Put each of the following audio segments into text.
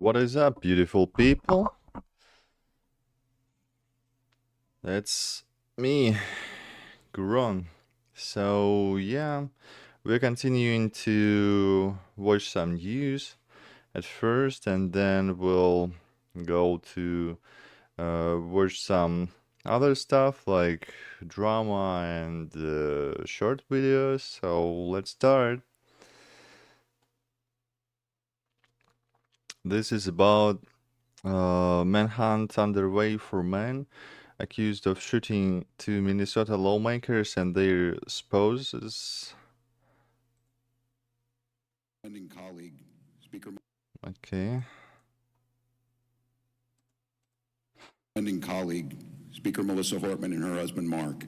What is up, beautiful people? That's me, Gurun. So, yeah, we're continuing to watch some news at first, and then we'll go to watch some other stuff like drama and short videos. So, let's start. This is about manhunt underway for men accused of shooting two Minnesota lawmakers and their spouses. Colleague, Speaker. Okay. Colleague, Speaker Melissa Hortman and her husband Mark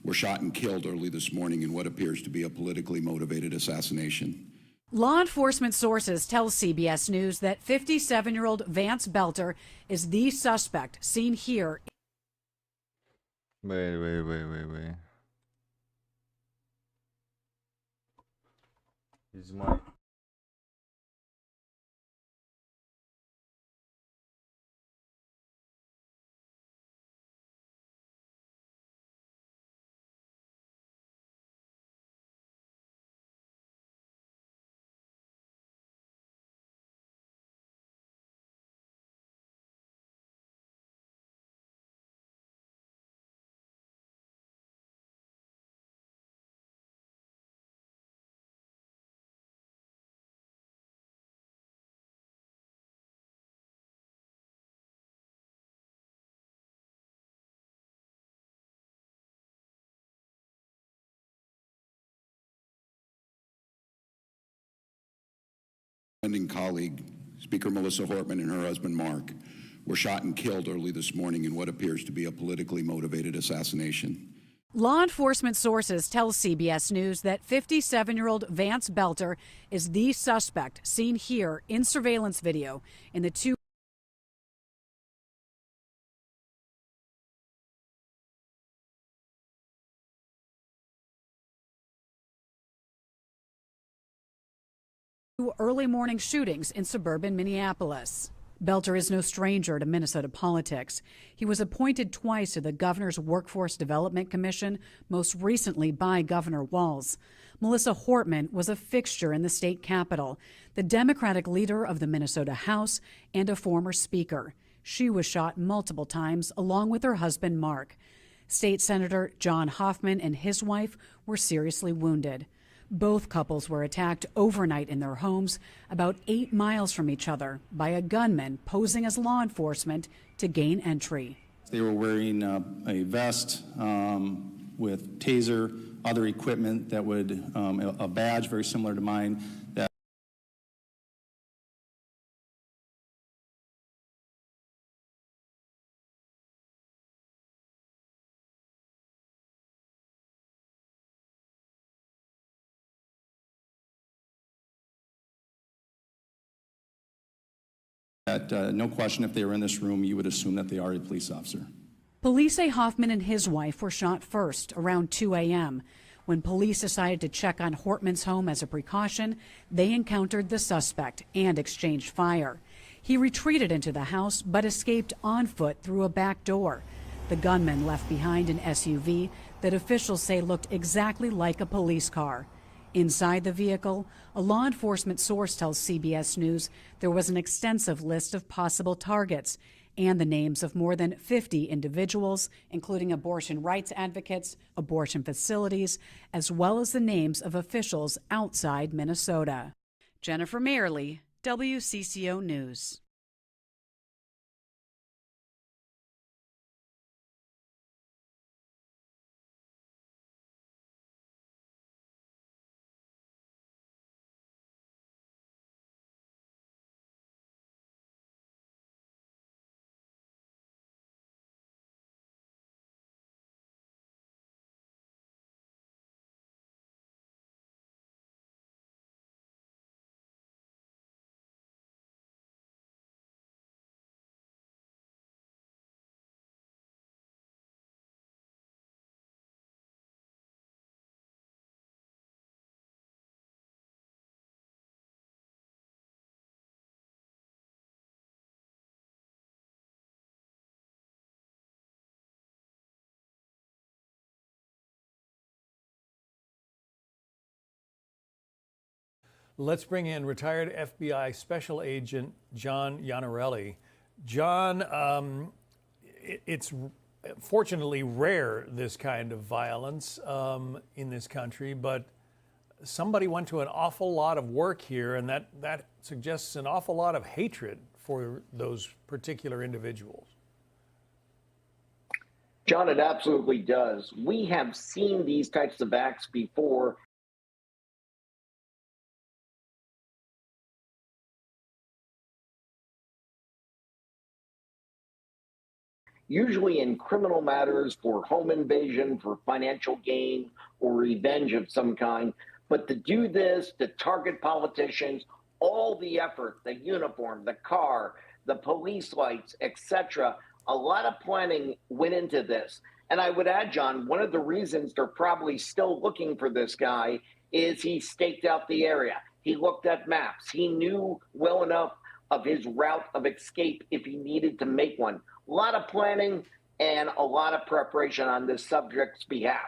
were shot and killed early this morning in what appears to be a politically motivated assassination. Law enforcement sources tell CBS News that 57-year-old Vance Belter is the suspect seen here. Wait. Is my Colleague, Speaker Melissa Hortman and her husband Mark were shot and killed early this morning in what appears to be a politically motivated assassination. Law enforcement sources tell CBS News that 57-year-old Vance Belter is the suspect seen here in surveillance video in the two early morning shootings in suburban Minneapolis. Belter is no stranger to Minnesota politics. He was appointed twice to the governor's Workforce Development Commission, most recently by Governor Walz. Melissa Hortman was a fixture in the state capitol, the Democratic leader of the Minnesota House, and a former speaker. She was shot multiple times, along with her husband, Mark. State Senator John Hoffman and his wife were seriously wounded. Both couples were attacked overnight in their homes, about 8 miles from each other, by a gunman posing as law enforcement to gain entry. They were wearing a vest with taser, other equipment that would, a badge very similar to mine. No question, if they were in this room, you would assume that they are a police officer. Police say Hoffman and his wife were shot first around 2 a.m. When police decided to check on Hortman's home as a precaution, they encountered the suspect and exchanged fire. He retreated into the house but escaped on foot through a back door. The gunman left behind an SUV that officials say looked exactly like a police car. Inside the vehicle, a law enforcement source tells CBS News there was an extensive list of possible targets and the names of more than 50 individuals, including abortion rights advocates, abortion facilities, as well as the names of officials outside Minnesota. Jennifer Mayerly, WCCO News. Let's bring in retired FBI Special Agent John Iannarelli. John, it's fortunately rare, this kind of violence in this country, but somebody went to an awful lot of work here, and that suggests an awful lot of hatred for those particular individuals. John, it absolutely does. We have seen these types of acts before. Usually in criminal matters for home invasion, for financial gain, or revenge of some kind. But to do this, to target politicians, all the effort, the uniform, the car, the police lights, etc., a lot of planning went into this. And I would add, John, one of the reasons they're probably still looking for this guy is he staked out the area. He looked at maps. He knew well enough of his route of escape if he needed to make one. A lot of planning and a lot of preparation on this subject's behalf.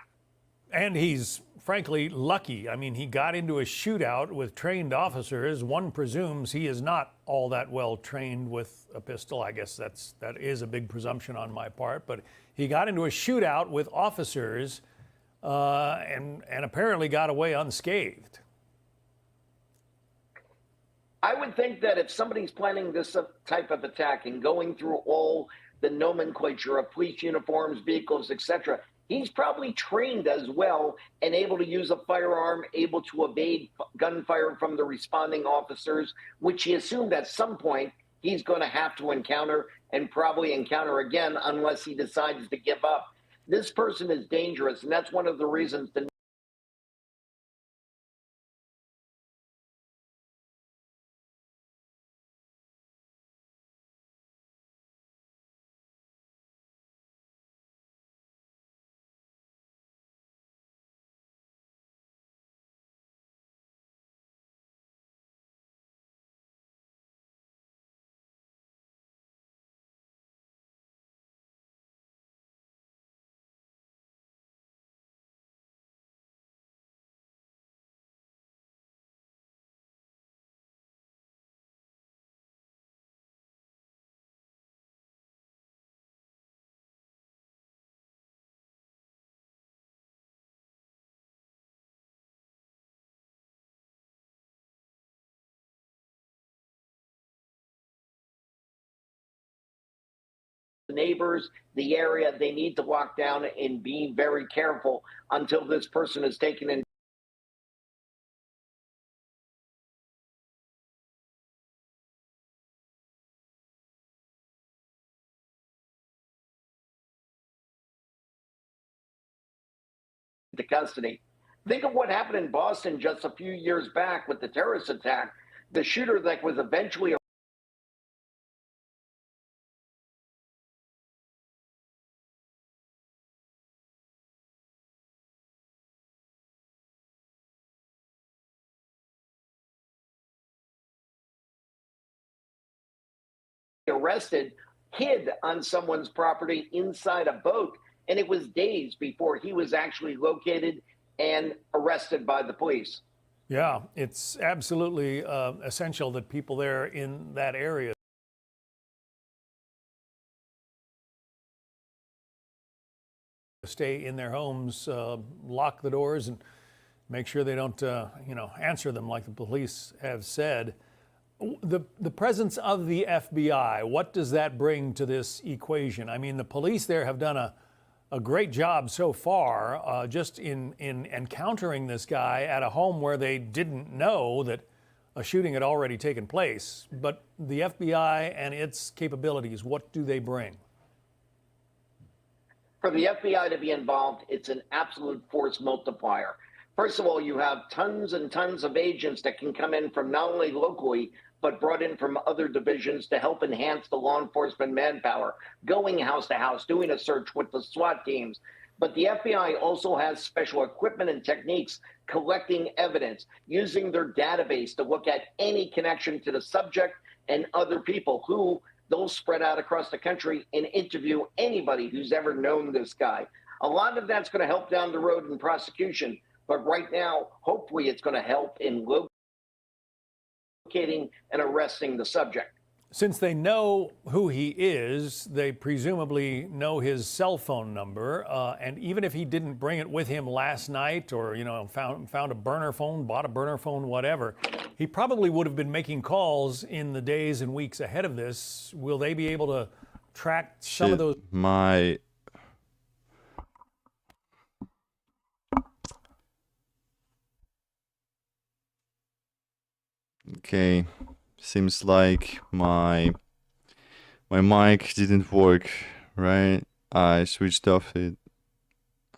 And he's frankly lucky. I mean, he got into a shootout with trained officers. One presumes he is not all that well trained with a pistol. I guess that is a big presumption on my part. But he got into a shootout with officers and apparently got away unscathed. I would think that if somebody's planning this type of attack and going through all the nomenclature of police uniforms, vehicles, etc., he's probably trained as well and able to use a firearm, able to evade gunfire from the responding officers, which he assumed at some point he's going to have to encounter and probably encounter again unless he decides to give up. This person is dangerous, and that's one of the reasons the neighbors, the area, they need to lock down and be very careful until this person is taken in. To custody. Think of what happened in Boston just a few years back with the terrorist attack. The shooter that was eventually arrested, hid on someone's property inside a boat, and it was days before he was actually located and arrested by the police. Yeah, it's absolutely essential that people there in that area stay in their homes, lock the doors, and make sure they don't, answer them like the police have said. The presence of the FBI, what does that bring to this equation? I mean, the police there have done a great job so far just in encountering this guy at a home where they didn't know that a shooting had already taken place. But the FBI and its capabilities, what do they bring? For the FBI to be involved, it's an absolute force multiplier. First of all, you have tons and tons of agents that can come in from not only locally, but brought in from other divisions to help enhance the law enforcement manpower, going house to house, doing a search with the SWAT teams. But the FBI also has special equipment and techniques, collecting evidence, using their database to look at any connection to the subject and other people who they'll spread out across the country and interview anybody who's ever known this guy. A lot of that's going to help down the road in prosecution, but right now, hopefully it's going to help in local locating and arresting the subject. Since they know who he is, they presumably know his cell phone number. And even if he didn't bring it with him last night, or found a burner phone, bought a burner phone, whatever, he probably would have been making calls in the days and weeks ahead of this. Will they be able to track some of those? Okay, seems like my mic didn't work, right? I switched off it.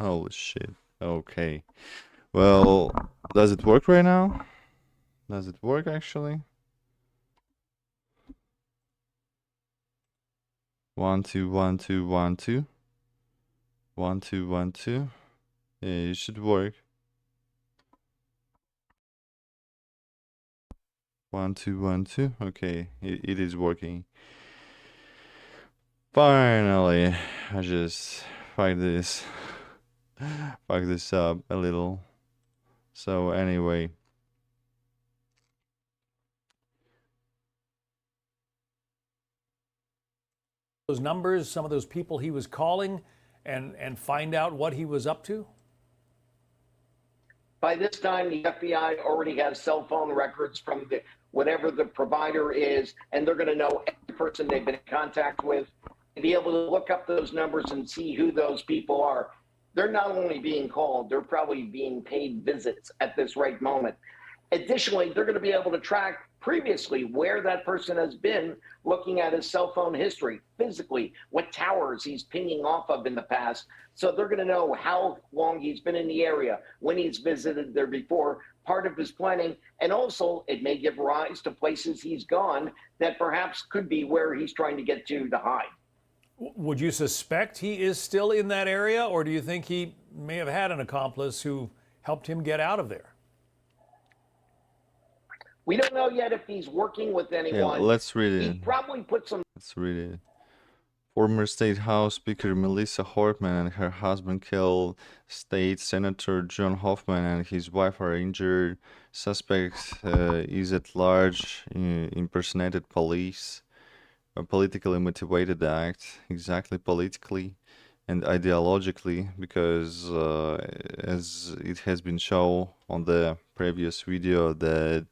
Holy shit. Okay. Well, does it work right now? Does it work actually? 1 2 1 2 1 2 1 2 1 2. Yeah, it should work. 1 2 1 2. Okay, it is working. Finally, I just fucked this up a little. So anyway, Those numbers, some of those people he was calling, and find out what he was up to? By this time, the FBI already has cell phone records from whatever the provider is, and they're going to know every person they've been in contact with, and be able to look up those numbers and see who those people are. They're not only being called, they're probably being paid visits at this right moment. Additionally, they're going to be able to track previously where that person has been, looking at his cell phone history, physically, what towers he's pinging off of in the past. So they're going to know how long he's been in the area, when he's visited there before, part of his planning. And also, it may give rise to places he's gone that perhaps could be where he's trying to get to hide. Would you suspect he is still in that area, or do you think he may have had an accomplice who helped him get out of there? We don't know yet if he's working with anyone. yeah, let's read He it. probably put some. Let's read it. Former State House Speaker Melissa Hortman and her husband killed. State Senator John Hoffman and his wife are injured. Suspect is at large. Impersonated police. A politically motivated act. Exactly politically and ideologically, because as it has been shown on the previous video, that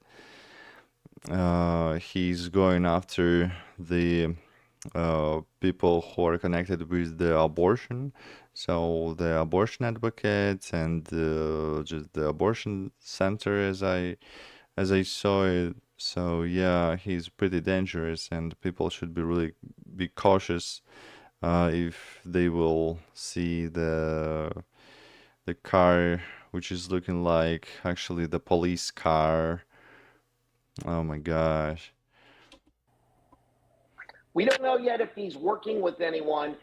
he's going after the people who are connected with the abortion, so the abortion advocates and just the abortion center, as I saw it. So yeah, he's pretty dangerous, and people should be cautious if they will see the car, which is looking like actually the police car. Oh my gosh. We don't know yet if he's working with anyone.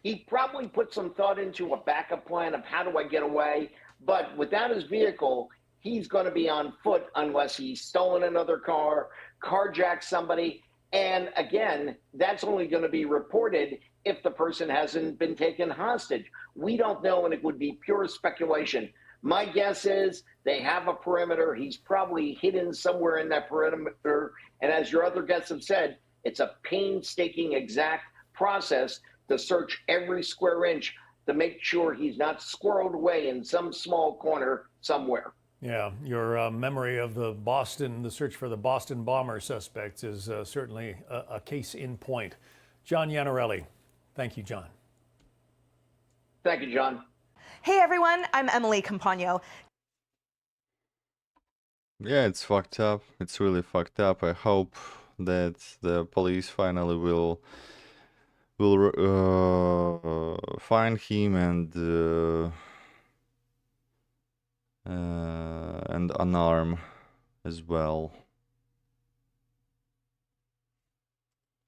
He probably put some thought into a backup plan of how do I get away. But without his vehicle, he's going to be on foot unless he's stolen another car, carjacked somebody. And again, that's only going to be reported if the person hasn't been taken hostage. We don't know, and it would be pure speculation. My guess is they have a perimeter. He's probably hidden somewhere in that perimeter. And as your other guests have said, it's a painstaking, exact process to search every square inch to make sure he's not squirreled away in some small corner somewhere. Yeah, your memory of the search for the Boston bomber suspects is certainly a case in point. John Iannarelli. Thank you, John. Thank you, John. Hey everyone, I'm Emily Campagno. Yeah, it's fucked up. It's really fucked up. I hope that the police finally will find him and unarm as well.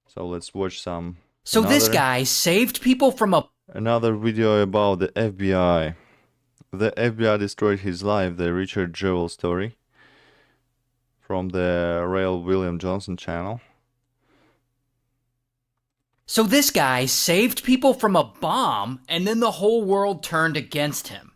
So let's watch some. So this guy saved people from another video about the FBI. The FBI destroyed his life, the Richard Jewell story from the Rail William Johnson channel. So this guy saved people from a bomb, and then the whole world turned against him.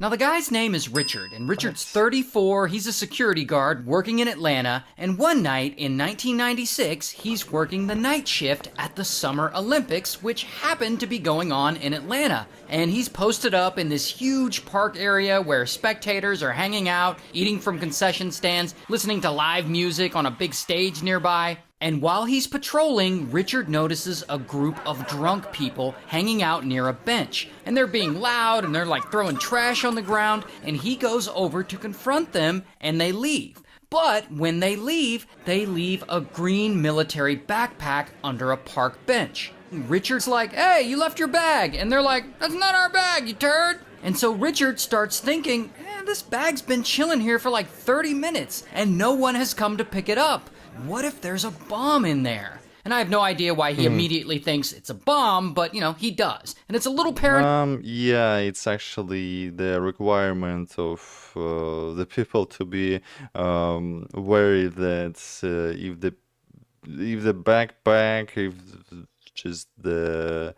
Now, the guy's name is Richard, and Richard's 34, he's a security guard working in Atlanta, and one night in 1996, he's working the night shift at the Summer Olympics, which happened to be going on in Atlanta. And he's posted up in this huge park area where spectators are hanging out, eating from concession stands, listening to live music on a big stage nearby. And while he's patrolling, Richard notices a group of drunk people hanging out near a bench. And they're being loud, and they're like throwing trash on the ground, and he goes over to confront them, and they leave. But when they leave a green military backpack under a park bench. Richard's like, "Hey, you left your bag." And they're like, "That's not our bag, you turd." And so Richard starts thinking, this bag's been chilling here for like 30 minutes, and no one has come to pick it up. What if there's a bomb in there? And I have no idea why he immediately thinks it's a bomb, but, he does. And it's a little paranoid. Yeah, it's actually the requirement of the people to be worried that if the backpack, if just the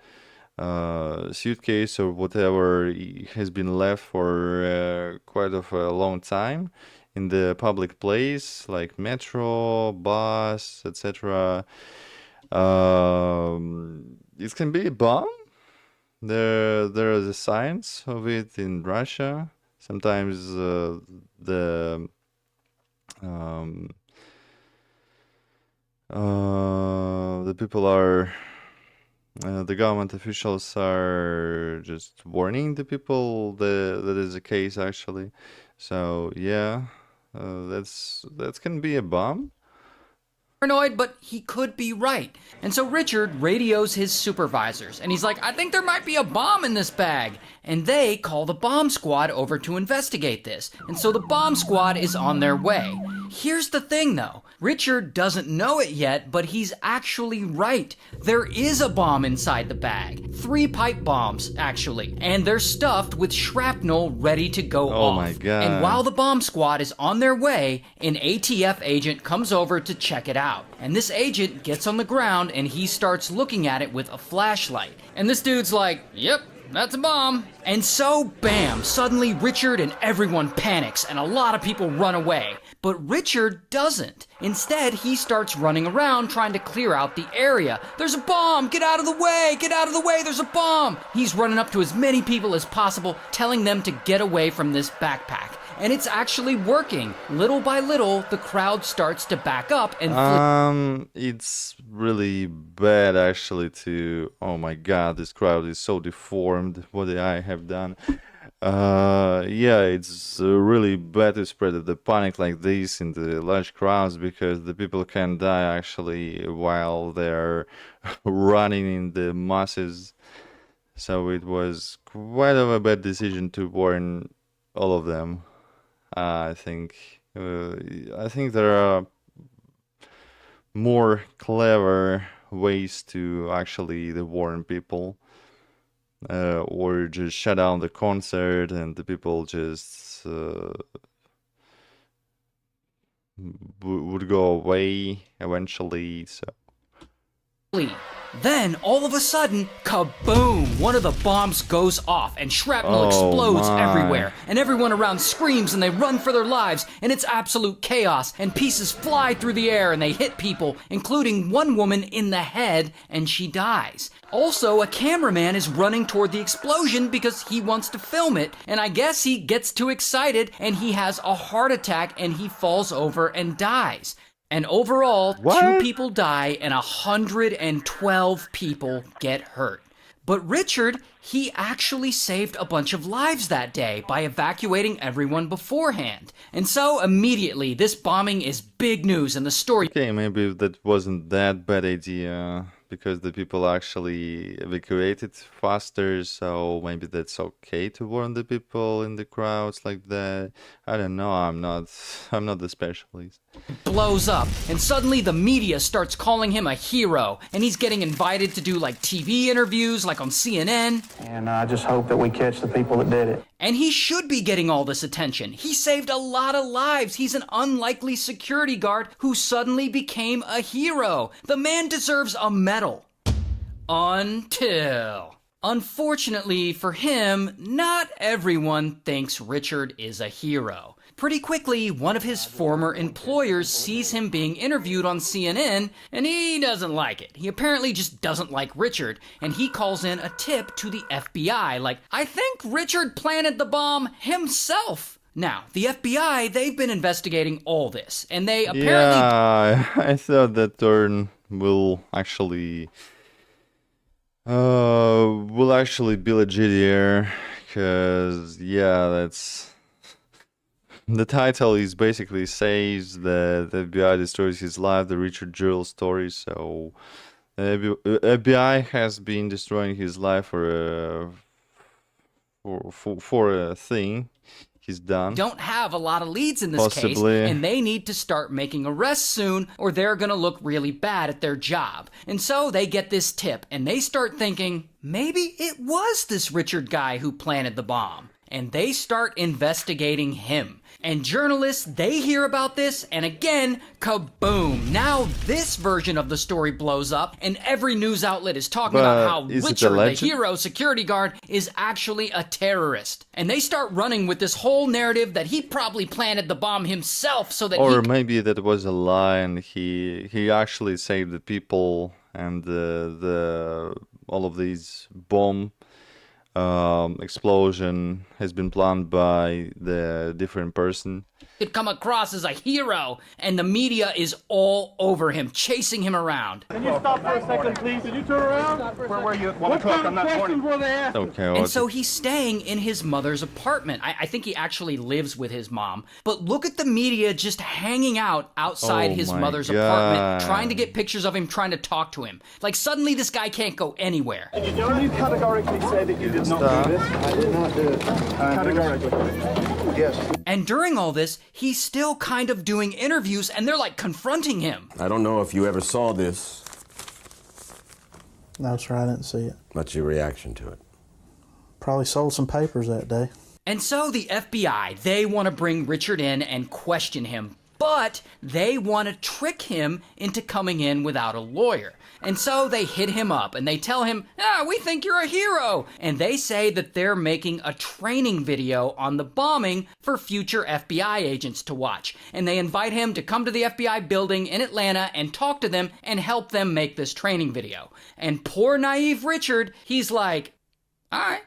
suitcase or whatever has been left for quite of a long time in the public place, like metro, bus, etc. It can be a bomb. There are the signs of it in Russia. Sometimes the people are the government officials are just warning the people that is the case actually. So yeah, that can be a bomb. Paranoid, but he could be right. And so Richard radios his supervisors, and he's like, "I think there might be a bomb in this bag." And they call the bomb squad over to investigate this. And so the bomb squad is on their way. Here's the thing, though. Richard doesn't know it yet, but he's actually right. There is a bomb inside the bag. 3 pipe bombs, actually. And they're stuffed with shrapnel ready to go off. Oh my God. And while the bomb squad is on their way, an ATF agent comes over to check it out. And this agent gets on the ground and he starts looking at it with a flashlight. And this dude's like, "Yep, that's a bomb." And so, bam, suddenly Richard and everyone panics and a lot of people run away. But Richard doesn't. Instead, he starts running around trying to clear out the area. "There's a bomb! Get out of the way! Get out of the way! There's a bomb!" He's running up to as many people as possible, telling them to get away from this backpack. And it's actually working. Little by little, the crowd starts to back up and it's really bad actually to, oh my God, this crowd is so deformed, what I have done. Yeah, it's really bad to spread the panic like this in the large crowds, because the people can die actually while they're running in the masses. So it was quite of a bad decision to warn all of them. I think there are more clever ways to actually warn people, or just shut down the concert and the people just would go away eventually. So. Then, all of a sudden, kaboom! One of the bombs goes off, and shrapnel explodes everywhere, and everyone around screams and they run for their lives, and it's absolute chaos, and pieces fly through the air and they hit people, including one woman in the head, and she dies. Also, a cameraman is running toward the explosion because he wants to film it, and I guess he gets too excited and he has a heart attack and he falls over and dies. And overall, 2 people die and 112 people get hurt. But Richard, he actually saved a bunch of lives that day by evacuating everyone beforehand. And so immediately, this bombing is big news in the story. Okay, maybe that wasn't that bad idea, because the people actually evacuated faster, so maybe that's okay to warn the people in the crowds like that. I don't know, I'm not the specialist. Blows up, and suddenly the media starts calling him a hero, and he's getting invited to do like TV interviews like on CNN. And I just hope that we catch the people that did it. And he should be getting all this attention. He saved a lot of lives. He's an unlikely security guard who suddenly became a hero. The man deserves a medal. Until... Unfortunately for him, not everyone thinks Richard is a hero. Pretty quickly, one of his former employers sees him being interviewed on CNN, and he doesn't like it. He apparently just doesn't like Richard, and he calls in a tip to the FBI, like, I think Richard planted the bomb himself. Now, the FBI, they've been investigating all this, and they apparently... Yeah, I thought that turn will actually be legit here, because, yeah, that's... The title is basically says that the FBI destroys his life, the Richard Jewell story. So the FBI has been destroying his life for a thing he's done. Don't have a lot of leads in this Possibly. case, and they need to start making arrests soon, or they're gonna look really bad at their job. And so they get this tip, and they start thinking, maybe it was this Richard guy who planted the bomb. And they start investigating him. And journalists, they hear about this, and again, kaboom! Now this version of the story blows up, and every news outlet is talking about how Richard, the hero security guard, is actually a terrorist. And they start running with this whole narrative that he probably planted the bomb himself so that Or maybe that was a lie, and he actually saved the people, and all of these bomb explosion has been planned by the different person. Could come across as a hero, and the media is all over him, chasing him around. Can you stop for a second, please? Did you turn around? Where were you? What kind of questions were they asking? Okay, And so he's staying in his mother's apartment. I think he actually lives with his mom. But look at the media just hanging out outside his mother's apartment, trying to get pictures of him, trying to talk to him. Like suddenly this guy can't go anywhere. Can you categorically say that you did not do this? I did not do it. Categorically. Yes. And during all this, he's still kind of doing interviews, and they're like confronting him. I don't know if you ever saw this. No, sir, I didn't see it. What's your reaction to it? Probably sold some papers that day. And so the FBI, they want to bring Richard in and question him, but they want to trick him into coming in without a lawyer. And so they hit him up and they tell him, we think you're a hero. And they say that they're making a training video on the bombing for future FBI agents to watch. And they invite him to come to the FBI building in Atlanta and talk to them and help them make this training video. And poor naive Richard, he's like, all right.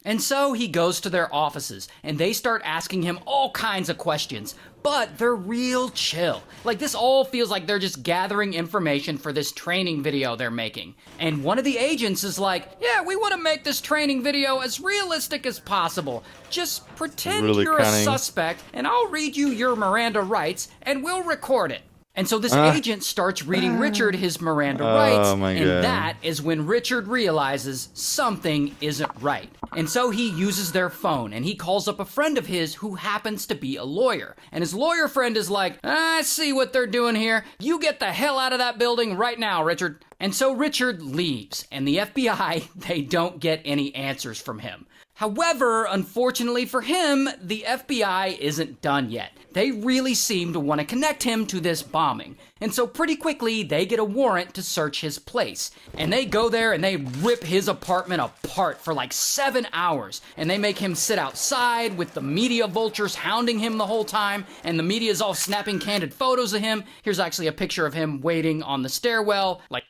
And so he goes to their offices, and they start asking him all kinds of questions, but they're real chill. Like, this all feels like they're just gathering information for this training video they're making. And one of the agents is like, yeah, we want to make this training video as realistic as possible. Just pretend you're a suspect, and I'll read you your Miranda rights, and we'll record it. And so this agent starts reading Richard his Miranda rights, and that is when Richard realizes something isn't right. And so he uses their phone, and he calls up a friend of his who happens to be a lawyer. And his lawyer friend is like, I see what they're doing here. You get the hell out of that building right now, Richard. And so Richard leaves, and the FBI, they don't get any answers from him. However, unfortunately for him, the FBI isn't done yet. They really seem to want to connect him to this bombing. And so pretty quickly, they get a warrant to search his place. And they go there and they rip his apartment apart for like 7 hours. And they make him sit outside with the media vultures hounding him the whole time. And the media's all snapping candid photos of him. Here's actually a picture of him waiting on the stairwell. Like,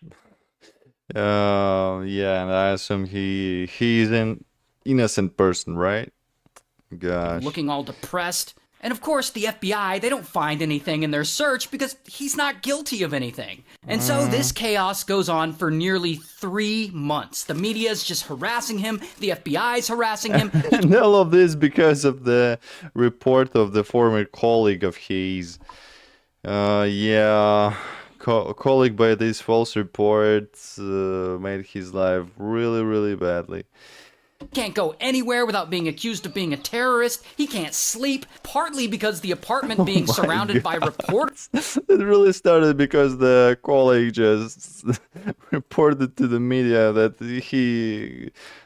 yeah, and I assume he's an innocent person, right? Gosh. Looking all depressed. And of course, the FBI, they don't find anything in their search because he's not guilty of anything. And so this chaos goes on for nearly 3 months. The media's just harassing him. The FBI's harassing him. And all of this because of the report of the former colleague of his. Colleague by these false reports made his life really, really badly. Can't go anywhere without being accused of being a terrorist. He can't sleep, partly because the apartment being surrounded by reporters. It really started because the colleague just reported to the media that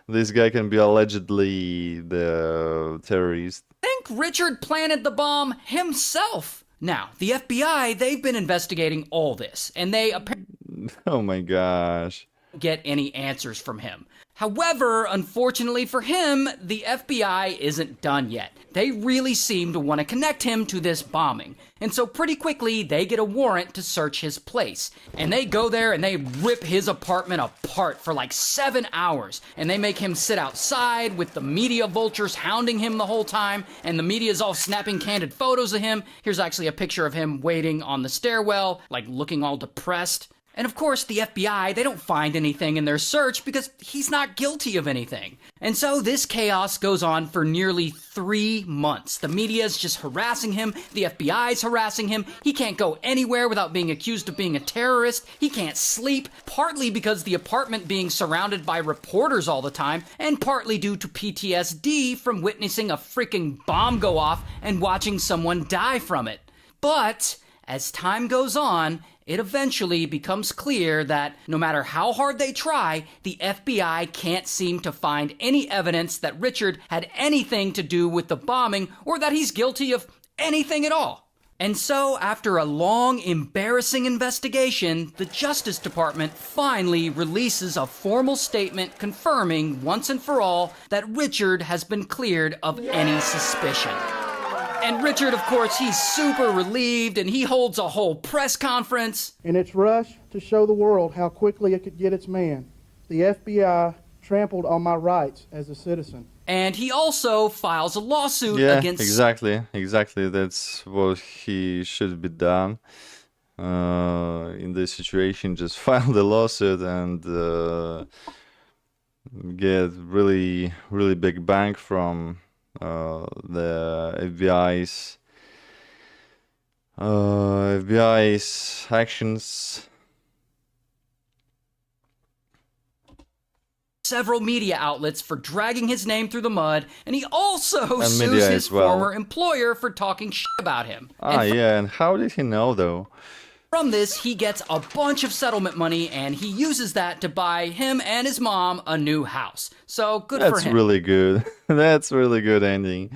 this guy can be allegedly the terrorist. I think Richard planted the bomb himself. Now, the FBI, they've been investigating all this, and they apparently... Oh my gosh. get any answers from him. However, unfortunately for him, the FBI isn't done yet. They really seem to want to connect him to this bombing. And so pretty quickly, they get a warrant to search his place. And they go there and they rip his apartment apart for like 7 hours. And they make him sit outside with the media vultures hounding him the whole time. And the media's all snapping candid photos of him. Here's actually a picture of him waiting on the stairwell, like looking all depressed. And of course, the FBI, they don't find anything in their search because he's not guilty of anything. And so this chaos goes on for nearly 3 months. The media's just harassing him. The FBI's harassing him. He can't go anywhere without being accused of being a terrorist. He can't sleep, partly because the apartment being surrounded by reporters all the time, and partly due to PTSD from witnessing a freaking bomb go off and watching someone die from it. But as time goes on, it eventually becomes clear that no matter how hard they try, the FBI can't seem to find any evidence that Richard had anything to do with the bombing or that he's guilty of anything at all. And so, after a long, embarrassing investigation, the Justice Department finally releases a formal statement confirming once and for all that Richard has been cleared of any suspicion. And Richard, of course, he's super relieved, and he holds a whole press conference. In its rush to show the world how quickly it could get its man, the FBI trampled on my rights as a citizen. And he also files a lawsuit against... Exactly. That's what he should be done. In this situation, just file the lawsuit and get really, really big bang from the FBI's actions. Several media outlets for dragging his name through the mud, and he also sues his former employer for talking shit about him. And how did he know though? From this, he gets a bunch of settlement money, and he uses that to buy him and his mom a new house. So good for him. That's really good. That's really good ending.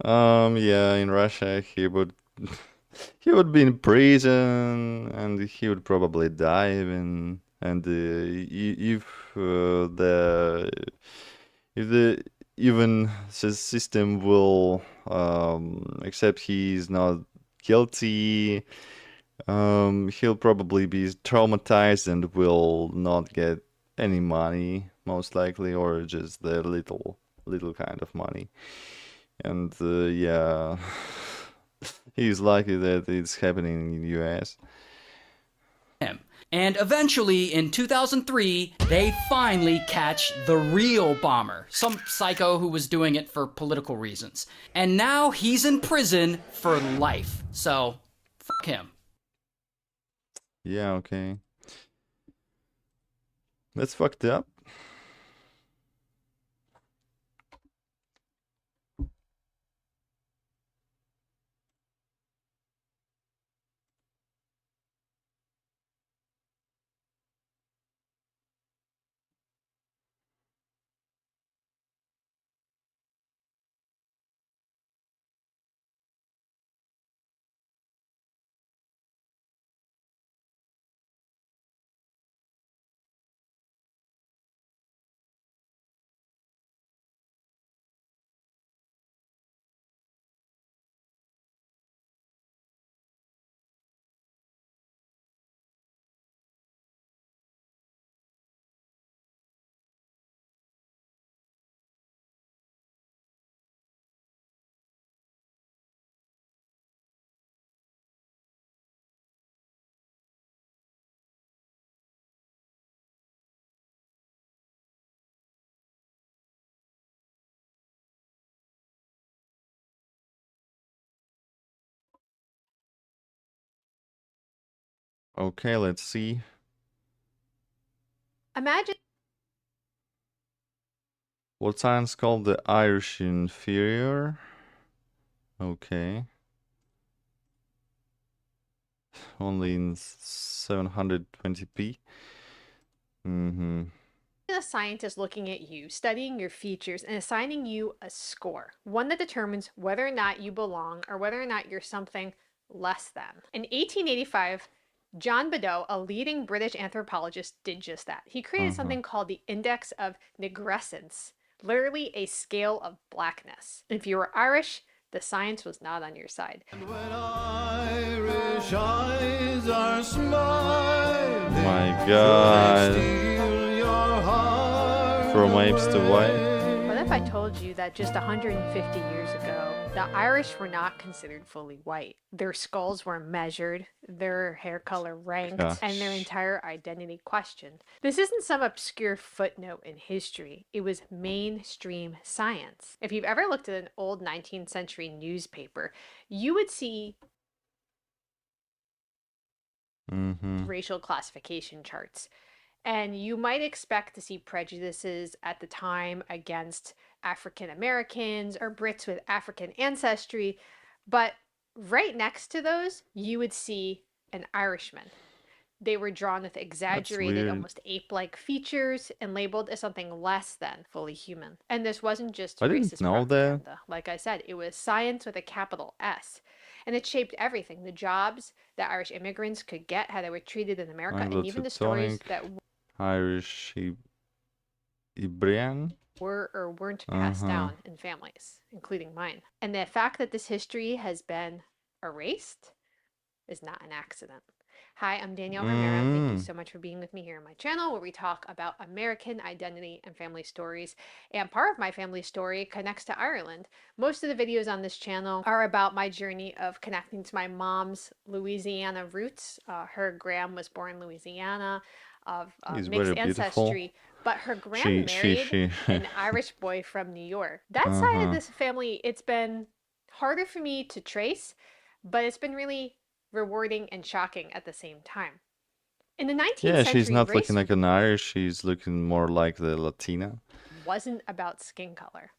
In Russia, he would be in prison, and he would probably die even. And if the system will accept he's not guilty, he'll probably be traumatized and will not get any money, most likely, or just the little kind of money. And he's lucky that it's happening in the US. And eventually, in 2003, they finally catch the real bomber, some psycho who was doing it for political reasons. And now he's in prison for life. So, fuck him. Yeah, okay. That's fucked up. Okay, let's see. Imagine. What science called the Irish inferior? Okay. Only in 720p. A scientist looking at you, studying your features, and assigning you a score, one that determines whether or not you belong or whether or not you're something less than. In 1885, John Badeau, a leading British anthropologist, did just that. He created something called the Index of Negrescence, literally a scale of blackness. If you were Irish, the science was not on your side. My God. From apes to white. What if I told you that just 150 years ago, the Irish were not considered fully white? Their skulls were measured, their hair color ranked, and their entire identity questioned. This isn't some obscure footnote in history. It was mainstream science. If you've ever looked at an old 19th century newspaper, you would see racial classification charts. And you might expect to see prejudices at the time against African Americans or Brits with African ancestry, but right next to those, you would see an Irishman. They were drawn with exaggerated, almost ape-like features and labeled as something less than fully human. And this wasn't just racist propaganda. Like I said, it was science with a capital S. And it shaped everything. The jobs that Irish immigrants could get, how they were treated in America, and even the stories that Irish Ibrian were or weren't passed down in families, including mine. And the fact that this history has been erased is not an accident. Hi, I'm Danielle Romero. Thank you so much for being with me here on my channel, where we talk about American identity and family stories. And part of my family story connects to Ireland. Most of the videos on this channel are about my journey of connecting to my mom's Louisiana roots. Her gram was born in Louisiana, of mixed ancestry, but her gram married an Irish boy from New York. That side of this family, it's been harder for me to trace, but it's been really rewarding and shocking at the same time. In the 19th century, she's not looking like an Irish, she's looking more like the Latina. Wasn't about skin color.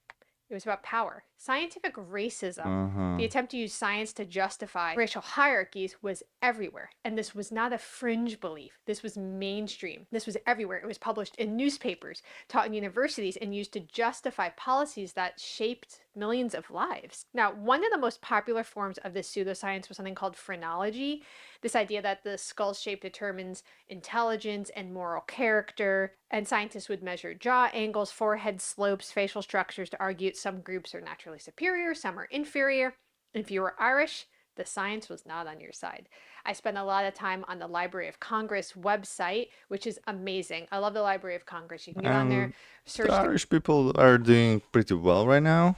It was about power. Scientific racism, the attempt to use science to justify racial hierarchies, was everywhere. And this was not a fringe belief. This was mainstream. This was everywhere. It was published in newspapers, taught in universities, and used to justify policies that shaped millions of lives. Now, one of the most popular forms of this pseudoscience was something called phrenology, this idea that the skull shape determines intelligence and moral character, and scientists would measure jaw angles, forehead slopes, facial structures to argue some groups are naturally superior, some are inferior. If you were Irish, the science was not on your side. I spent a lot of time on the Library of Congress website, which is amazing. I love the Library of Congress. You can get on there, search. The Irish people are doing pretty well right now.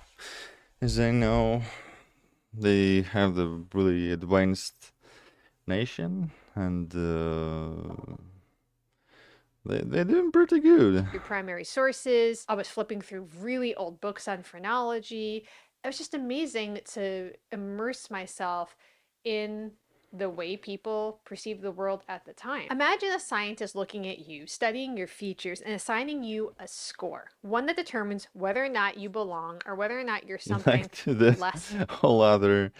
As I know, they have the really advanced nation, and they're doing pretty good. Your primary sources. I was flipping through really old books on phrenology. It was just amazing to immerse myself in the way people perceived the world at the time. Imagine a scientist looking at you, studying your features, and assigning you a score, one that determines whether or not you belong or whether or not you're something like to the less whole other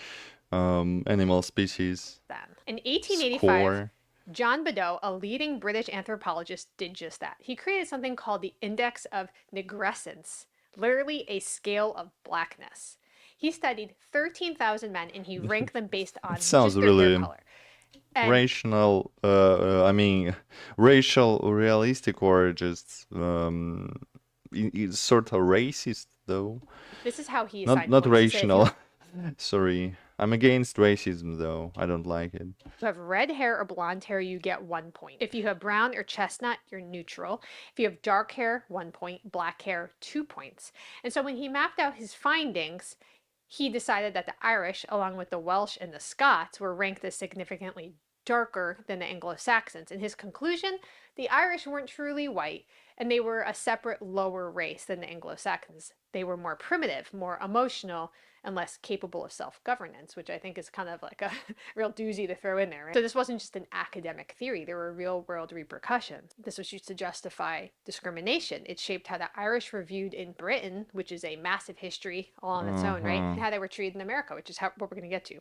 animal species. than. In 1885, Score. John Badeau, a leading British anthropologist, did just that. He created something called the Index of Negrescence, literally a scale of blackness. He studied 13,000 men and he ranked them based on just their hair color. And Rational, racial, realistic, or just it's sort of racist, though. This is how he not points. rational. Sorry, I'm against racism, though. I don't like it. If you have red hair or blonde hair, you get 1 point. If you have brown or chestnut, you're neutral. If you have dark hair, 1 point. Black hair, 2 points. And so when he mapped out his findings, he decided that the Irish, along with the Welsh and the Scots, were ranked as significantly darker than the Anglo-Saxons. In his conclusion, the Irish weren't truly white, and they were a separate lower race than the Anglo-Saxons. They were more primitive, more emotional, and less capable of self-governance, which I think is kind of like a real doozy to throw in there, right? So this wasn't just an academic theory. There were real-world repercussions. This was used to justify discrimination. It shaped how the Irish were viewed in Britain, which is a massive history all on its own, right? And how they were treated in America, which is what we're going to get to.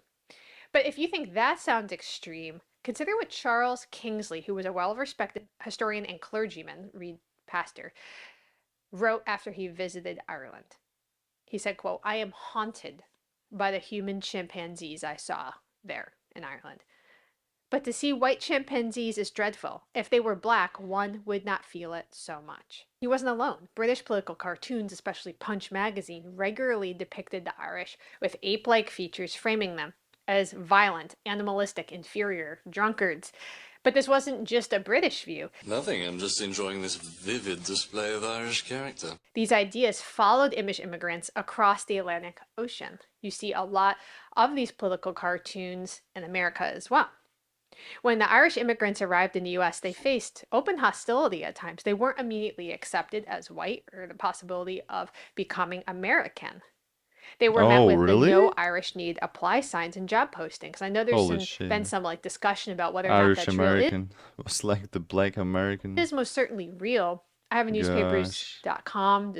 But if you think that sounds extreme, consider what Charles Kingsley, who was a well-respected historian and clergyman, read pastor, wrote after he visited Ireland. He said, quote, "I am haunted by the human chimpanzees I saw there in Ireland. But to see white chimpanzees is dreadful. If they were black, one would not feel it so much. He wasn't alone. British political cartoons, especially Punch magazine, regularly depicted the Irish with ape-like features, framing them as violent, animalistic, inferior, drunkards. But this wasn't just a British view. Nothing, I'm just enjoying this vivid display of Irish character. These ideas followed immigrants across the Atlantic Ocean. You see a lot of these political cartoons in America as well. When the Irish immigrants arrived in the US, they faced open hostility at times. They weren't immediately accepted as white or the possibility of becoming American. They were met with the no Irish need apply signs and job postings. I know there's been some like discussion about whether or not that's real. Irish American. It was like the black American. It is most certainly real. I have a newspapers.com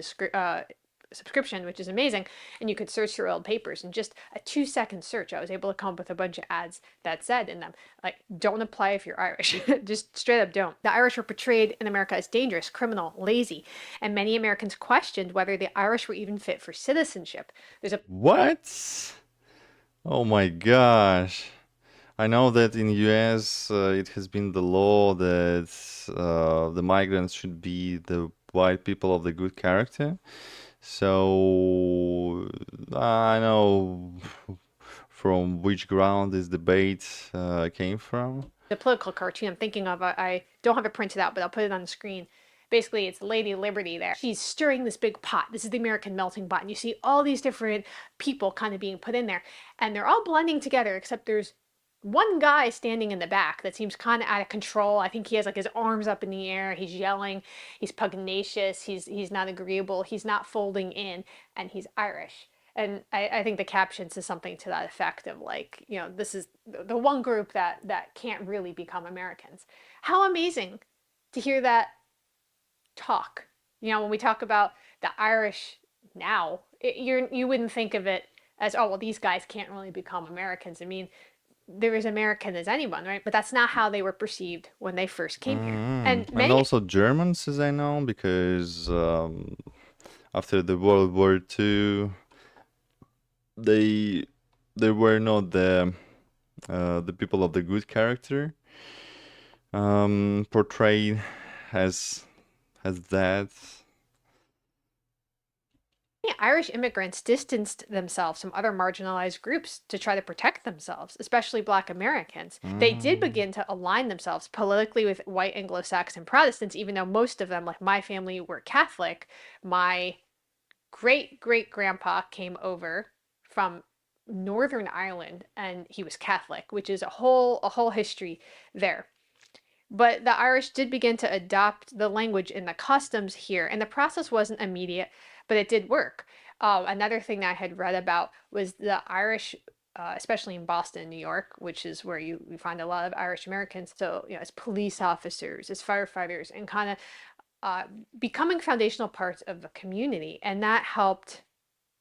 subscription, which is amazing, and you could search through old papers. In just a 2-second search, I was able to come up with a bunch of ads that said in them, like, don't apply if you're Irish. Just straight up don't. The Irish were portrayed in America as dangerous, criminal, lazy, and many Americans questioned whether the Irish were even fit for citizenship. There's a What? Oh my gosh. I know that in US it has been the law that the migrants should be the white people of the good character. So I know from which ground this debate came from. The political cartoon I'm thinking of, I don't have it printed out, but I'll put it on the screen. Basically, it's Lady Liberty there. She's stirring this big pot. This is the American melting pot. And you see all these different people kind of being put in there. And they're all blending together, except there's one guy standing in the back that seems kind of out of control. I think he has like his arms up in the air. He's yelling. He's pugnacious. He's not agreeable. He's not folding in, and he's Irish. And I think the caption says something to that effect of like, you know, this is the one group that can't really become Americans. How amazing to hear that talk. You know, when we talk about the Irish now, you wouldn't think of it as, oh, well, these guys can't really become Americans. I mean, they're as American as anyone, right? But that's not how they were perceived when they first came here. And also Germans, as I know, because after the World War II, they were not the people of the good character portrayed as that. Irish immigrants distanced themselves from other marginalized groups to try to protect themselves, especially Black Americans. They did begin to align themselves politically with white Anglo-Saxon Protestants, even though most of them, like my family, were Catholic. My great-great-grandpa came over from Northern Ireland, and he was Catholic, which is a whole history there. But the Irish did begin to adopt the language and the customs here, and the process wasn't immediate, but it did work. Another thing that I had read about was the Irish, especially in Boston, New York, which is where you find a lot of Irish Americans, so you know, as police officers, as firefighters, and kind of becoming foundational parts of the community, and that helped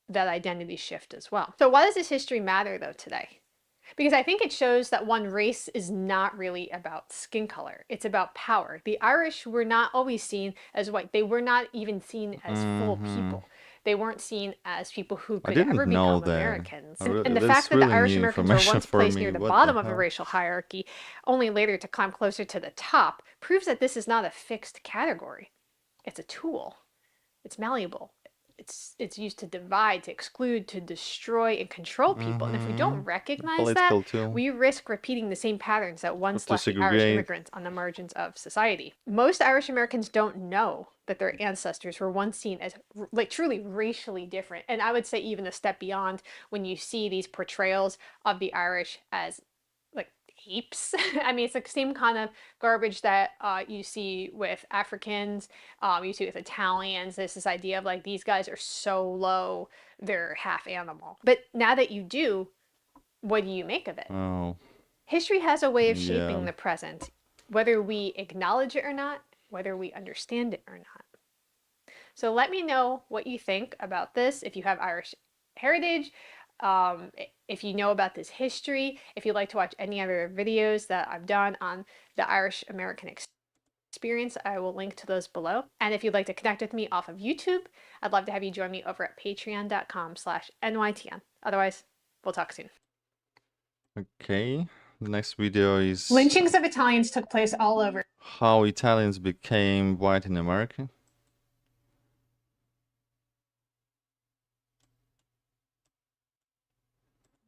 that identity shift as well. So why does this history matter though today? Because I think it shows that one race is not really about skin color. It's about power. The Irish were not always seen as white. They were not even seen as full people. They weren't seen as people who could ever become Americans. And the fact that the Irish Americans were once placed near the bottom of a racial hierarchy, only later to climb closer to the top, proves that this is not a fixed category. It's a tool. It's malleable. It's used to divide, to exclude, to destroy, and control people. And if we don't recognize that, we risk repeating the same patterns that once left the Irish immigrants on the margins of society. Most Irish Americans don't know that their ancestors were once seen as like truly racially different. And I would say even a step beyond when you see these portrayals of the Irish as apes. I mean, it's the same kind of garbage that you see with Africans, you see with Italians. There's this idea of like, these guys are so low, they're half animal. But now that you do, what do you make of it? Oh. History has a way of shaping the present, whether we acknowledge it or not, whether we understand it or not. So let me know what you think about this. If you have Irish heritage, if you know about this history, if you'd like to watch any other videos that I've done on the Irish American experience, I will link to those below. And if you'd like to connect with me off of YouTube, I'd love to have you join me over at patreon.com/NYTN. Otherwise, we'll talk soon. Okay, The next video is Lynchings of Italians took place all over. how Italians became white in America.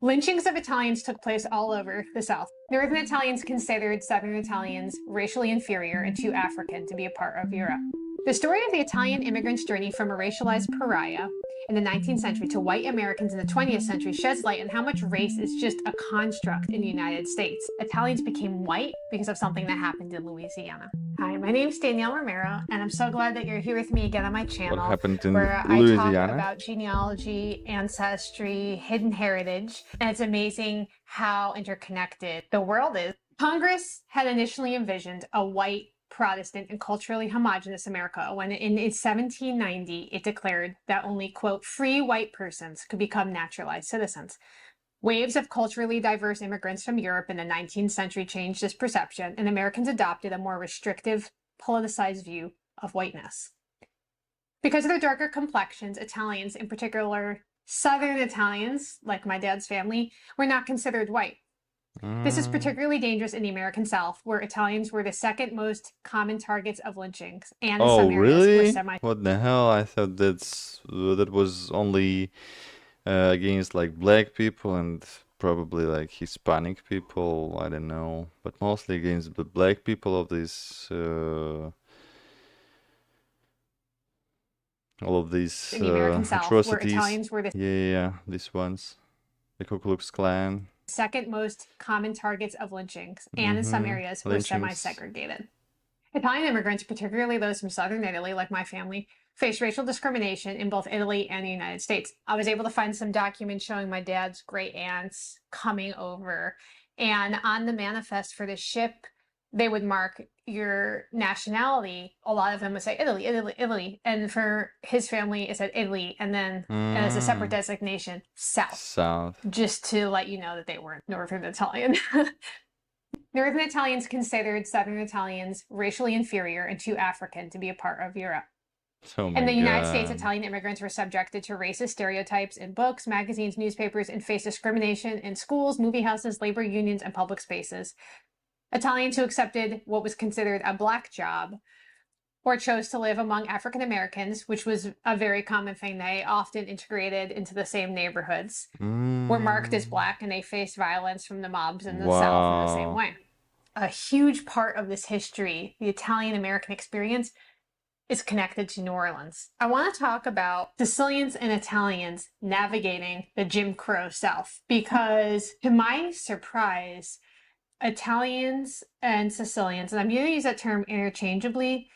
Lynchings of Italians took place all over the South. Northern Italians considered Southern Italians racially inferior and too African to be a part of Europe. The story of the Italian immigrants' journey from a racialized pariah in the 19th century to white Americans in the 20th century sheds light on how much race is just a construct in the United States. Italians became white because of something that happened in Louisiana. Hi, my name is Danielle Romero, and I'm so glad that you're here with me again on my channel, What happened in where Louisiana? I talk about genealogy, ancestry, hidden heritage, and it's amazing how interconnected the world is. Congress had initially envisioned a white, Protestant, and culturally homogenous America when in 1790 it declared that only, quote, free white persons could become naturalized citizens. Waves of culturally diverse immigrants from Europe in the 19th century changed this perception, and Americans adopted a more restrictive, politicized view of whiteness. Because of their darker complexions, Italians, in particular Southern Italians, like my dad's family, were not considered white. This is particularly dangerous in the American South, where Italians were the second most common targets of lynchings, and in some areas were Really? What the hell? I thought that was only against like black people and probably like Hispanic people. I don't know, but mostly against the black people of this. All of these in the American South, where atrocities. Italians were the Yeah, these ones. The Ku Klux Klan. second most common targets of lynchings, and in some areas were Lynchings. semi-segregated. Italian immigrants, particularly those from southern Italy, like my family, faced racial discrimination in both Italy and the United States. I was able to find some documents showing my dad's great aunts coming over, and on the manifest for the ship, they would mark your nationality. A lot of them would say Italy, Italy, Italy. And for his family, it said Italy, and then as a separate designation, South. South. Just to let you know that they weren't Northern Italian. Northern Italians considered Southern Italians racially inferior and too African to be a part of Europe. Oh my In the United States, God. Italian immigrants were subjected to racist stereotypes in books, magazines, newspapers, and faced discrimination in schools, movie houses, labor unions, and public spaces. Italians who accepted what was considered a black job or chose to live among African Americans, which was a very common thing, they often integrated into the same neighborhoods, were marked as black, and they faced violence from the mobs in the South in the same Wow. way. A huge part of this history, the Italian American experience, is connected to New Orleans. I want to talk about Sicilians and Italians navigating the Jim Crow South, because to my surprise, Italians and Sicilians, and I'm going to use that term interchangeably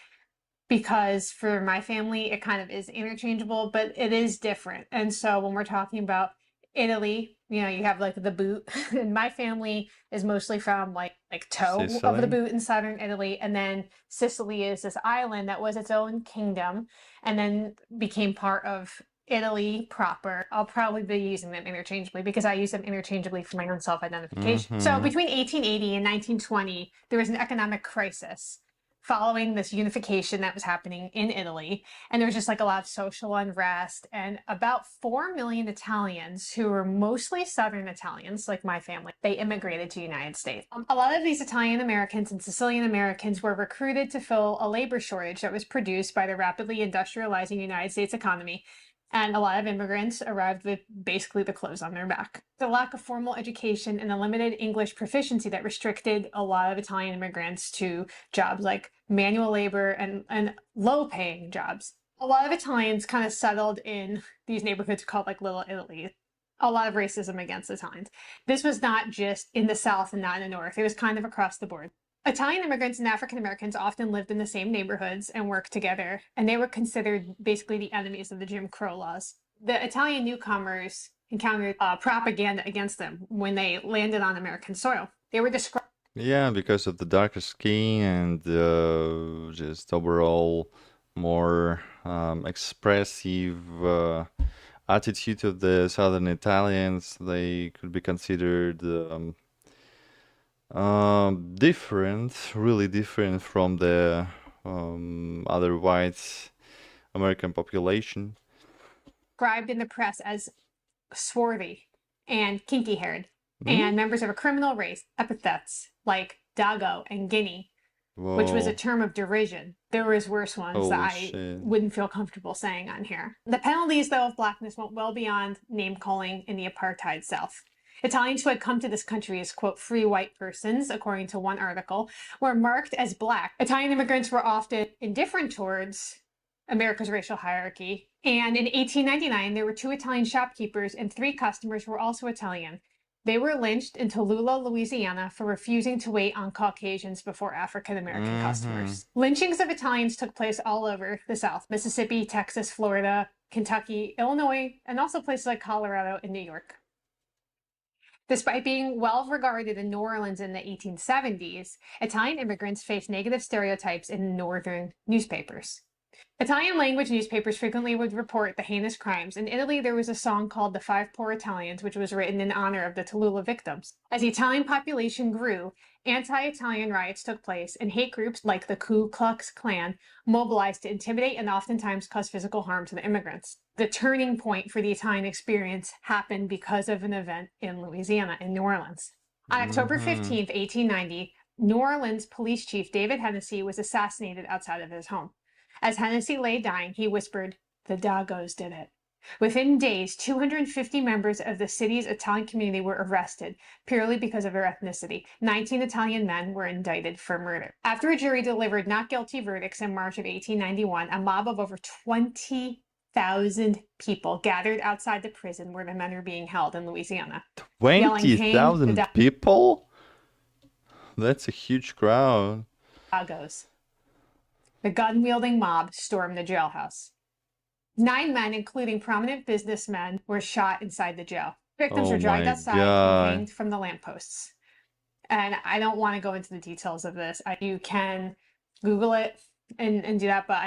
because for my family, it kind of is interchangeable, but it is different. And so when we're talking about Italy, you know, you have like the boot, and my family is mostly from like toe of the Sicily? boot in southern Italy, and then Sicily is this island that was its own kingdom and then became part of Italy proper. I'll probably be using them interchangeably because I use them interchangeably for my own self-identification. So between 1880 and 1920, there was an economic crisis following this unification that was happening in Italy. And there was just like a lot of social unrest, and about 4 million Italians who were mostly Southern Italians, like my family, they immigrated to the United States. A lot of these Italian Americans and Sicilian Americans were recruited to fill a labor shortage that was produced by the rapidly industrializing United States economy. And a lot of immigrants arrived with basically the clothes on their back. The lack of formal education and the limited English proficiency that restricted a lot of Italian immigrants to jobs like manual labor and low-paying jobs. A lot of Italians kind of settled in these neighborhoods called like Little Italy. A lot of racism against Italians. This was not just in the South and not in the North. It was kind of across the board. Italian immigrants and African Americans often lived in the same neighborhoods and worked together, and they were considered basically the enemies of the Jim Crow laws. The Italian newcomers encountered propaganda against them when they landed on American soil. They were described. Yeah, because of the darker skin and just overall more expressive attitude of the Southern Italians, they could be considered different, really different from the other white American population. Described in the press as swarthy and kinky-haired. and members of a criminal race, epithets like Dago and Guinea, which was a Whoa. term of derision. There was worse ones that Holy I shit. wouldn't feel comfortable saying on here. The penalties, though, of blackness went well beyond name-calling in the apartheid South. Italians who had come to this country as, quote, free white persons, according to one article, were marked as black. Italian immigrants were often indifferent towards America's racial hierarchy. And in 1899, there were 2 Italian shopkeepers and 3 customers who were also Italian. They were lynched in Tallulah, Louisiana, for refusing to wait on Caucasians before African-American customers. Lynchings of Italians took place all over the South: Mississippi, Texas, Florida, Kentucky, Illinois, and also places like Colorado and New York. Despite being well regarded in New Orleans in the 1870s, Italian immigrants faced negative stereotypes in northern newspapers. Italian language newspapers frequently would report the heinous crimes. In Italy, there was a song called The Five Poor Italians, which was written in honor of the Tallulah victims. As the Italian population grew, anti-Italian riots took place, and hate groups like the Ku Klux Klan mobilized to intimidate and oftentimes cause physical harm to the immigrants. The turning point for the Italian experience happened because of an event in Louisiana, in New Orleans. On October 15th, 1890, New Orleans police chief David Hennessy was assassinated outside of his home. As Hennessy lay dying, he whispered, "The Dagos did it." Within days, 250 members of the city's Italian community were arrested purely because of their ethnicity. 19 Italian men were indicted for murder. After a jury delivered not guilty verdicts in March of 1891, a mob of over 20,000 people gathered outside the prison where the men were being held in Louisiana. 20,000 people? That's a huge crowd. Dagos. The gun-wielding mob stormed the jailhouse. 9 men, including prominent businessmen, were shot inside the jail. Victims were dragged outside and hanged from the lampposts. And I don't want to go into the details of this. You can Google it and do that, but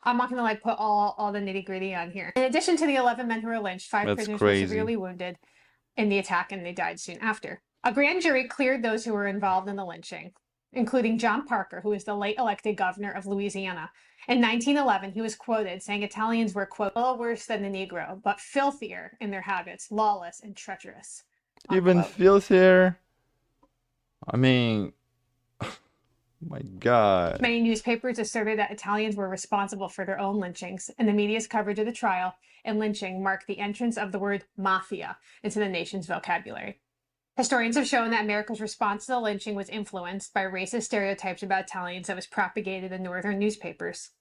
I'm not going to like put all the nitty-gritty on here. In addition to the 11 men who were lynched, 5 prisoners were severely wounded in the attack, and they died soon after. A grand jury cleared those who were involved in the lynching, including John Parker, who was the late elected governor of Louisiana. In 1911, he was quoted saying Italians were, quote, "little worse than the Negro, but filthier in their habits, lawless and treacherous." Even filthier? I mean, my God. Many newspapers asserted that Italians were responsible for their own lynchings, and the media's coverage of the trial and lynching marked the entrance of the word mafia into the nation's vocabulary. Historians have shown that America's response to the lynching was influenced by racist stereotypes about Italians that was propagated in northern newspapers.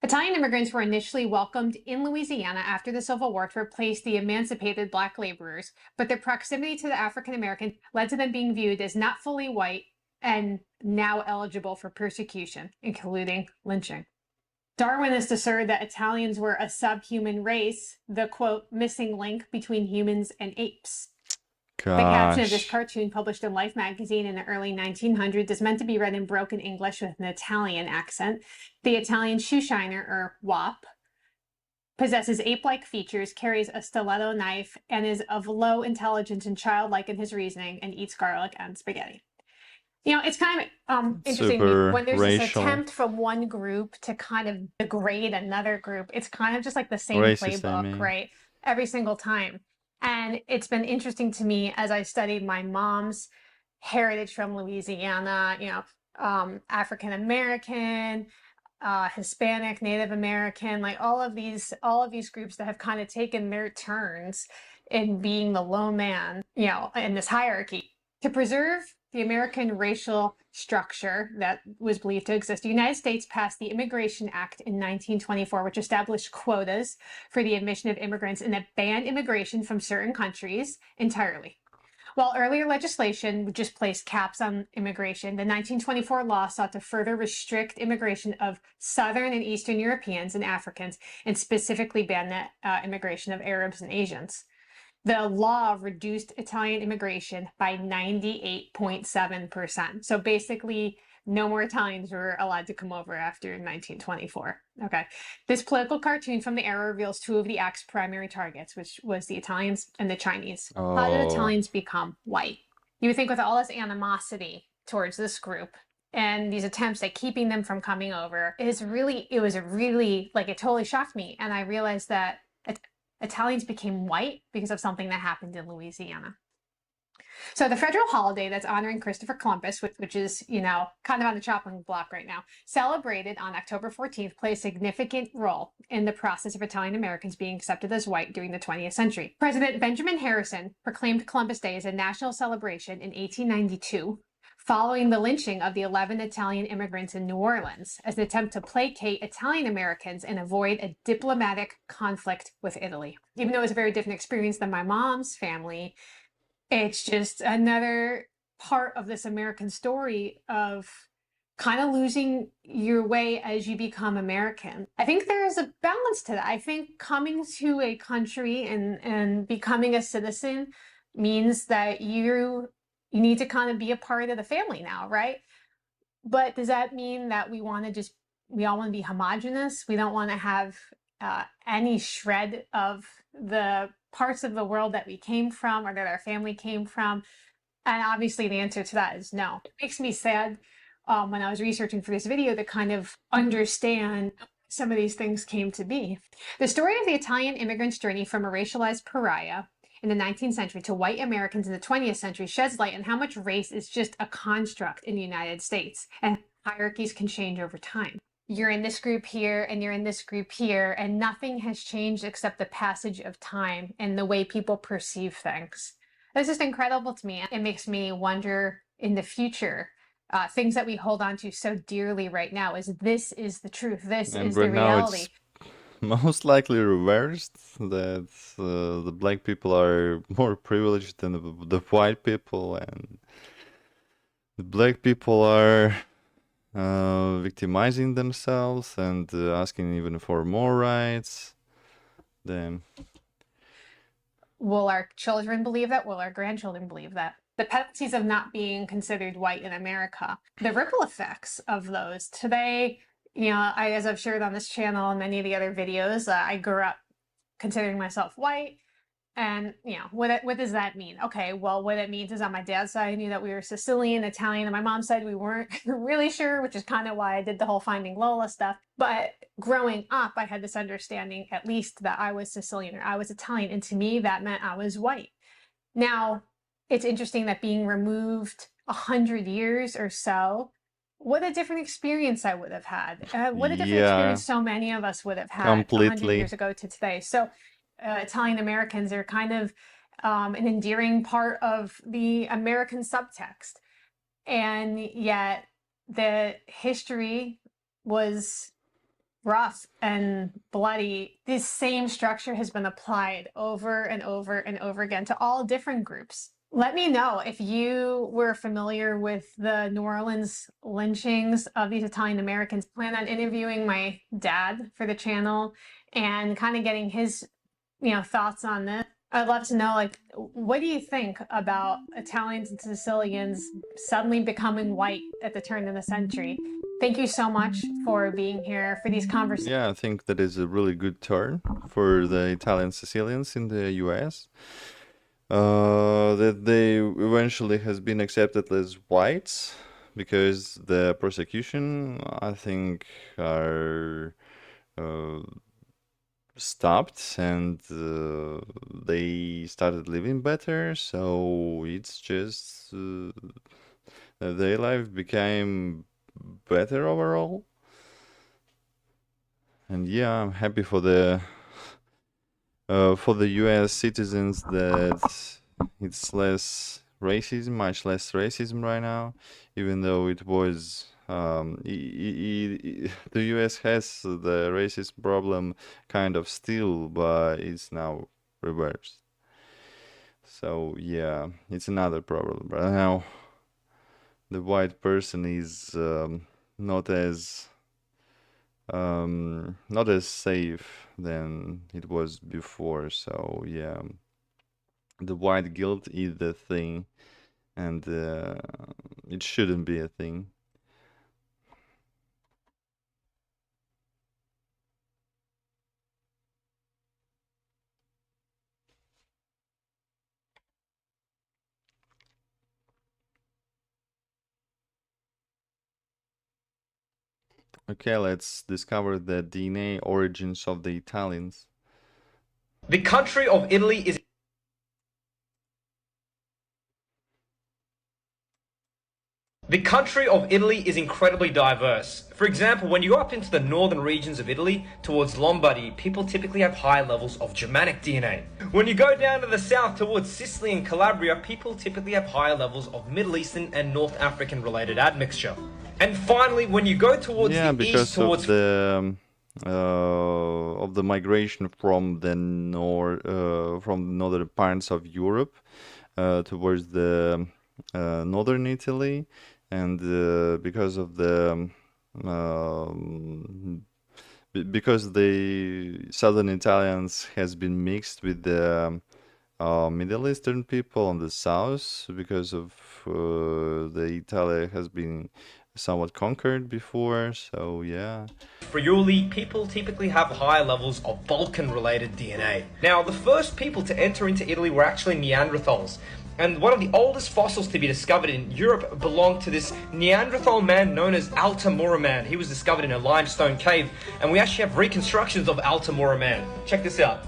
Italian immigrants were initially welcomed in Louisiana after the Civil War to replace the emancipated black laborers, but their proximity to the African American led to them being viewed as not fully white and now eligible for persecution, including lynching. Darwinists asserted that Italians were a subhuman race, the, quote, "missing link between humans and apes." The caption of this cartoon, published in Life magazine in the early 1900s, is meant to be read in broken English with an Italian accent. The Italian shoeshiner, or WAP, possesses ape-like features, carries a stiletto knife, and is of low intelligence and childlike in his reasoning, and eats garlic and spaghetti. You know, it's kind of interesting when there's this attempt from one group to kind of degrade another group. It's kind of just like the same playbook, right? Every single time. And it's been interesting to me as I studied my mom's heritage from Louisiana, you know, African American, Hispanic, Native American, like all of these groups that have kind of taken their turns in being the low man, you know, in this hierarchy. To preserve the American racial structure that was believed to exist, the United States passed the Immigration Act in 1924, which established quotas for the admission of immigrants and that banned immigration from certain countries entirely. While earlier legislation would just place caps on immigration, the 1924 law sought to further restrict immigration of Southern and Eastern Europeans and Africans, and specifically ban the immigration of Arabs and Asians. The law reduced Italian immigration by 98.7%. So basically, no more Italians were allowed to come over after 1924. Okay. This political cartoon from the era reveals 2 of the act's primary targets, which was the Italians and the Chinese. How did Italians become white? You would think with all this animosity towards this group and these attempts at keeping them from coming over, it totally shocked me. And I realized that Italians became white because of something that happened in Louisiana. So the federal holiday that's honoring Christopher Columbus, which is, you know, kind of on the chopping block right now, celebrated on October 14th, played a significant role in the process of Italian Americans being accepted as white during the 20th century. President Benjamin Harrison proclaimed Columbus Day as a national celebration in 1892, following the lynching of the 11 Italian immigrants in New Orleans as an attempt to placate Italian Americans and avoid a diplomatic conflict with Italy. Even though it was a very different experience than my mom's family, it's just another part of this American story of kind of losing your way as you become American. I think there is a balance to that. I think coming to a country and becoming a citizen means that you need to kind of be a part of the family now, right? But does that mean that we all want to be homogenous? We don't want to have any shred of the parts of the world that we came from or that our family came from? And obviously the answer to that is no. It makes me sad when I was researching for this video to kind of understand some of these things came to be. The story of the Italian immigrant's journey from a racialized pariah in the 19th century to white Americans in the 20th century sheds light on how much race is just a construct in the United States, and hierarchies can change over time. You're in this group here and you're in this group here, and nothing has changed except the passage of time and the way people perceive things. That's just incredible to me. It makes me wonder in the future, things that we hold on to so dearly right now is this is the truth, this And is right the now reality. it's most likely reversed, that the black people are more privileged than the white people, and the black people are victimizing themselves and asking even for more rights. Then Will our children believe that? Will our grandchildren believe that? The penalties of not being considered white in America, the ripple effects of those. Today, you know, as I've shared on this channel and many of the other videos, I grew up considering myself white. And, you know, what does that mean? Okay, well, what it means is on my dad's side, I knew that we were Sicilian, Italian, and my mom's side, we weren't really sure, which is kind of why I did the whole Finding Lola stuff. But growing up, I had this understanding, at least, that I was Sicilian or I was Italian. And to me, that meant I was white. Now, it's interesting that being removed 100 years or so, what a different experience I would have had. What a different experience so many of us would have had 100 years ago to today. So Italian Americans are kind of an endearing part of the American subtext. And yet the history was rough and bloody. This same structure has been applied over and over and over again to all different groups. Let me know if you were familiar with the New Orleans lynchings of these Italian Americans. I plan on interviewing my dad for the channel and kind of getting his, you know, thoughts on this. I'd love to know, like, what do you think about Italians and Sicilians suddenly becoming white at the turn of the century? Thank you so much for being here for these conversations. yeah, I think that is a really good turn for the Italian Sicilians in the US. That they eventually has been accepted as whites, because the persecution, I think, are stopped, and they started living better. So it's just their life became better overall. And yeah, I'm happy for the US citizens that it's less racism, much less racism right now, even though it was the US has the racism problem kind of still, but it's now reversed. So yeah, it's another problem. But now the white person is not as safe than it was before. So yeah, the white guilt is the thing, and it shouldn't be a thing. Okay, let's discover the DNA origins of the Italians. The country of Italy is The country of Italy is incredibly diverse. For example, when you go up into the northern regions of Italy, towards Lombardy, people typically have high levels of Germanic DNA. When you go down to the south towards Sicily and Calabria, people typically have higher levels of Middle Eastern and North African related admixture. And finally, when you go towards the east, towards of the migration from the northern parts of Europe towards the northern Italy, and because the southern Italians has been mixed with the Middle Eastern people on the south, because of the Italy has been somewhat conquered before, so yeah. Friuli, people typically have higher levels of Balkan-related DNA. Now, the first people to enter into Italy were actually Neanderthals. And one of the oldest fossils to be discovered in Europe belonged to this Neanderthal man known as Altamura man. He was discovered in a limestone cave, and we actually have reconstructions of Altamura man. Check this out.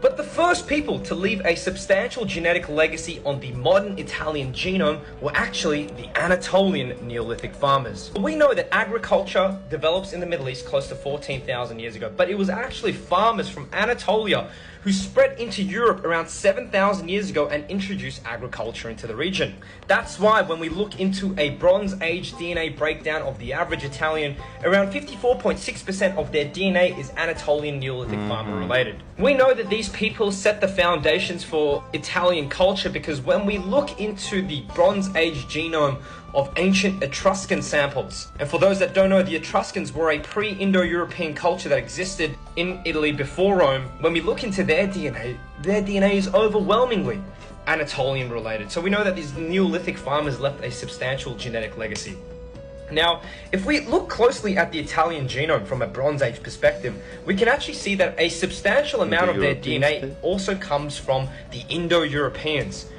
But the first people to leave a substantial genetic legacy on the modern Italian genome were actually the Anatolian Neolithic farmers. We know that agriculture develops in the Middle East close to 14,000 years ago, but it was actually farmers from Anatolia who spread into Europe around 7,000 years ago and introduced agriculture into the region. That's why when we look into a Bronze Age DNA breakdown of the average Italian, around 54.6% of their DNA is Anatolian Neolithic farmer related. We know that these people set the foundations for Italian culture because when we look into the Bronze Age genome of ancient Etruscan samples. And for those that don't know, the Etruscans were a pre-Indo-European culture that existed in Italy before Rome. When we look into their DNA is overwhelmingly Anatolian related. So we know that these Neolithic farmers left a substantial genetic legacy. Now, if we look closely at the Italian genome from a Bronze Age perspective, we can actually see that a substantial amount of their DNA also comes from the Indo-Europeans.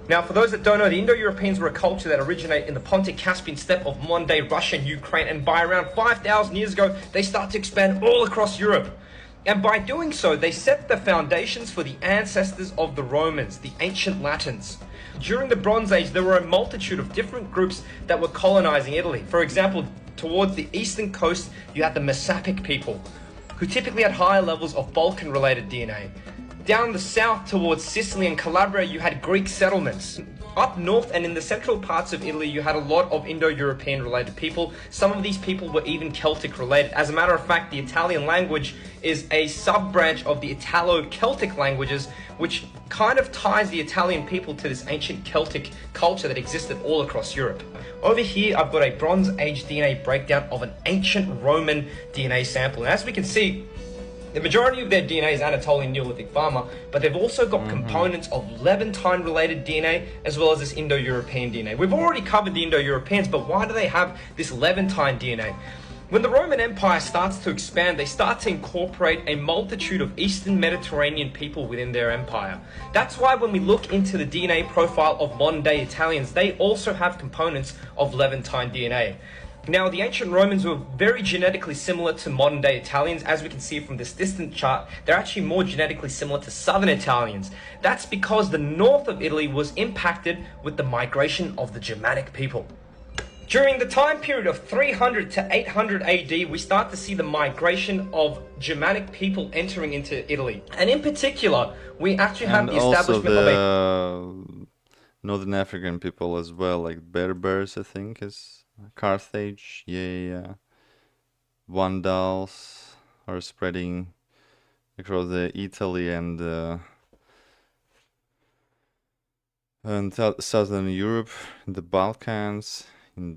Now, for those that don't know, the Indo-Europeans were a culture that originated in the Pontic-Caspian steppe of modern-day Russia and Ukraine, and by around 5,000 years ago, they start to expand all across Europe. And by doing so, they set the foundations for the ancestors of the Romans, the ancient Latins. During the Bronze Age, there were a multitude of different groups that were colonizing Italy. For example, towards the eastern coast, you had the Messapic people, who typically had higher levels of Balkan-related DNA. Down the south towards Sicily and Calabria, you had Greek settlements. Up north and in the central parts of Italy, you had a lot of Indo-European related people. Some of these people were even Celtic related. As a matter of fact, the Italian language is a sub-branch of the Italo-Celtic languages, which kind of ties the Italian people to this ancient Celtic culture that existed all across Europe. Over here, I've got a Bronze Age DNA breakdown of an ancient Roman DNA sample. And as we can see, the majority of their DNA is Anatolian Neolithic farmer, but they've also got components of Levantine-related DNA as well as this Indo-European DNA. We've already covered the Indo-Europeans, but why do they have this Levantine DNA? When the Roman Empire starts to expand, they start to incorporate a multitude of Eastern Mediterranean people within their empire. That's why when we look into the DNA profile of modern-day Italians, they also have components of Levantine DNA. Now, the ancient Romans were very genetically similar to modern-day Italians. As we can see from this distant chart, they're actually more genetically similar to southern Italians. That's because the north of Italy was impacted with the migration of the Germanic people. During the time period of 300 to 800 AD, we start to see the migration of Germanic people entering into Italy. And in particular, we actually have the establishment of a... Northern African people as well, like Berbers, I think, is... Carthage, yeah. Vandals are spreading across Italy and southern Europe, in the Balkans, in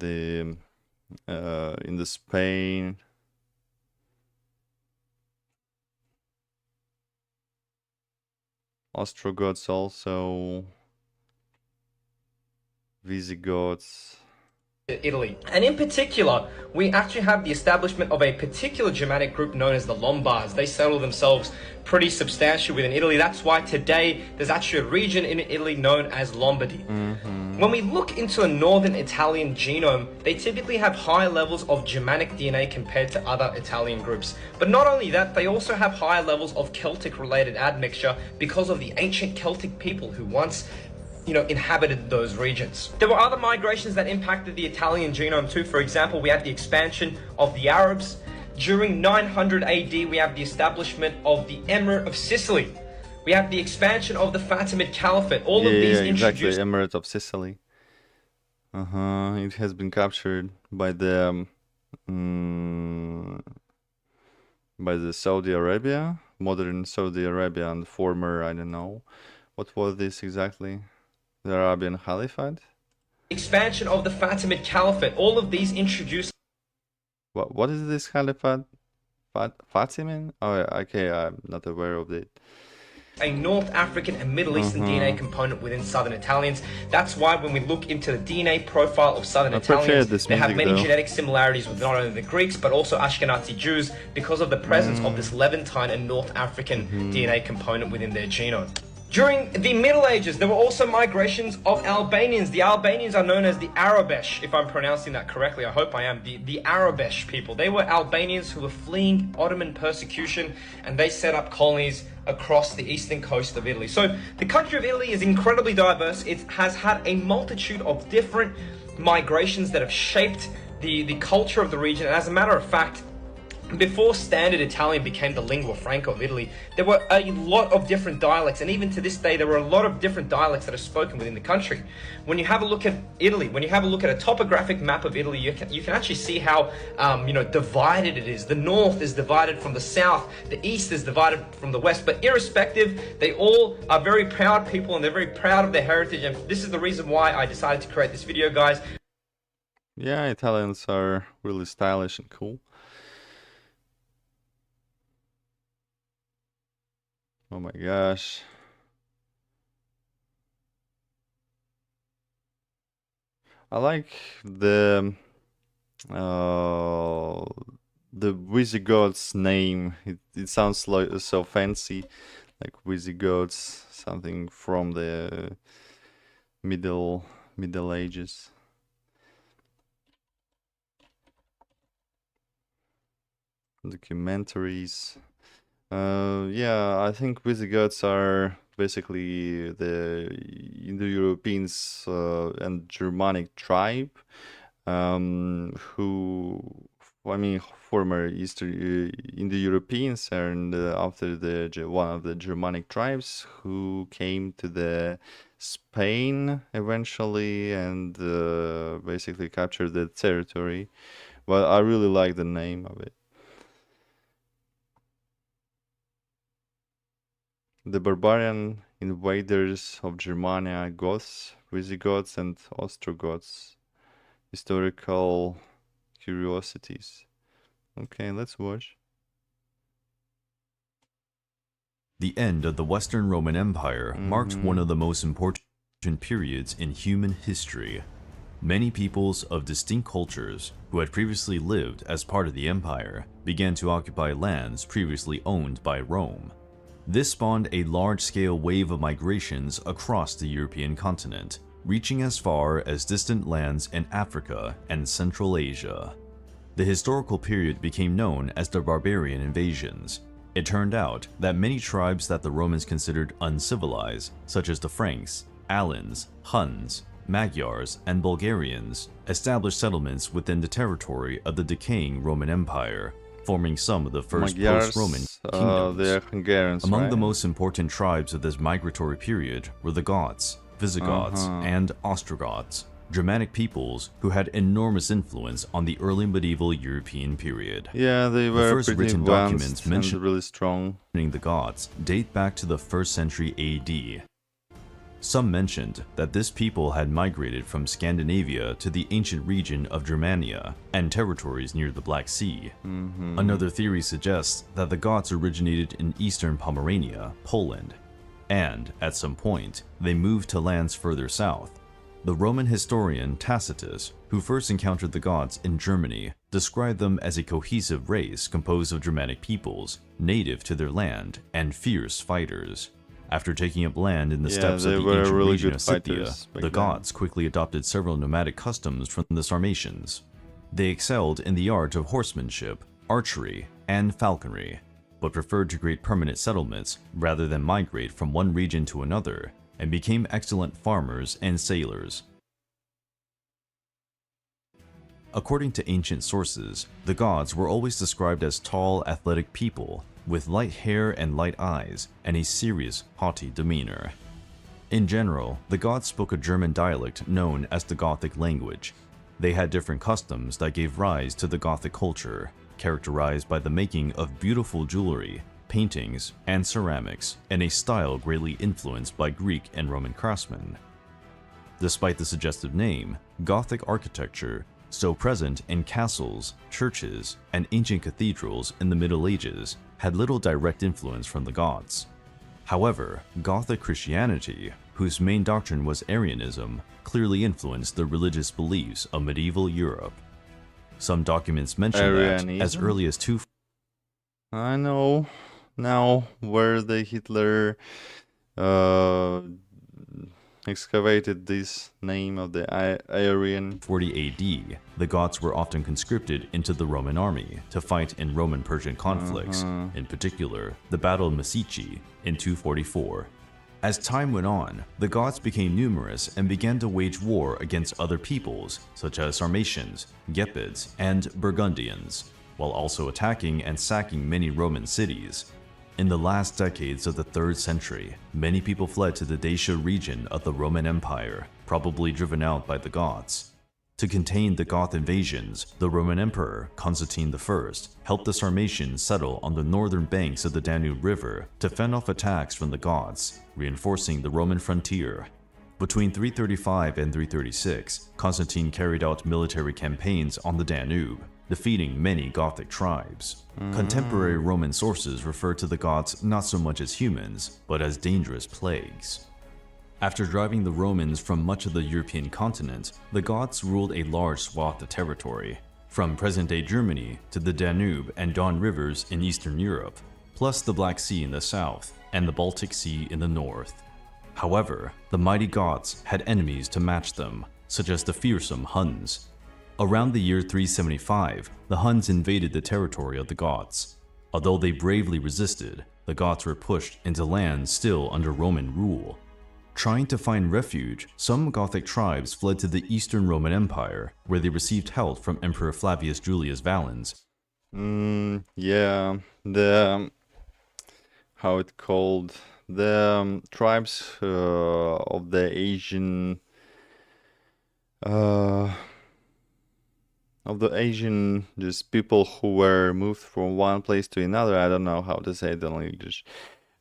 the Spain. Ostrogoths also, Visigoths. Italy. And in particular, we actually have the establishment of a particular Germanic group known as the Lombards. They settle themselves pretty substantially within Italy. That's why today there's actually a region in Italy known as Lombardy. When we look into a northern Italian genome, they typically have higher levels of Germanic DNA compared to other Italian groups. But not only that, they also have higher levels of Celtic related admixture because of the ancient Celtic people who once inhabited those regions. There were other migrations that impacted the Italian genome too. For example, we had the expansion of the Arabs. During 900 AD, we have the establishment of the Emirate of Sicily. We have the expansion of the Fatimid Caliphate. All of these exactly, introduced... Emirate of Sicily. It has been captured by the Saudi Arabia, modern Saudi Arabia, and former, I don't know, what was this exactly? The Arabian Caliphate? Expansion of the Fatimid Caliphate. All of these introduced... What is this Caliphate? Fatimin? Oh, okay, I'm not aware of it. A North African and Middle Eastern DNA component within Southern Italians. That's why when we look into the DNA profile of Southern Italians, they have many genetic similarities with not only the Greeks, but also Ashkenazi Jews because of the presence of this Levantine and North African DNA component within their genome. During the Middle Ages, there were also migrations of Albanians. The Albanians are known as the Arabesh, if I'm pronouncing that correctly. I hope I am. The Arabesh people. They were Albanians who were fleeing Ottoman persecution, and they set up colonies across the eastern coast of Italy. So the country of Italy is incredibly diverse. It has had a multitude of different migrations that have shaped the culture of the region. And as a matter of fact, before Standard Italian became the lingua franca of Italy, there were a lot of different dialects, and even to this day, there were a lot of different dialects that are spoken within the country. When you have a look at Italy, when you have a look at a topographic map of Italy, you can actually see how divided it is. The north is divided from the south, the east is divided from the west, but irrespective, they all are very proud people, and they're very proud of their heritage, and this is the reason why I decided to create this video, guys. Yeah, Italians are really stylish and cool. Oh my gosh. I like the Visigoths name. It sounds like so fancy, like Visigoths, something from the Middle Ages. Documentaries. Yeah, I think Visigoths are basically the Indo-Europeans and Germanic tribe who, I mean, former Indo-Europeans, and after one of the Germanic tribes who came to the Spain eventually and basically captured the territory. Well, I really like the name of it. The barbarian invaders of Germania, Goths, Visigoths, and Ostrogoths. Historical curiosities. Okay, let's watch. The end of the Western Roman Empire marked one of the most important periods in human history. Many peoples of distinct cultures who had previously lived as part of the empire began to occupy lands previously owned by Rome. This spawned a large-scale wave of migrations across the European continent, reaching as far as distant lands in Africa and Central Asia. The historical period became known as the barbarian invasions. It turned out that many tribes that the Romans considered uncivilized, such as the Franks, Alans, Huns, Magyars, and Bulgarians, established settlements within the territory of the decaying Roman Empire, forming some of the first post-Roman kingdoms. They are Hungarians, Among right? the most important tribes of this migratory period were the Goths, Visigoths, and Ostrogoths, Germanic peoples who had enormous influence on the early medieval European period. Yeah, they were the first pretty written documents mentioning really strong. The Goths date back to the 1st century AD. Some mentioned that this people had migrated from Scandinavia to the ancient region of Germania and territories near the Black Sea. Another theory suggests that the Goths originated in eastern Pomerania, Poland, and, at some point, they moved to lands further south. The Roman historian Tacitus, who first encountered the Goths in Germany, described them as a cohesive race composed of Germanic peoples, native to their land, and fierce fighters. After taking up land in the steppes of the ancient region of Scythia, the Goths quickly adopted several nomadic customs from the Sarmatians. They excelled in the art of horsemanship, archery, and falconry, but preferred to create permanent settlements rather than migrate from one region to another, and became excellent farmers and sailors. According to ancient sources, the gods were always described as tall, athletic people with light hair and light eyes and a serious, haughty demeanor. In general, the gods spoke a German dialect known as the Gothic language. They had different customs that gave rise to the Gothic culture, characterized by the making of beautiful jewelry, paintings, and ceramics in a style greatly influenced by Greek and Roman craftsmen. Despite the suggestive name, Gothic architecture, so present in castles, churches, and ancient cathedrals in the Middle Ages, had little direct influence from the gods. However, Gothic Christianity, whose main doctrine was Arianism, clearly influenced the religious beliefs of medieval Europe. Some documents mention that as early as I know now where the Hitler excavated this name of the Aryan. 40 AD, the Goths were often conscripted into the Roman army to fight in Roman-Persian conflicts, in particular the Battle of Masici in 244. As time went on, the Goths became numerous and began to wage war against other peoples such as Sarmatians, Gepids, and Burgundians, while also attacking and sacking many Roman cities. In the last decades of the 3rd century, many people fled to the Dacia region of the Roman Empire, probably driven out by the Goths. To contain the Goth invasions, the Roman Emperor Constantine I helped the Sarmatians settle on the northern banks of the Danube River to fend off attacks from the Goths, reinforcing the Roman frontier. Between 335 and 336, Constantine carried out military campaigns on the Danube, defeating many Gothic tribes. Contemporary Roman sources refer to the Goths not so much as humans, but as dangerous plagues. After driving the Romans from much of the European continent, the Goths ruled a large swath of territory, from present-day Germany to the Danube and Don rivers in Eastern Europe, plus the Black Sea in the south and the Baltic Sea in the north. However, the mighty Goths had enemies to match them, such as the fearsome Huns. Around the year 375, the Huns invaded the territory of the Goths. Although they bravely resisted, the Goths were pushed into lands still under Roman rule. Trying to find refuge, some Gothic tribes fled to the Eastern Roman Empire, where they received help from Emperor Flavius Julius Valens. Yeah, how it called, the tribes of the Asian just people who were moved from one place to another. I don't know how to say it in English.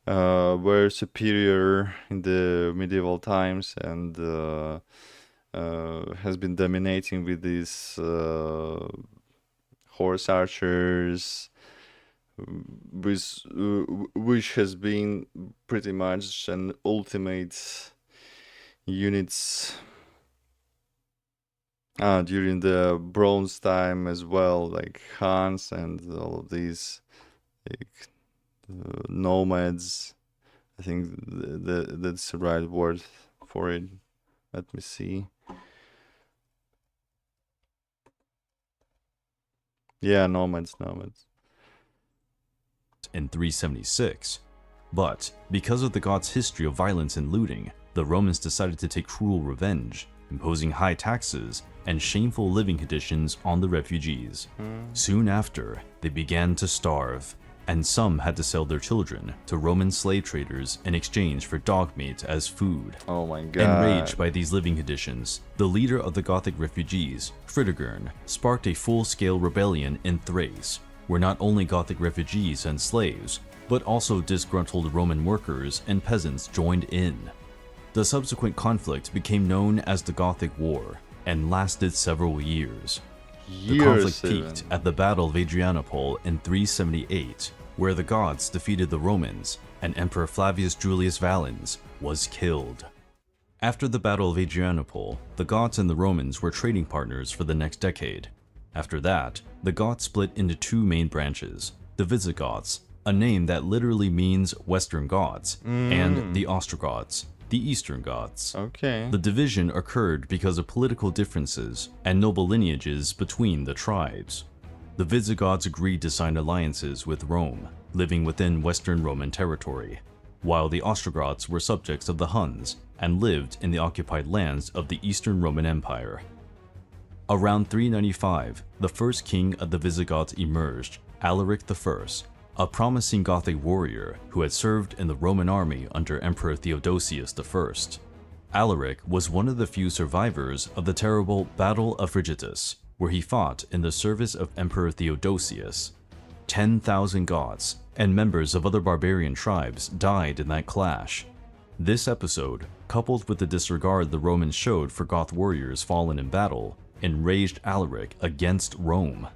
Were superior in the medieval times and has been dominating with these horse archers, which has been pretty much an ultimate units during the Bronze time as well, like Huns and all of these like, nomads. I think that's the right word for it. Let me see. Yeah, nomads. In 376. But because of the Goths' history of violence and looting, the Romans decided to take cruel revenge, imposing high taxes and shameful living conditions on the refugees. Soon after, they began to starve, and some had to sell their children to Roman slave traders in exchange for dog meat as food. Oh my god. Enraged by these living conditions, the leader of the Gothic refugees, Fritigern, sparked a full-scale rebellion in Thrace, where not only Gothic refugees and slaves, but also disgruntled Roman workers and peasants joined in. The subsequent conflict became known as the Gothic War and lasted several years. The conflict peaked at the Battle of Adrianople in 378, where the Goths defeated the Romans, and Emperor Flavius Julius Valens was killed. After the Battle of Adrianople, the Goths and the Romans were trading partners for the next decade. After that, the Goths split into two main branches, the Visigoths, a name that literally means Western Goths, and the Ostrogoths, the Eastern Goths. Okay. The division occurred because of political differences and noble lineages between the tribes. The Visigoths agreed to sign alliances with Rome, living within Western Roman territory. while the Ostrogoths were subjects of the Huns and lived in the occupied lands of the Eastern Roman Empire. Around 395, the first king of the Visigoths emerged, Alaric I, a promising Gothic warrior who had served in the Roman army under Emperor Theodosius I. Alaric was one of the few survivors of the terrible Battle of Frigitus, where he fought in the service of Emperor Theodosius. 10,000 Goths and members of other barbarian tribes died in that clash. This episode, coupled with the disregard the Romans showed for Goth warriors fallen in battle, enraged Alaric against Rome.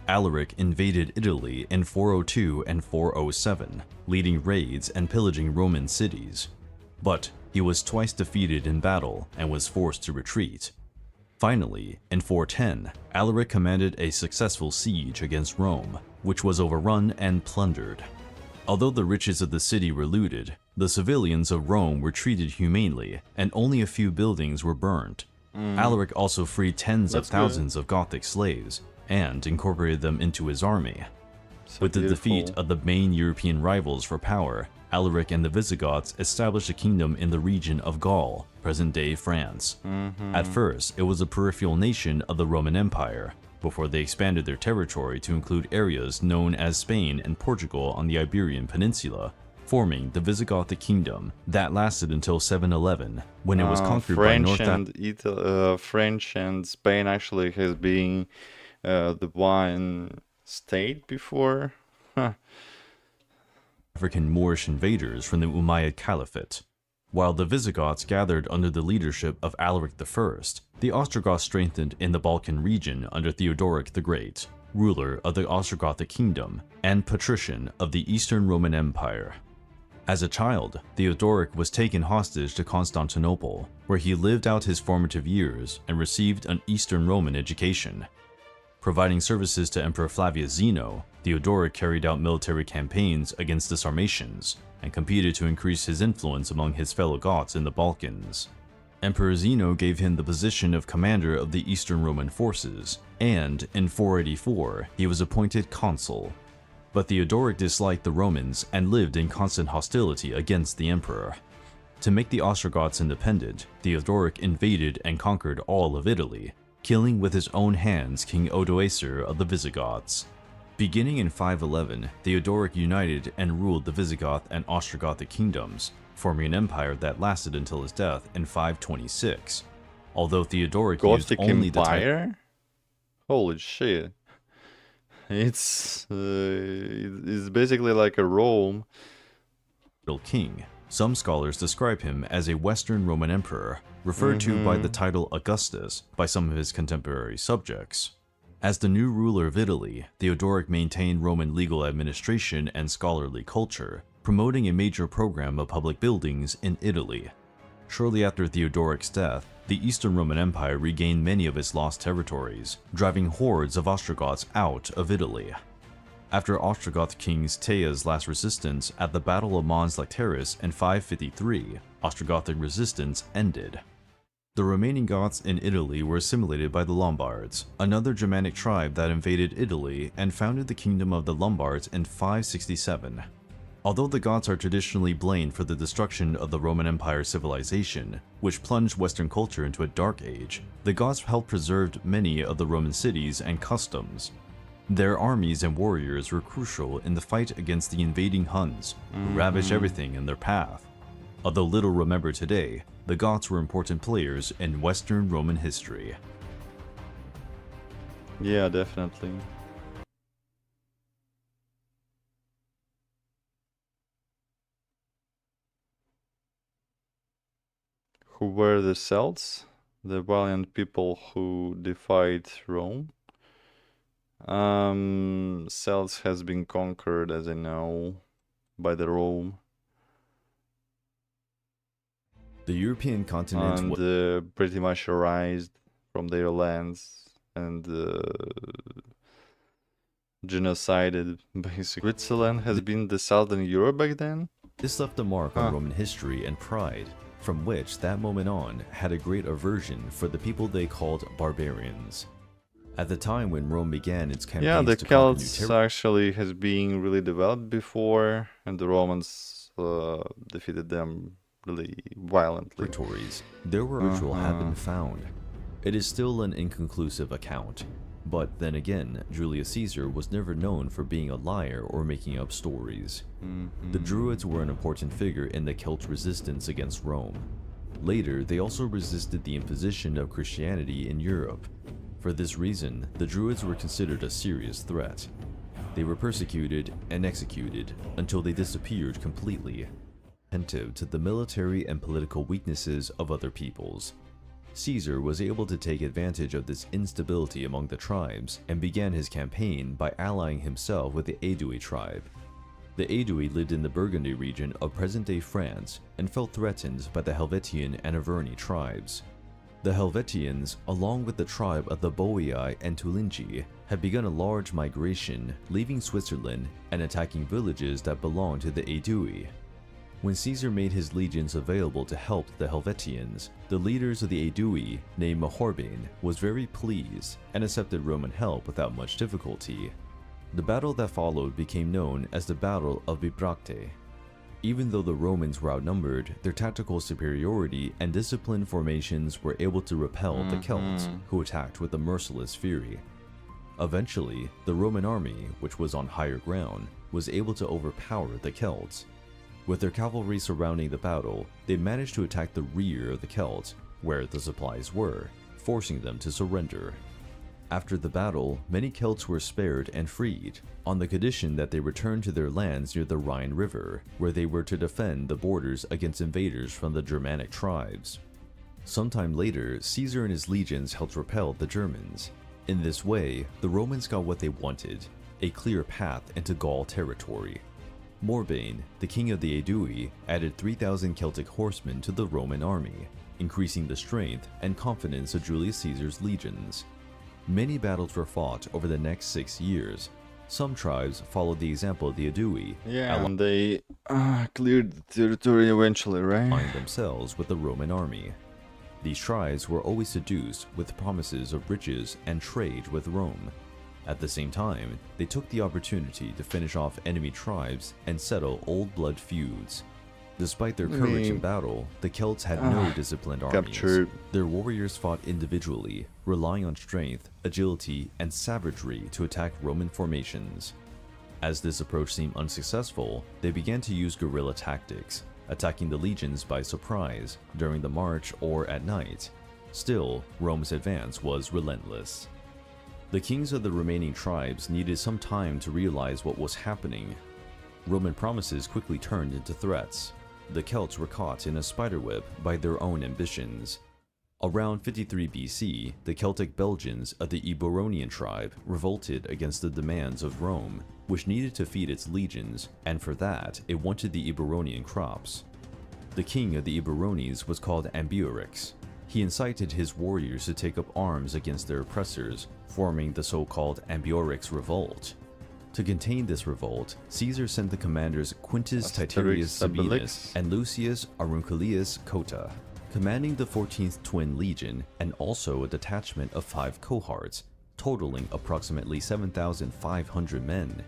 Alaric invaded Italy in 402 and 407, leading raids and pillaging Roman cities. But he was twice defeated in battle and was forced to retreat. Finally, in 410, Alaric commanded a successful siege against Rome, which was overrun and plundered. Although the riches of the city were looted, the civilians of Rome were treated humanely, and only a few buildings were burned. Alaric also freed tens of thousands of Gothic slaves, and incorporated them into his army. With the defeat of the main European rivals for power, Alaric and the Visigoths established a kingdom in the region of Gaul, present-day France. At first, it was a peripheral nation of the Roman Empire, before they expanded their territory to include areas known as Spain and Portugal on the Iberian Peninsula, forming the Visigothic kingdom that lasted until 711, when it was conquered by French and Spain actually has been the one state before. African Moorish invaders from the Umayyad Caliphate. While the Visigoths gathered under the leadership of Alaric I, the Ostrogoths strengthened in the Balkan region under Theodoric the Great, ruler of the Ostrogothic kingdom and patrician of the Eastern Roman Empire. As a child, Theodoric was taken hostage to Constantinople, where he lived out his formative years and received an Eastern Roman education. Providing services to Emperor Flavius Zeno, Theodoric carried out military campaigns against the Sarmatians and competed to increase his influence among his fellow Goths in the Balkans. Emperor Zeno gave him the position of commander of the Eastern Roman forces, and in 484 he was appointed consul. But Theodoric disliked the Romans and lived in constant hostility against the emperor. To make the Ostrogoths independent, Theodoric invaded and conquered all of Italy, killing with his own hands King Odoacer of the Visigoths. Beginning in 511, Theodoric united and ruled the Visigoth and Ostrogothic kingdoms, forming an empire that lasted until his death in 526. Although Theodoric used only the title... Holy shit. It's basically like a Rome. King. Some scholars describe him as a Western Roman emperor, referred to by the title Augustus by some of his contemporary subjects. As the new ruler of Italy, Theodoric maintained Roman legal administration and scholarly culture, promoting a major program of public buildings in Italy. Shortly after Theodoric's death, the Eastern Roman Empire regained many of its lost territories, driving hordes of Ostrogoths out of Italy. After Ostrogoth King Tea's last resistance at the Battle of Mons Lateris in 553, Ostrogothic resistance ended. The remaining Goths in Italy were assimilated by the Lombards, another Germanic tribe that invaded Italy and founded the Kingdom of the Lombards in 567. Although the Goths are traditionally blamed for the destruction of the Roman Empire civilization, which plunged Western culture into a dark age, the Goths helped preserve many of the Roman cities and customs. Their armies and warriors were crucial in the fight against the invading Huns, who ravaged everything in their path. Although little remembered today, the Goths were important players in Western Roman history. Yeah, definitely. Who were the Celts? The valiant people who defied Rome. Celts has been conquered, as I know, by the Rome. The European continent and pretty much erased from their lands and genocided, basically. Switzerland has been the southern Europe back then? This left a mark on Roman history and pride, from which that moment on had a great aversion for the people they called barbarians. At the time when Rome began its campaigns the to conquer new Celts actually has been really developed before, and the Romans defeated them really violently. Laboratories, their ritual had been found. It is still an inconclusive account, but then again, Julius Caesar was never known for being a liar or making up stories. The Druids were an important figure in the Celt resistance against Rome. Later, they also resisted the imposition of Christianity in Europe. For this reason, the Druids were considered a serious threat. They were persecuted and executed until they disappeared completely, attentive to the military and political weaknesses of other peoples. Caesar was able to take advantage of this instability among the tribes and began his campaign by allying himself with the Aedui tribe. The Aedui lived in the Burgundy region of present-day France and felt threatened by the Helvetian and Arverni tribes. The Helvetians, along with the tribe of the Boii and Tulingi, had begun a large migration, leaving Switzerland and attacking villages that belonged to the Aedui. When Caesar made his legions available to help the Helvetians, the leaders of the Aedui, named Mahorbain, was very pleased and accepted Roman help without much difficulty. The battle that followed became known as the Battle of Bibracte. Even though the Romans were outnumbered, their tactical superiority and disciplined formations were able to repel the Celts, who attacked with a merciless fury. Eventually, the Roman army, which was on higher ground, was able to overpower the Celts. With their cavalry surrounding the battle, they managed to attack the rear of the Celts, where the supplies were, forcing them to surrender. After the battle, many Celts were spared and freed, on the condition that they return to their lands near the Rhine River, where they were to defend the borders against invaders from the Germanic tribes. Sometime later, Caesar and his legions helped repel the Germans. In this way, the Romans got what they wanted, a clear path into Gaul territory. Morbain, the king of the Aedui, added 3,000 Celtic horsemen to the Roman army, increasing the strength and confidence of Julius Caesar's legions. Many battles were fought over the next 6 years. Some tribes followed the example of the Aedui, and they cleared the territory eventually, right? Allying themselves with the Roman army. These tribes were always seduced with promises of riches and trade with Rome. At the same time, they took the opportunity to finish off enemy tribes and settle old blood feuds. Despite their courage in battle, the Celts had no disciplined armies. Their warriors fought individually, relying on strength, agility, and savagery to attack Roman formations. As this approach seemed unsuccessful, they began to use guerrilla tactics, attacking the legions by surprise, during the march or at night. Still, Rome's advance was relentless. The kings of the remaining tribes needed some time to realize what was happening. Roman promises quickly turned into threats. The Celts were caught in a spiderweb by their own ambitions. Around 53 BC, the Celtic Belgians of the Eboronian tribe revolted against the demands of Rome, which needed to feed its legions, and for that, it wanted the Eboronian crops. The king of the Eburones was called Ambiorix. He incited his warriors to take up arms against their oppressors, forming the so-called Ambiorix Revolt. To contain this revolt, Caesar sent the commanders Quintus Titurius Sabinus and Lucius Aurunculeius Cotta, commanding the 14th Twin Legion and also a detachment of 5 cohorts, totaling approximately 7,500 men.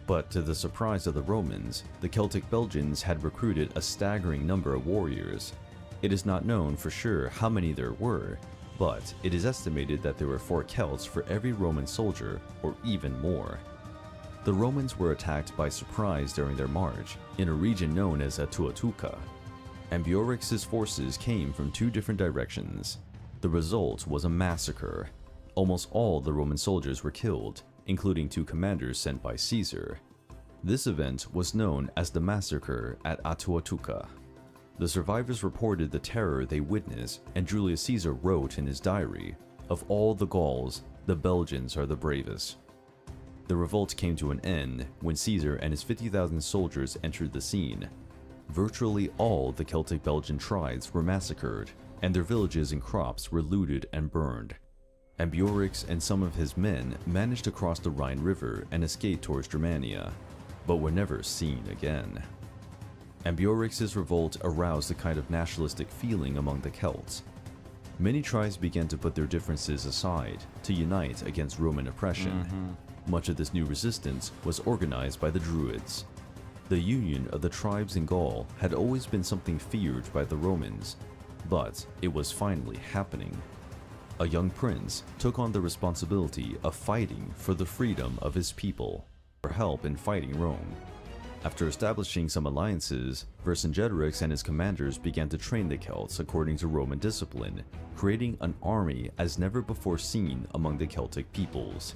But to the surprise of the Romans, the Celtic Belgians had recruited a staggering number of warriors. It is not known for sure how many there were, but it is estimated that there were 4 Celts for every Roman soldier, or even more. The Romans were attacked by surprise during their march, in a region known as Atuatuca. Ambiorix's forces came from 2 different directions. The result was a massacre. Almost all the Roman soldiers were killed, including 2 commanders sent by Caesar. This event was known as the Massacre at Atuatuca. The survivors reported the terror they witnessed, and Julius Caesar wrote in his diary, "Of all the Gauls, the Belgians are the bravest." The revolt came to an end when Caesar and his 50,000 soldiers entered the scene. Virtually all the Celtic Belgian tribes were massacred, and their villages and crops were looted and burned. Ambiorix and some of his men managed to cross the Rhine River and escape towards Germania, but were never seen again. Ambiorix's revolt aroused a kind of nationalistic feeling among the Celts. Many tribes began to put their differences aside to unite against Roman oppression. Much of this new resistance was organized by the Druids. The union of the tribes in Gaul had always been something feared by the Romans, but it was finally happening. A young prince took on the responsibility of fighting for the freedom of his people, for help in fighting Rome. After establishing some alliances, Vercingetorix and his commanders began to train the Celts according to Roman discipline, creating an army as never before seen among the Celtic peoples.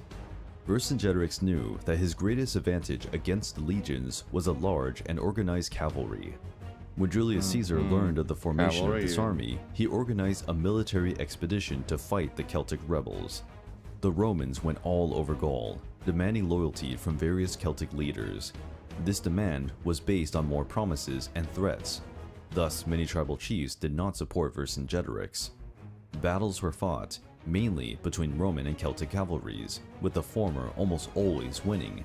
Vercingetorix knew that his greatest advantage against the legions was a large and organized cavalry. When Julius Caesar learned of the formation of this army, he organized a military expedition to fight the Celtic rebels. The Romans went all over Gaul, demanding loyalty from various Celtic leaders. This demand was based on more promises and threats. Thus, many tribal chiefs did not support Vercingetorix. Battles were fought, mainly between Roman and Celtic cavalries, with the former almost always winning.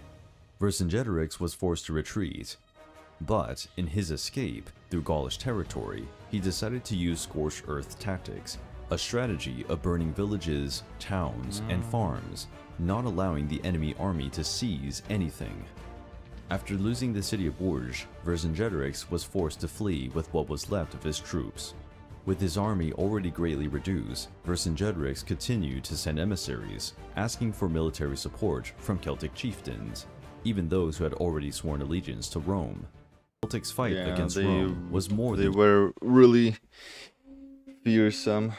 Vercingetorix was forced to retreat, but in his escape through Gaulish territory, he decided to use scorched earth tactics, a strategy of burning villages, towns, and farms, not allowing the enemy army to seize anything. After losing the city of Bourges, Vercingetorix was forced to flee with what was left of his troops. With his army already greatly reduced, Vercingetorix continued to send emissaries, asking for military support from Celtic chieftains, even those who had already sworn allegiance to Rome. Celtic's fight against Rome was more than... They were really fearsome.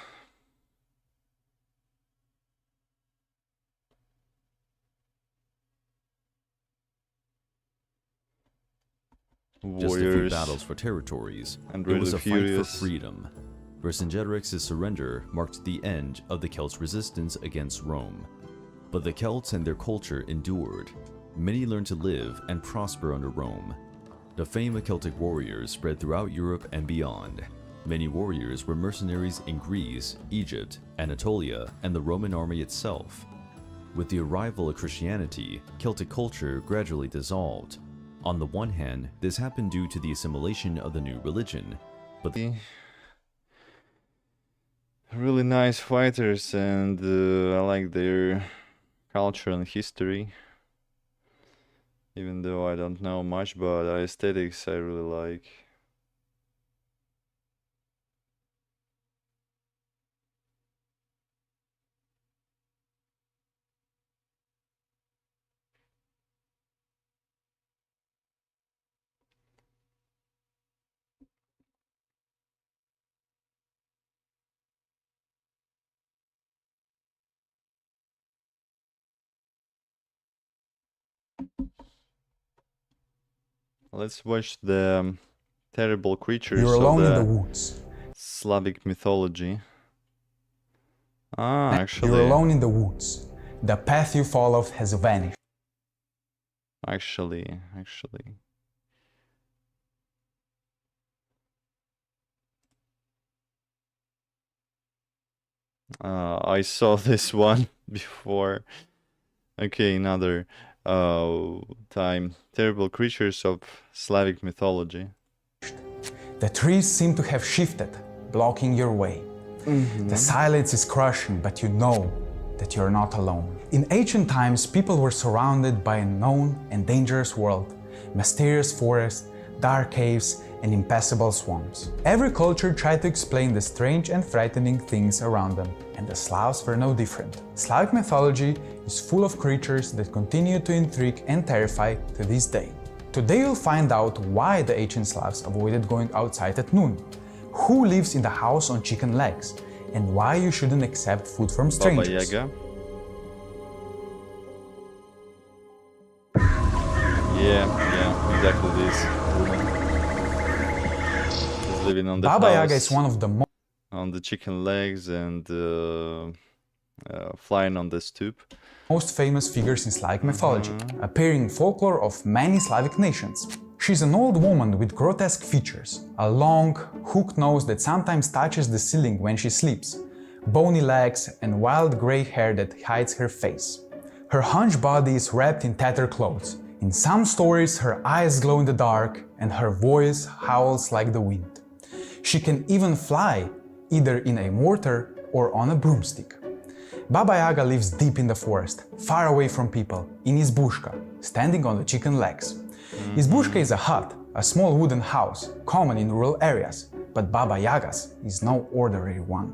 Just a few battles for territories. And it was a furious. fight for freedom. Vercingetorix's surrender marked the end of the Celts' resistance against Rome. But the Celts and their culture endured. Many learned to live and prosper under Rome. The fame of Celtic warriors spread throughout Europe and beyond. Many warriors were mercenaries in Greece, Egypt, Anatolia, and the Roman army itself. With the arrival of Christianity, Celtic culture gradually dissolved. On the one hand, this happened due to the assimilation of the new religion, but really nice fighters, and I like their culture and history. Even though I don't know much, but aesthetics I really like. Let's watch the terrible creatures You're alone of in the woods. Slavic mythology. Ah, actually. You're alone in the woods. The path you followed has vanished. Actually. I saw this one before. Okay, another time. Terrible creatures of Slavic mythology. The trees seem to have shifted, blocking your way. The silence is crushing, but you know that you're not alone. In ancient times, people were surrounded by a known and dangerous world, mysterious forests, dark caves, and impassable swamps. Every culture tried to explain the strange and frightening things around them, and the Slavs were no different. Slavic mythology is full of creatures that continue to intrigue and terrify to this day. Today you'll find out why the ancient Slavs avoided going outside at noon, who lives in the house on chicken legs, and why you shouldn't accept food from strangers. Baba Yaga. Yeah, exactly this woman. She's living on the Baba house, Yaga is one of the on the chicken legs and flying on the stoop. most famous figures in Slavic mythology, appearing in folklore of many Slavic nations. She's an old woman with grotesque features, a long, hooked nose that sometimes touches the ceiling when she sleeps, bony legs, and wild grey hair that hides her face. Her hunched body is wrapped in tattered clothes. In some stories, her eyes glow in the dark, and her voice howls like the wind. She can even fly, either in a mortar or on a broomstick. Baba Yaga lives deep in the forest, far away from people, in izbushka, standing on the chicken legs. Izbushka is a hut, a small wooden house, common in rural areas, but Baba Yaga's is no ordinary one.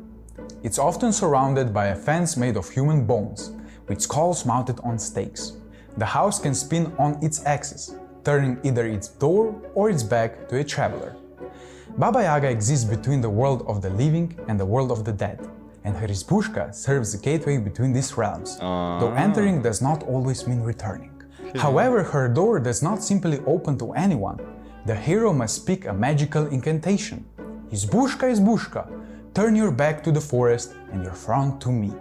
It's often surrounded by a fence made of human bones, with skulls mounted on stakes. The house can spin on its axis, turning either its door or its back to a traveler. Baba Yaga exists between the world of the living and the world of the dead, and her izbushka serves the gateway between these realms, though entering does not always mean returning. However, her door does not simply open to anyone. The hero must speak a magical incantation. Izbushka, Izbushka, turn your back to the forest and your front to me.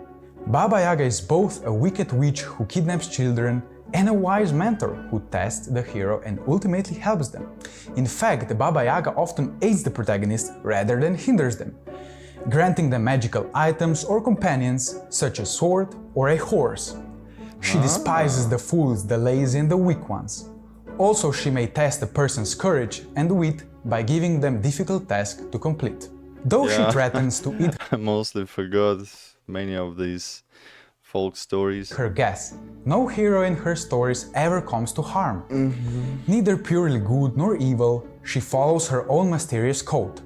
Baba Yaga is both a wicked witch who kidnaps children and a wise mentor who tests the hero and ultimately helps them. In fact, the Baba Yaga often aids the protagonist rather than hinders them, granting them magical items or companions such as sword or a horse. She despises the fools, the lazy and the weak ones. Also, she may test a person's courage and wit by giving them difficult tasks to complete. Though she threatens to eat I mostly forgot many of these folk stories. her guests, no hero in her stories ever comes to harm. Neither purely good nor evil, she follows her own mysterious code.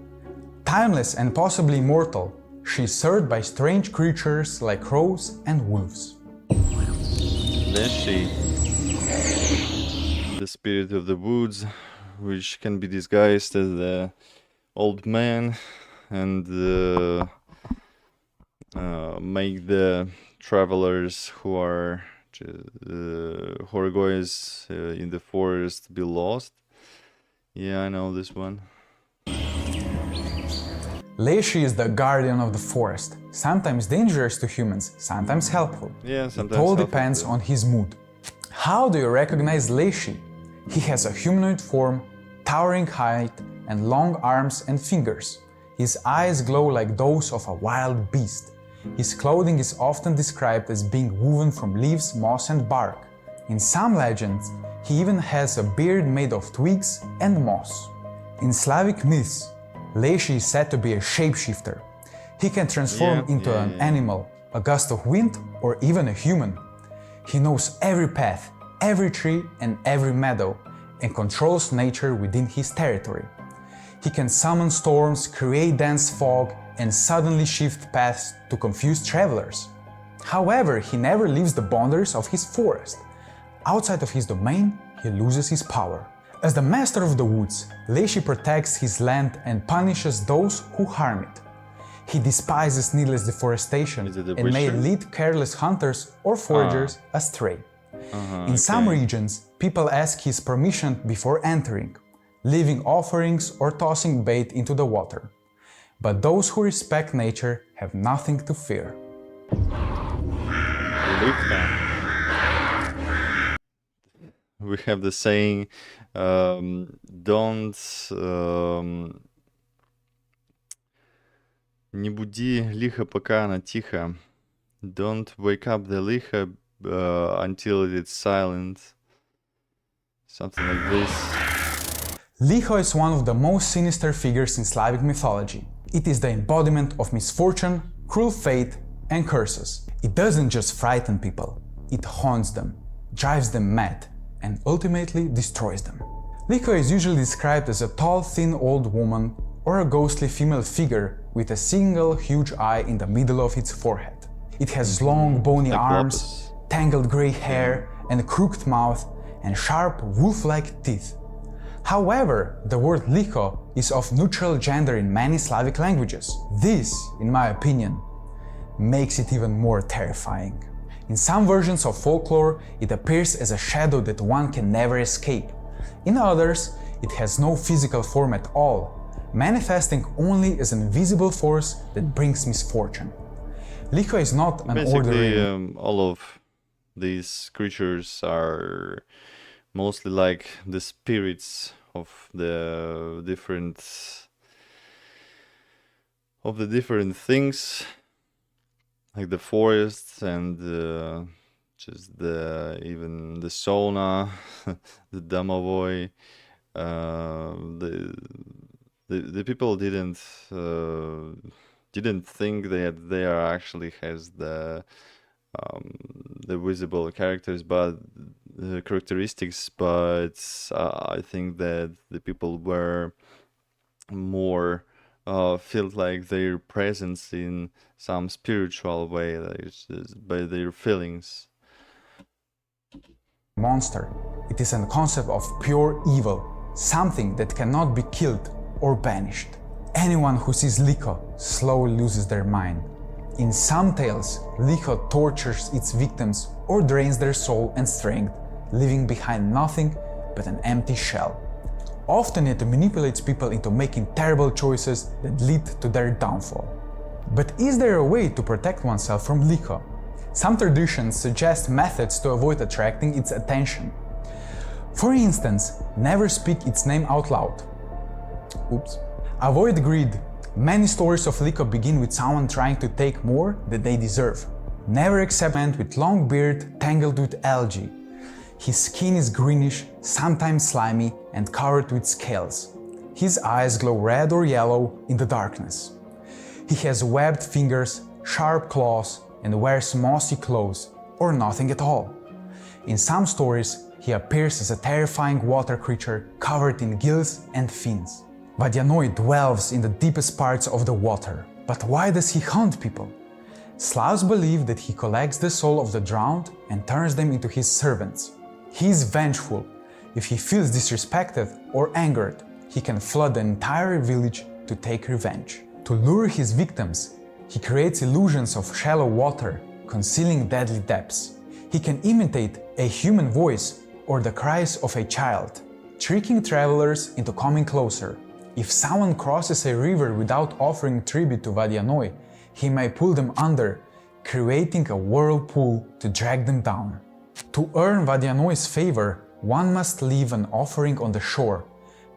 Timeless and possibly immortal, she is served by strange creatures like crows and wolves. Leshy, the spirit of the woods, which can be disguised as the old man and make the travelers who are going in the forest be lost. Yeah, I know this one. Leshy is the guardian of the forest, sometimes dangerous to humans, sometimes helpful. Yeah, sometimes it all helpful depends too. on his mood. How do you recognize Leshy? He has a humanoid form, towering height, and long arms and fingers. His eyes glow like those of a wild beast. His clothing is often described as being woven from leaves, moss, and bark. In some legends, he even has a beard made of twigs and moss. In Slavic myths, Leshy is said to be a shapeshifter. He can transform into an animal, a gust of wind, or even a human. He knows every path, every tree, and every meadow, and controls nature within his territory. He can summon storms, create dense fog, and suddenly shift paths to confuse travelers. However, he never leaves the boundaries of his forest. Outside of his domain, he loses his power. As the master of the woods, Leshy protects his land and punishes those who harm it. He despises needless deforestation and may lead careless hunters or foragers astray. In some regions, people ask his permission before entering, leaving offerings or tossing bait into the water. But those who respect nature have nothing to fear. We have the saying, don't не буди лихо, пока она тихо. Don't wake up the лихо until it's silent. Something like this. Licho is one of the most sinister figures in Slavic mythology. It is the embodiment of misfortune, cruel fate, and curses. It doesn't just frighten people, it haunts them, drives them mad, and ultimately destroys them. Licho is usually described as a tall, thin old woman or a ghostly female figure with a single huge eye in the middle of its forehead. It has long, bony arms, tangled gray hair, and a crooked mouth, and sharp, wolf-like teeth. However, the word Licho is of neutral gender in many Slavic languages. This, in my opinion, makes it even more terrifying. In some versions of folklore, it appears as a shadow that one can never escape. In others, it has no physical form at all, manifesting only as an invisible force that brings misfortune. Licho is not an ordinary... all of these creatures are mostly like the spirits of the different things, like the forests and just even the sauna, the domovoi. The people didn't think that they are actually has the the visible characters, but the characteristics. But I think that the people were more felt like their presence in some spiritual way, like by their feelings. Monster. It is a concept of pure evil, something that cannot be killed or banished. Anyone who sees Liko slowly loses their mind. In some tales, Liko tortures its victims or drains their soul and strength, leaving behind nothing but an empty shell. Often it manipulates people into making terrible choices that lead to their downfall. But is there a way to protect oneself from Liko? Some traditions suggest methods to avoid attracting its attention. For instance, never speak its name out loud. Oops. Avoid greed. Many stories of Liko begin with someone trying to take more than they deserve. Never accept a man with long beard tangled with algae. His skin is greenish, sometimes slimy, and covered with scales. His eyes glow red or yellow in the darkness. He has webbed fingers, sharp claws, and wears mossy clothes, or nothing at all. In some stories, he appears as a terrifying water creature covered in gills and fins. Vadianoi dwells in the deepest parts of the water. But why does he hunt people? Slavs believe that he collects the soul of the drowned and turns them into his servants. He is vengeful. If he feels disrespected or angered, he can flood the entire village to take revenge. To lure his victims, he creates illusions of shallow water, concealing deadly depths. He can imitate a human voice or the cries of a child, tricking travelers into coming closer. If someone crosses a river without offering tribute to Vadianoi, he may pull them under, creating a whirlpool to drag them down. To earn Vadianoi's favor, one must leave an offering on the shore.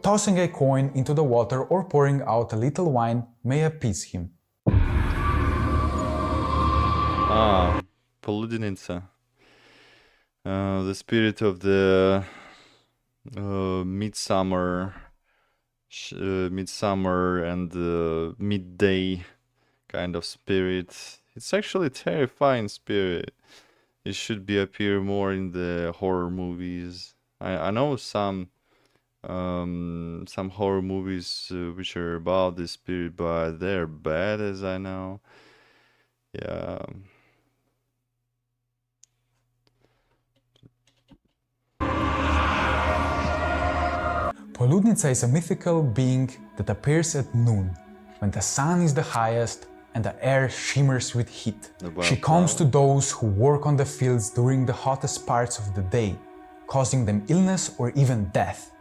Tossing a coin into the water or pouring out a little wine may appease him. Poludnica. The spirit of the midsummer and midday kind of spirit. It's actually a terrifying spirit. It should appear more in the horror movies. I know some horror movies which are about this spirit, but they're bad, as I know. Yeah. Poludnica is a mythical being that appears at noon, when the sun is the highest and the air shimmers with heat. She comes to those who work on the fields during the hottest parts of the day, causing them illness or even death.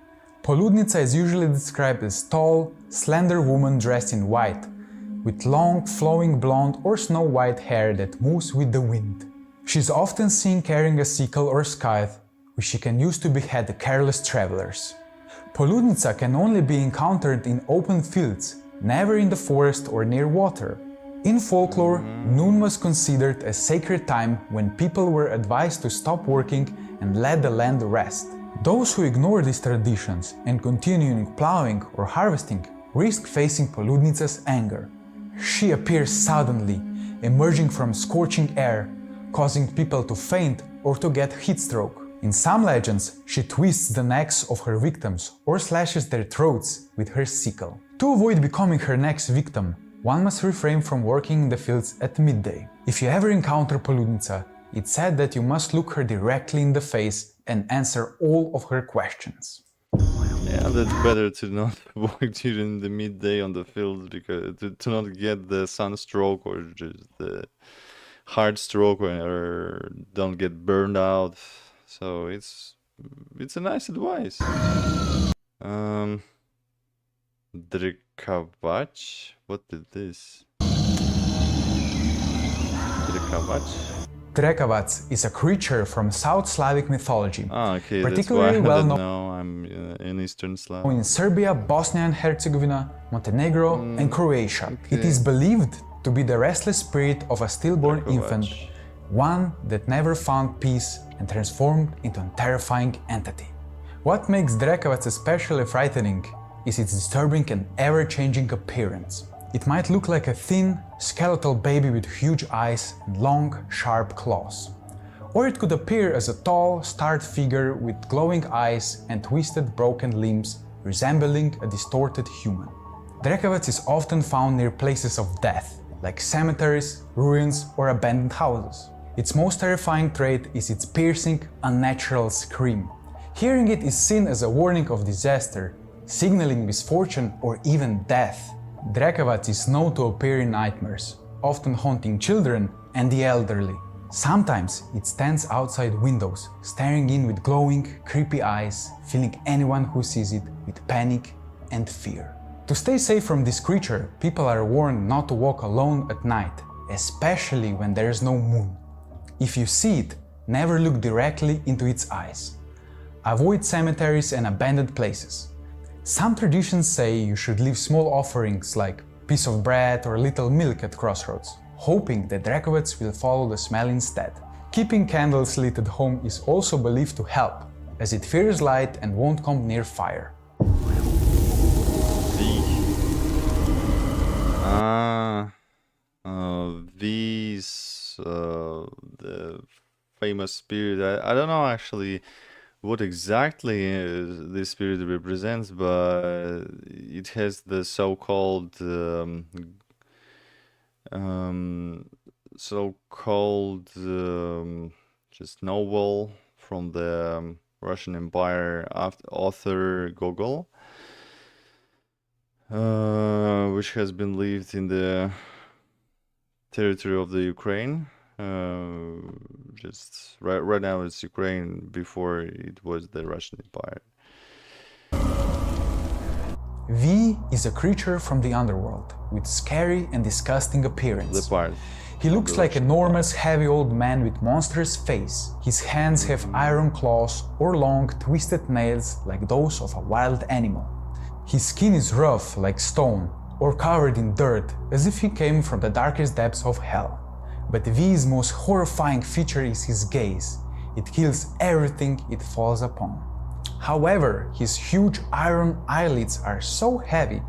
Poludnica is usually described as a tall, slender woman dressed in white, with long, flowing blonde or snow-white hair that moves with the wind. She is often seen carrying a sickle or scythe, which she can use to behead the careless travelers. Poludnica can only be encountered in open fields, never in the forest or near water. In folklore, noon was considered a sacred time when people were advised to stop working and let the land rest. Those who ignore these traditions and continue plowing or harvesting risk facing Poludnica's anger. She appears suddenly, emerging from scorching air, causing people to faint or to get heat stroke. In some legends, she twists the necks of her victims or slashes their throats with her sickle. To avoid becoming her next victim, one must refrain from working in the fields at midday. If you ever encounter Poludnica, it's said that you must look her directly in the face and answer all of her questions. Yeah, that's better to not work during the midday on the fields, because to not get the sunstroke or just the hard stroke or don't get burned out. So it's a nice advice. Drekavach? What is this? Drekavach? Drekavac is a creature from South Slavic mythology, okay, particularly well known I'm in Eastern Slav. in Serbia, Bosnia and Herzegovina, Montenegro, and Croatia. It is believed to be the restless spirit of a stillborn infant, one that never found peace and transformed into a terrifying entity. What makes Drekavac especially frightening is its disturbing and ever-changing appearance. It might look like a thin, skeletal baby with huge eyes and long, sharp claws. Or it could appear as a tall, starved figure with glowing eyes and twisted, broken limbs, resembling a distorted human. Drekavac is often found near places of death, like cemeteries, ruins, or abandoned houses. Its most terrifying trait is its piercing, unnatural scream. Hearing it is seen as a warning of disaster, signaling misfortune or even death. Drekavac is known to appear in nightmares, often haunting children and the elderly. Sometimes it stands outside windows, staring in with glowing, creepy eyes, filling anyone who sees it with panic and fear. To stay safe from this creature, people are warned not to walk alone at night, especially when there is no moon. If you see it, never look directly into its eyes. Avoid cemeteries and abandoned places. Some traditions say you should leave small offerings like piece of bread or little milk at crossroads, hoping that Drekavac will follow the smell instead. Keeping candles lit at home is also believed to help, as it fears light and won't come near fire. The famous spirit, I don't know actually what exactly this spirit represents, but it has the so-called just novel from the Russian Empire author Gogol, which has been lived in the territory of the Ukraine. Just right now it's Ukraine, before it was the Russian Empire. V is a creature from the underworld with scary and disgusting appearance. He looks like an enormous, heavy old man with monstrous face. His hands have iron claws or long, twisted nails like those of a wild animal. His skin is rough like stone or covered in dirt, as if he came from the darkest depths of hell. But V's most horrifying feature is his gaze. It kills everything it falls upon. However, his huge iron eyelids are so heavy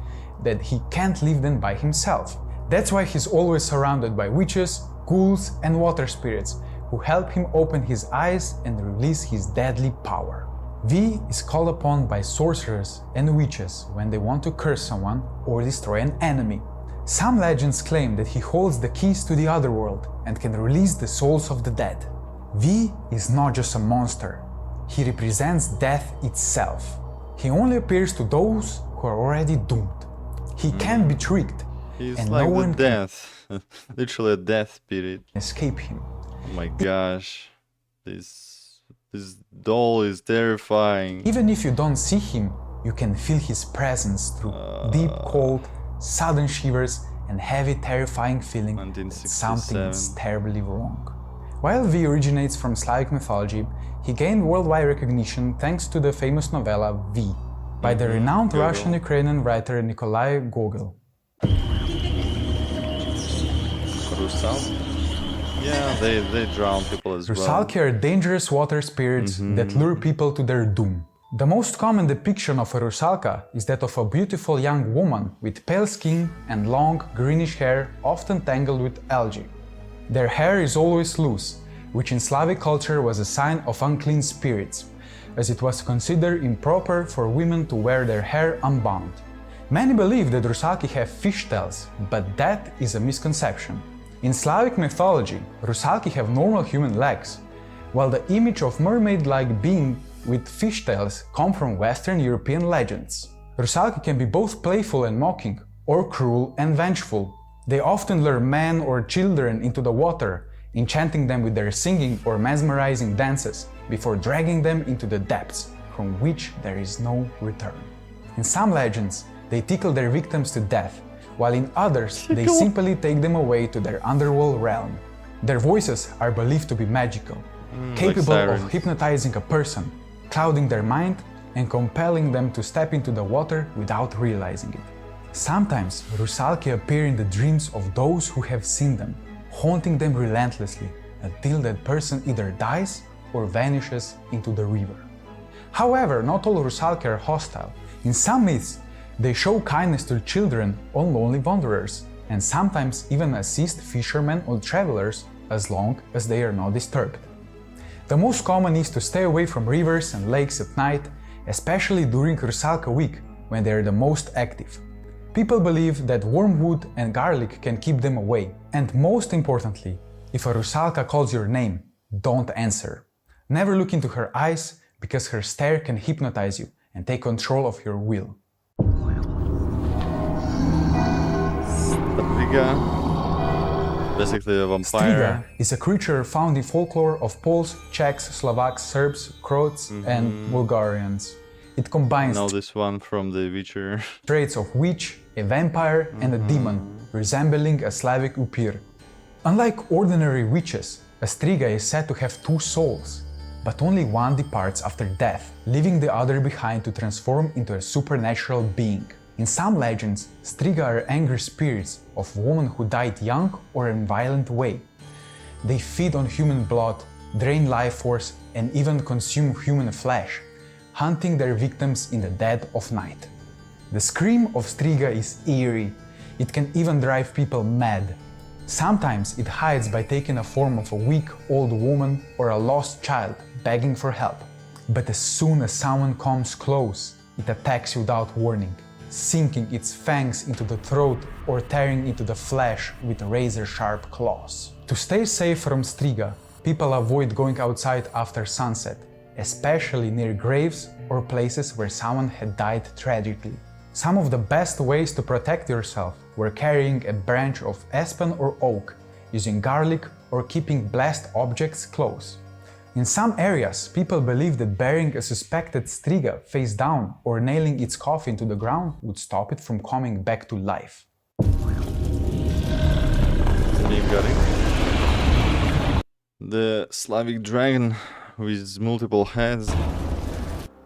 that he can't lift them by himself. That's why he's always surrounded by witches, ghouls, and water spirits who help him open his eyes and release his deadly power. V is called upon by sorcerers and witches when they want to curse someone or destroy an enemy. Some legends claim that he holds the keys to the otherworld and can release the souls of the dead. V is not just a monster. He represents death itself. He only appears to those who are already doomed. He can't be tricked. He's and like no the one death, literally a death spirit. Escape him. Oh my gosh, this doll is terrifying. Even if you don't see him, you can feel his presence through deep cold, sudden shivers and heavy, terrifying feeling that something is terribly wrong. While V originates from Slavic mythology, he gained worldwide recognition thanks to the famous novella V by the renowned Russian-Ukrainian writer Nikolai Gogol. Yeah, they drown people as well. Rusalki are dangerous water spirits that lure people to their doom. The most common depiction of a rusalka is that of a beautiful young woman with pale skin and long, greenish hair, often tangled with algae. Their hair is always loose, which in Slavic culture was a sign of unclean spirits, as it was considered improper for women to wear their hair unbound. Many believe that rusalki have fishtails, but that is a misconception. In Slavic mythology, rusalki have normal human legs, while the image of mermaid-like being with fishtails come from Western European legends. Rusalki can be both playful and mocking, or cruel and vengeful. They often lure men or children into the water, enchanting them with their singing or mesmerizing dances, before dragging them into the depths, from which there is no return. In some legends, they tickle their victims to death, while in others, they simply take them away to their underworld realm. Their voices are believed to be magical, capable of hypnotizing a person, clouding their mind, and compelling them to step into the water without realizing it. Sometimes, rusalki appear in the dreams of those who have seen them, haunting them relentlessly until that person either dies or vanishes into the river. However, not all rusalki are hostile. In some myths, They show kindness to children or lonely wanderers, and sometimes even assist fishermen or travelers as long as they are not disturbed. The most common is to stay away from rivers and lakes at night, especially during Rusalka week, when they are the most active. People believe that wormwood and garlic can keep them away. And most importantly, if a Rusalka calls your name, don't answer. Never look into her eyes, because her stare can hypnotize you and take control of your will. Striga, basically a vampire. Striga is a creature found in folklore of Poles, Czechs, Slovaks, Serbs, Croats and Bulgarians. It combines this one from The Witcher. traits of witch, a vampire and a demon, resembling a Slavik upir. Unlike ordinary witches, a Striga is said to have two souls, but only one departs after death, leaving the other behind to transform into a supernatural being. In some legends, Striga are angry spirits of women who died young or in a violent way. They feed on human blood, drain life force and even consume human flesh, hunting their victims in the dead of night. The scream of Striga is eerie. It can even drive people mad. Sometimes it hides by taking a form of a weak old woman or a lost child begging for help. But as soon as someone comes close, it attacks you without warning, sinking its fangs into the throat or tearing into the flesh with razor-sharp claws. To stay safe from Striga, people avoid going outside after sunset, especially near graves or places where someone had died tragically. Some of the best ways to protect yourself were carrying a branch of aspen or oak, using garlic, or keeping blessed objects close. In some areas, people believe that burying a suspected Striga face down or nailing its coffin to the ground would stop it from coming back to life. The Slavik dragon with multiple heads.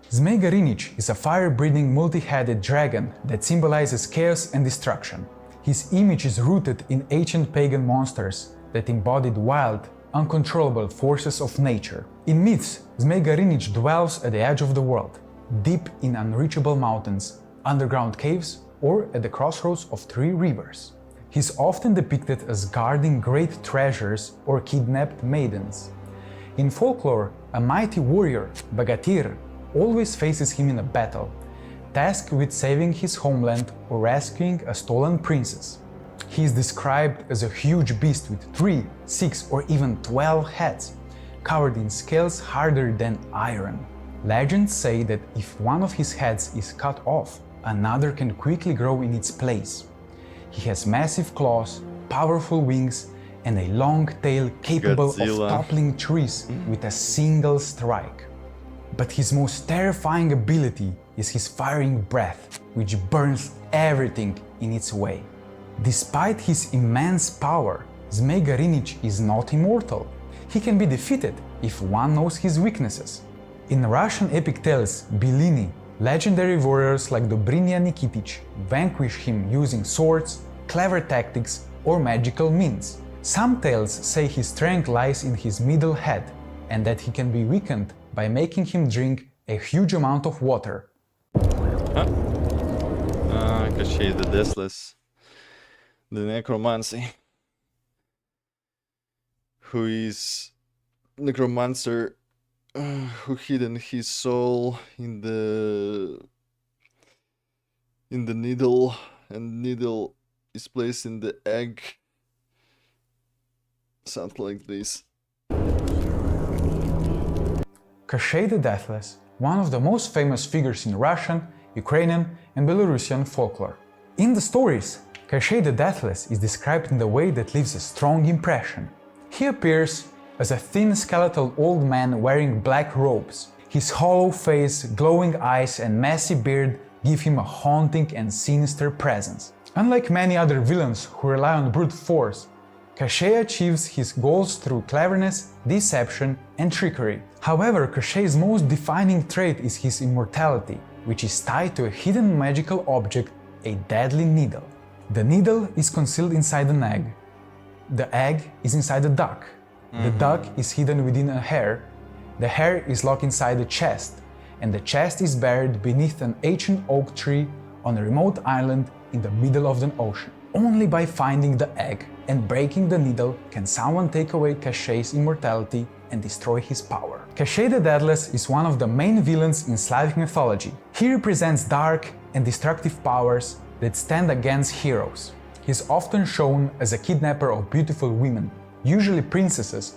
Zmej Garinic is a fire-breathing multi-headed dragon that symbolizes chaos and destruction. His image is rooted in ancient pagan monsters that embodied wild, uncontrollable forces of nature. In myths, Zmej Garinic dwells at the edge of the world, deep in unreachable mountains, underground caves, or at the crossroads of three rivers. He's often depicted as guarding great treasures or kidnapped maidens. In folklore, a mighty warrior, Bagatir, always faces him in a battle, tasked with saving his homeland or rescuing a stolen princess. He is described as a huge beast with 3, 6 or even 12 heads, covered in scales harder than iron. Legends say that if one of his heads is cut off, another can quickly grow in its place. He has massive claws, powerful wings, and a long tail capable of toppling trees with a single strike. But his most terrifying ability is his firing breath, which burns everything in its way. Despite his immense power, Zmej Garinic is not immortal. He can be defeated if one knows his weaknesses. In Russian epic tales Belini, legendary warriors like Dobrynya Nikitic vanquish him using swords, clever tactics, or magical means. Some tales say his strength lies in his middle head, and that he can be weakened by making him drink a huge amount of water. Kashai the Deathless, the necromancy, who is necromancer who hidden his soul in the needle, and needle is placed in the egg. Something like this. Kashai the Deathless, one of the most famous figures in Russian, Ukrainian and Belarusian folklore. In the stories, Kashai the Deathless is described in the way that leaves a strong impression. He appears as a thin skeletal old man wearing black robes. His hollow face, glowing eyes and messy beard give him a haunting and sinister presence. Unlike many other villains who rely on brute force, Kashai achieves his goals through cleverness, deception and trickery. However, Kashai's most defining trait is his immortality, which is tied to a hidden magical object, a deadly needle. The needle is concealed inside an egg. The egg is inside a duck. The duck is hidden within a hare. The hare is locked inside a chest, and the chest is buried beneath an ancient oak tree on a remote island in the middle of the ocean. Only by finding the egg and breaking the needle can someone take away Cachet's immortality and destroy his power. Cachet the Deathless is one of the main villains in Slavic mythology. He represents dark and destructive powers that stand against heroes. He is often shown as a kidnapper of beautiful women, usually princesses,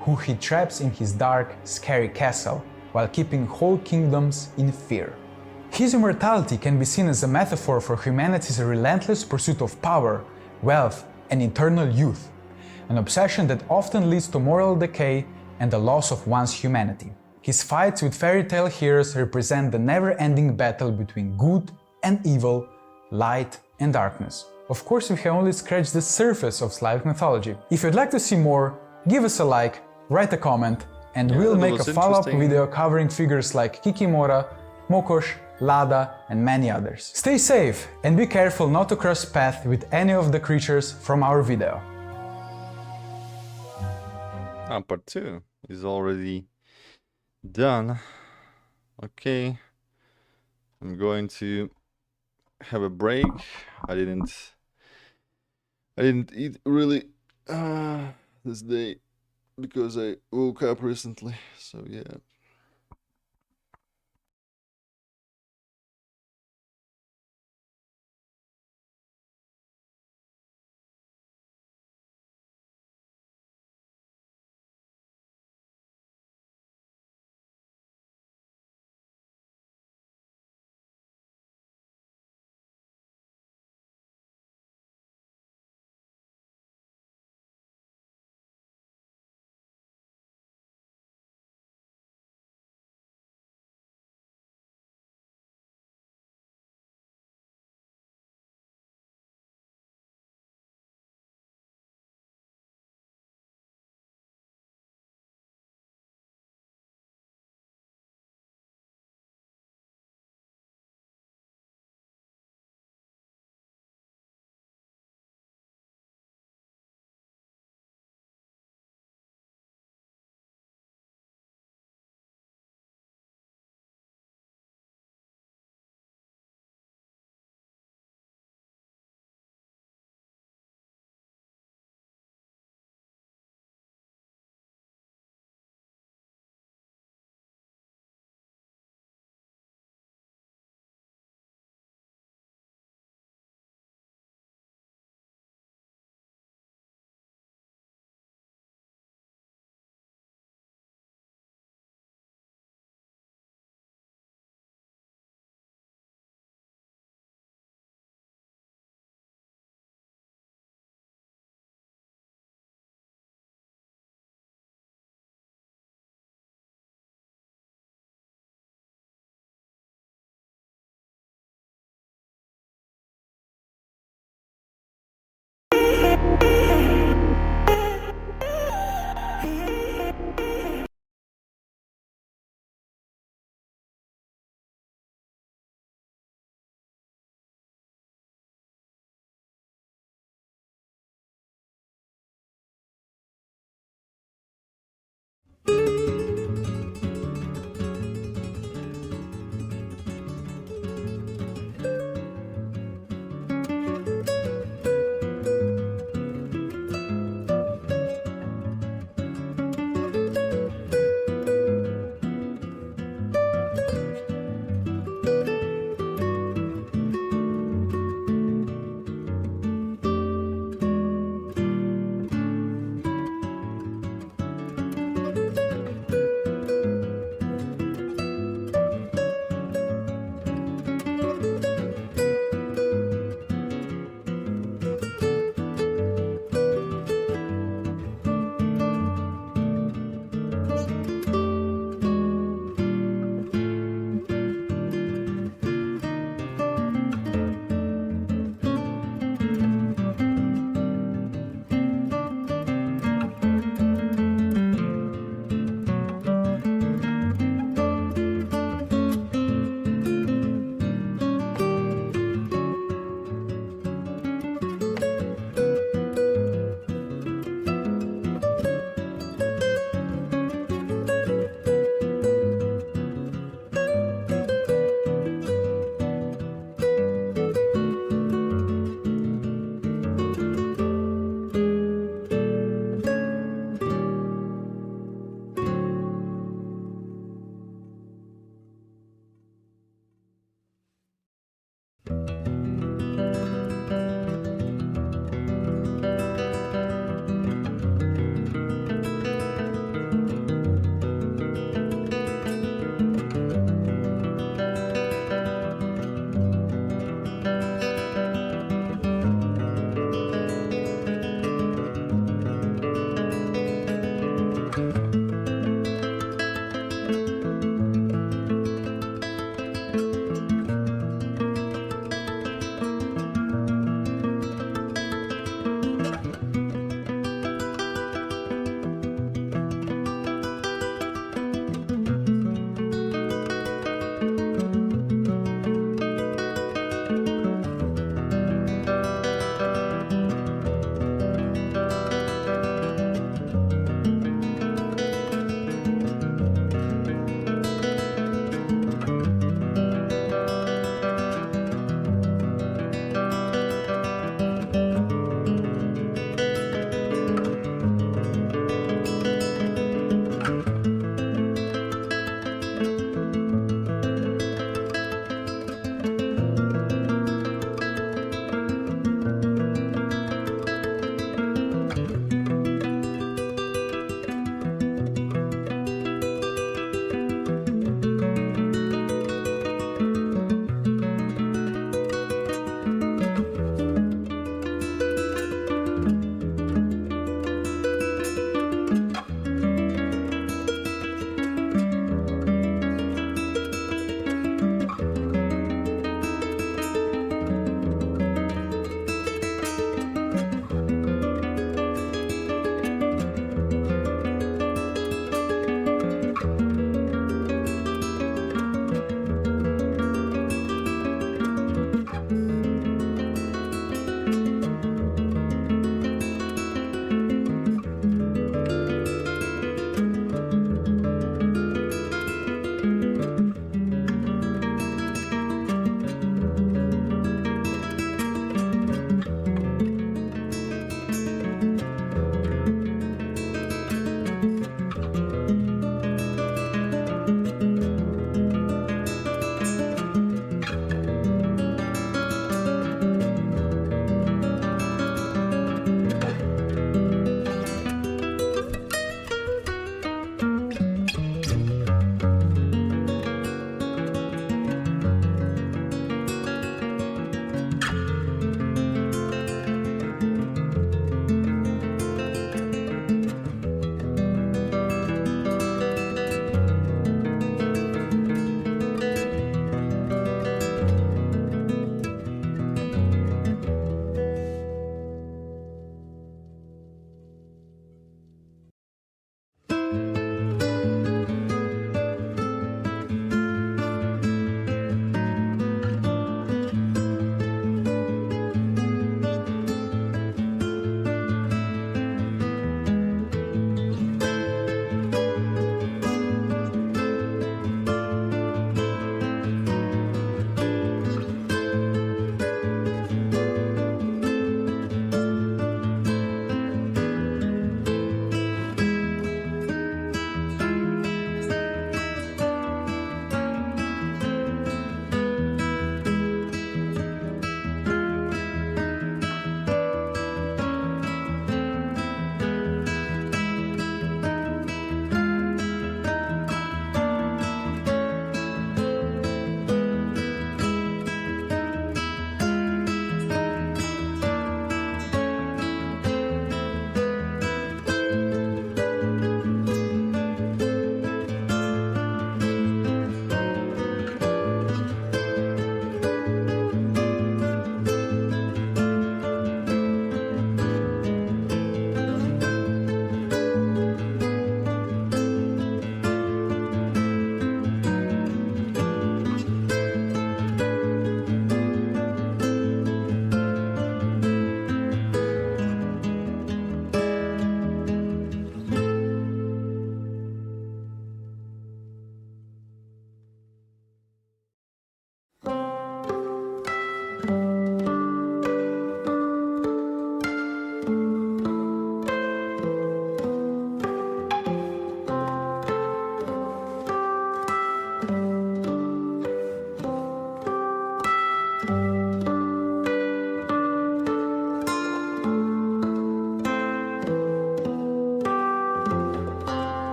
who he traps in his dark, scary castle while keeping whole kingdoms in fear. His immortality can be seen as a metaphor for humanity's relentless pursuit of power, wealth, and eternal youth, an obsession that often leads to moral decay and the loss of one's humanity. His fights with fairy tale heroes represent the never-ending battle between good and evil, light and darkness. Of course, we have only scratched the surface of Slavic mythology. If you'd like to see more, give us a like, write a comment, and we'll make a follow-up video covering figures like Kikimora, Mokos, Lada, and many others. Stay safe and be careful not to cross paths with any of the creatures from our video. Part 2 is already done. Okay, I'm going to have a break. I didn't eat really this day because I woke up recently, so yeah.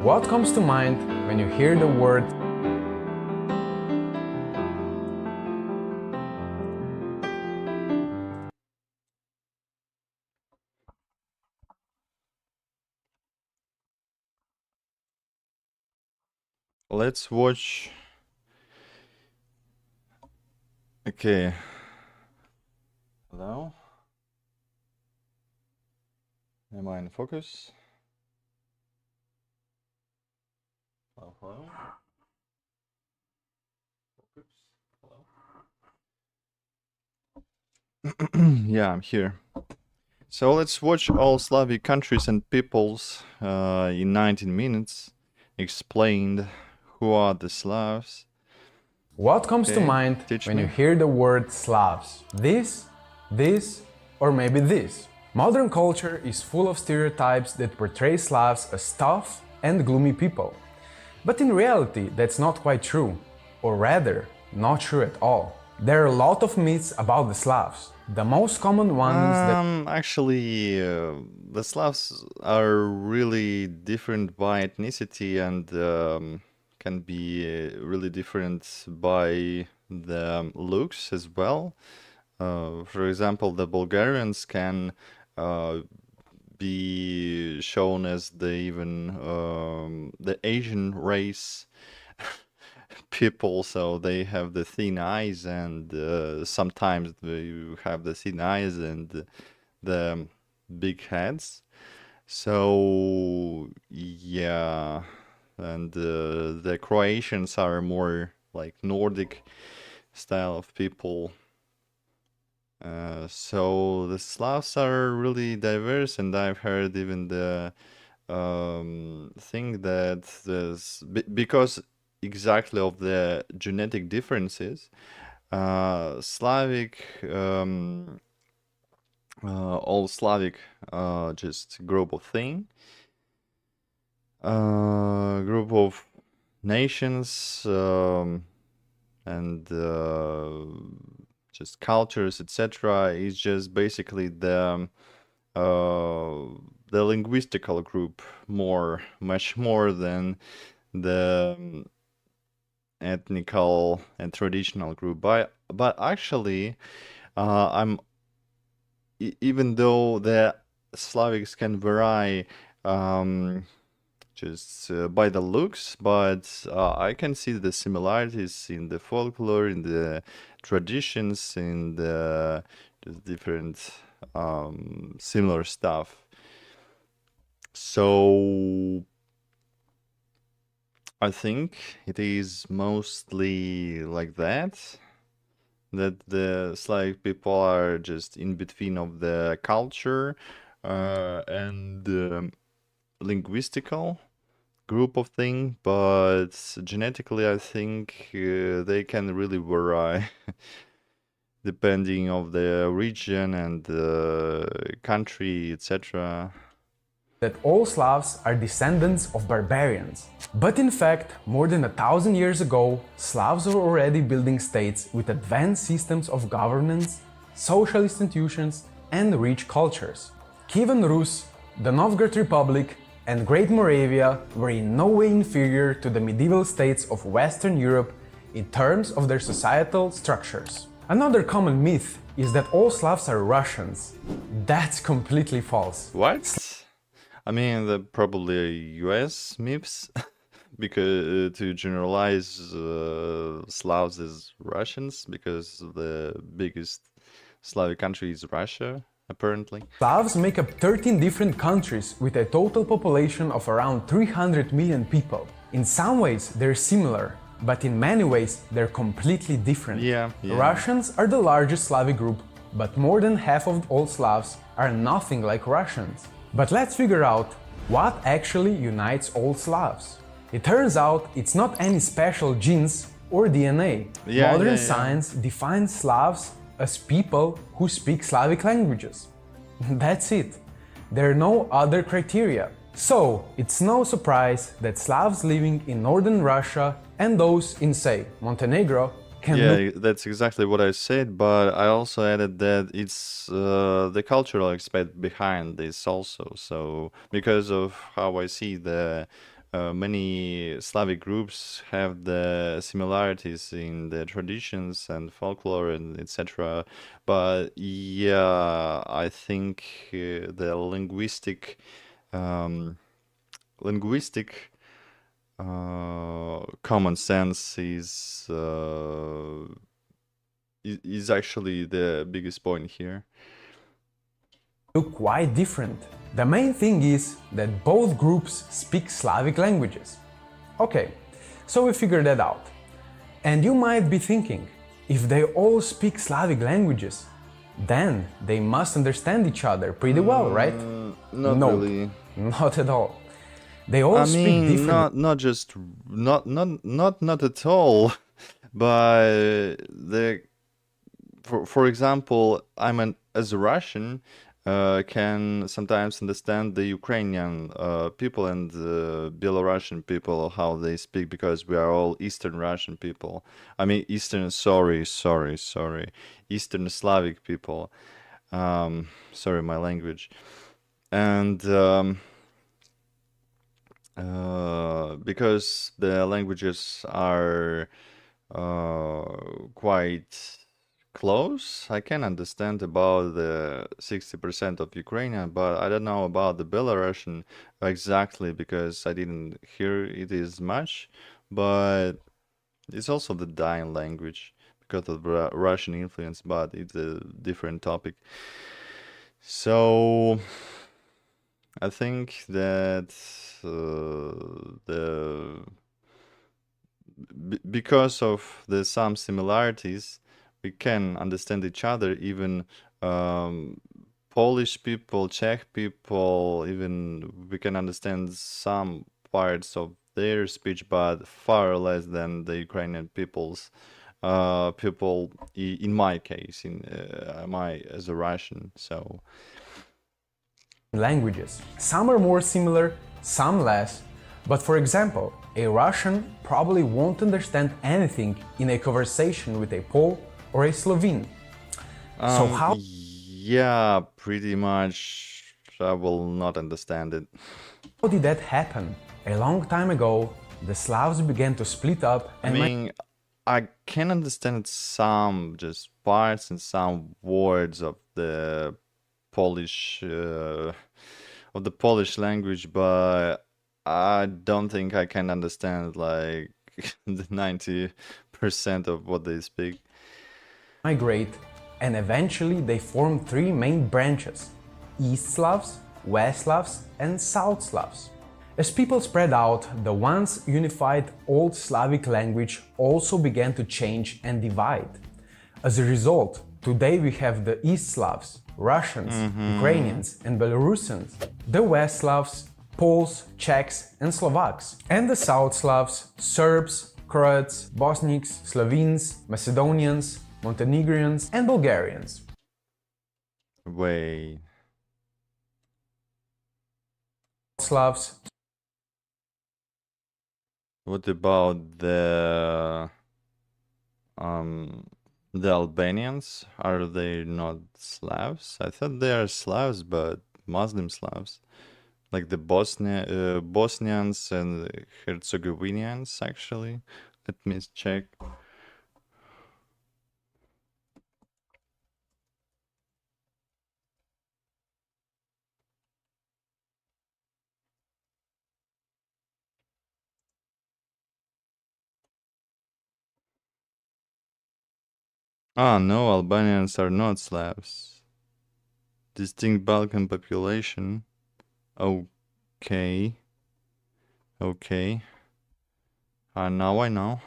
What comes to mind when you hear the word let's watch. Okay. Hello? Am I in focus? Hello, hello? Focus? Hello? Yeah, I'm here. So let's watch all Slavic countries and peoples in 19 minutes, explained who are the Slavs. What comes to mind when you hear the word Slavs? This, or maybe this? Modern culture is full of stereotypes that portray Slavs as tough and gloomy people. But in reality, that's not quite true, or rather, not true at all. There are a lot of myths about the Slavs. The most common ones Actually, the Slavs are really different by ethnicity and can be really different by the looks as well. For example, the Bulgarians can be shown as the Asian race people, so they have the thin eyes, and sometimes you have the thin eyes and the big heads. So yeah, and the Croatians are more like Nordic style of people. So the Slavs are really diverse, and I've heard even the thing that because exactly of the genetic differences, Slavic, all Slavic, just group of thing, group of nations, and just cultures, etc., is just basically the linguistical group, much more than the ethnical and traditional group. But actually, even though the Slavics can vary just by the looks, but I can see the similarities in the folklore, in the traditions, in the different similar stuff. So I think it is mostly like that the Slavic people are just in between of the culture and linguistical group of thing, but genetically I think they can really vary depending of the region and the country, etc. That all Slavs are descendants of barbarians. But in fact, more than 1,000 years ago, Slavs were already building states with advanced systems of governance, social institutions, and rich cultures. Kievan Rus, the Novgorod Republic, and Great Moravia were in no way inferior to the medieval states of Western Europe in terms of their societal structures. Another common myth is that all Slavs are Russians. That's completely false. What? I mean, they're probably US myths, because to generalize Slavs as Russians, because the biggest Slavic country is Russia, apparently. Slavs make up 13 different countries with a total population of around 300 million people. In some ways, they're similar, but in many ways, they're completely different. Yeah. Russians are the largest Slavic group, but more than half of all Slavs are nothing like Russians. But let's figure out what actually unites all Slavs. It turns out it's not any special genes or DNA. Modern science defines Slavs as people who speak Slavic languages. That's it. There are no other criteria. So, it's no surprise that Slavs living in northern Russia and those in, say, Montenegro Yeah, that's exactly what I said, but I also added that it's the cultural aspect behind this also. So, because of how I see the many Slavic groups have the similarities in the traditions and folklore and etc. But yeah, I think the linguistic common sense is actually the biggest point here. Look quite different. The main thing is that both groups speak Slavic languages. Okay, so we figured that out. And you might be thinking, if they all speak Slavic languages, then they must understand each other pretty well, right? Not No, really. not at all. They all speak different. Not at all. But for example, as a Russian, can sometimes understand the Ukrainian people and Belarusian people, how they speak, because we are all Eastern Russian people. I mean, Eastern Slavic people. Sorry, my language. And because the languages are quite close, I can understand about the 60% of Ukrainian, but I don't know about the Belarusian exactly, because I didn't hear it as much. But it's also the dying language because of Russian influence, but it's a different topic. So I think that because of the some similarities, we can understand each other, even Polish people, Czech people, even we can understand some parts of their speech, but far less than the Ukrainian people's people in my case, as a Russian. So languages. Some are more similar, some less. But for example, a Russian probably won't understand anything in a conversation with a Pole or a Slovene. So how? Yeah, pretty much I will not understand it. How did that happen? A long time ago, the Slavs began to split up and I can understand some just parts and some words of the Polish language, but I don't think I can understand like the 90% of what they speak. Migrate, and eventually they formed three main branches: East Slavs, West Slavs, and South Slavs. As people spread out, the once unified Old Slavic language also began to change and divide. As a result, today we have the East Slavs, Russians, Ukrainians, and Belarusians, the West Slavs, Poles, Czechs, and Slovaks, and the South Slavs, Serbs, Croats, Bosniaks, Slovenes, Macedonians, Montenegrins, and Bulgarians. Wait. Slavs. What about the Albanians? Are they not Slavs? I thought they are Slavs, but Muslim Slavs. Like the Bosnians and Herzegovinians, actually. Let me check. Ah, no, Albanians are not Slavs. Distinct Balkan population. Okay. Okay. Now I know.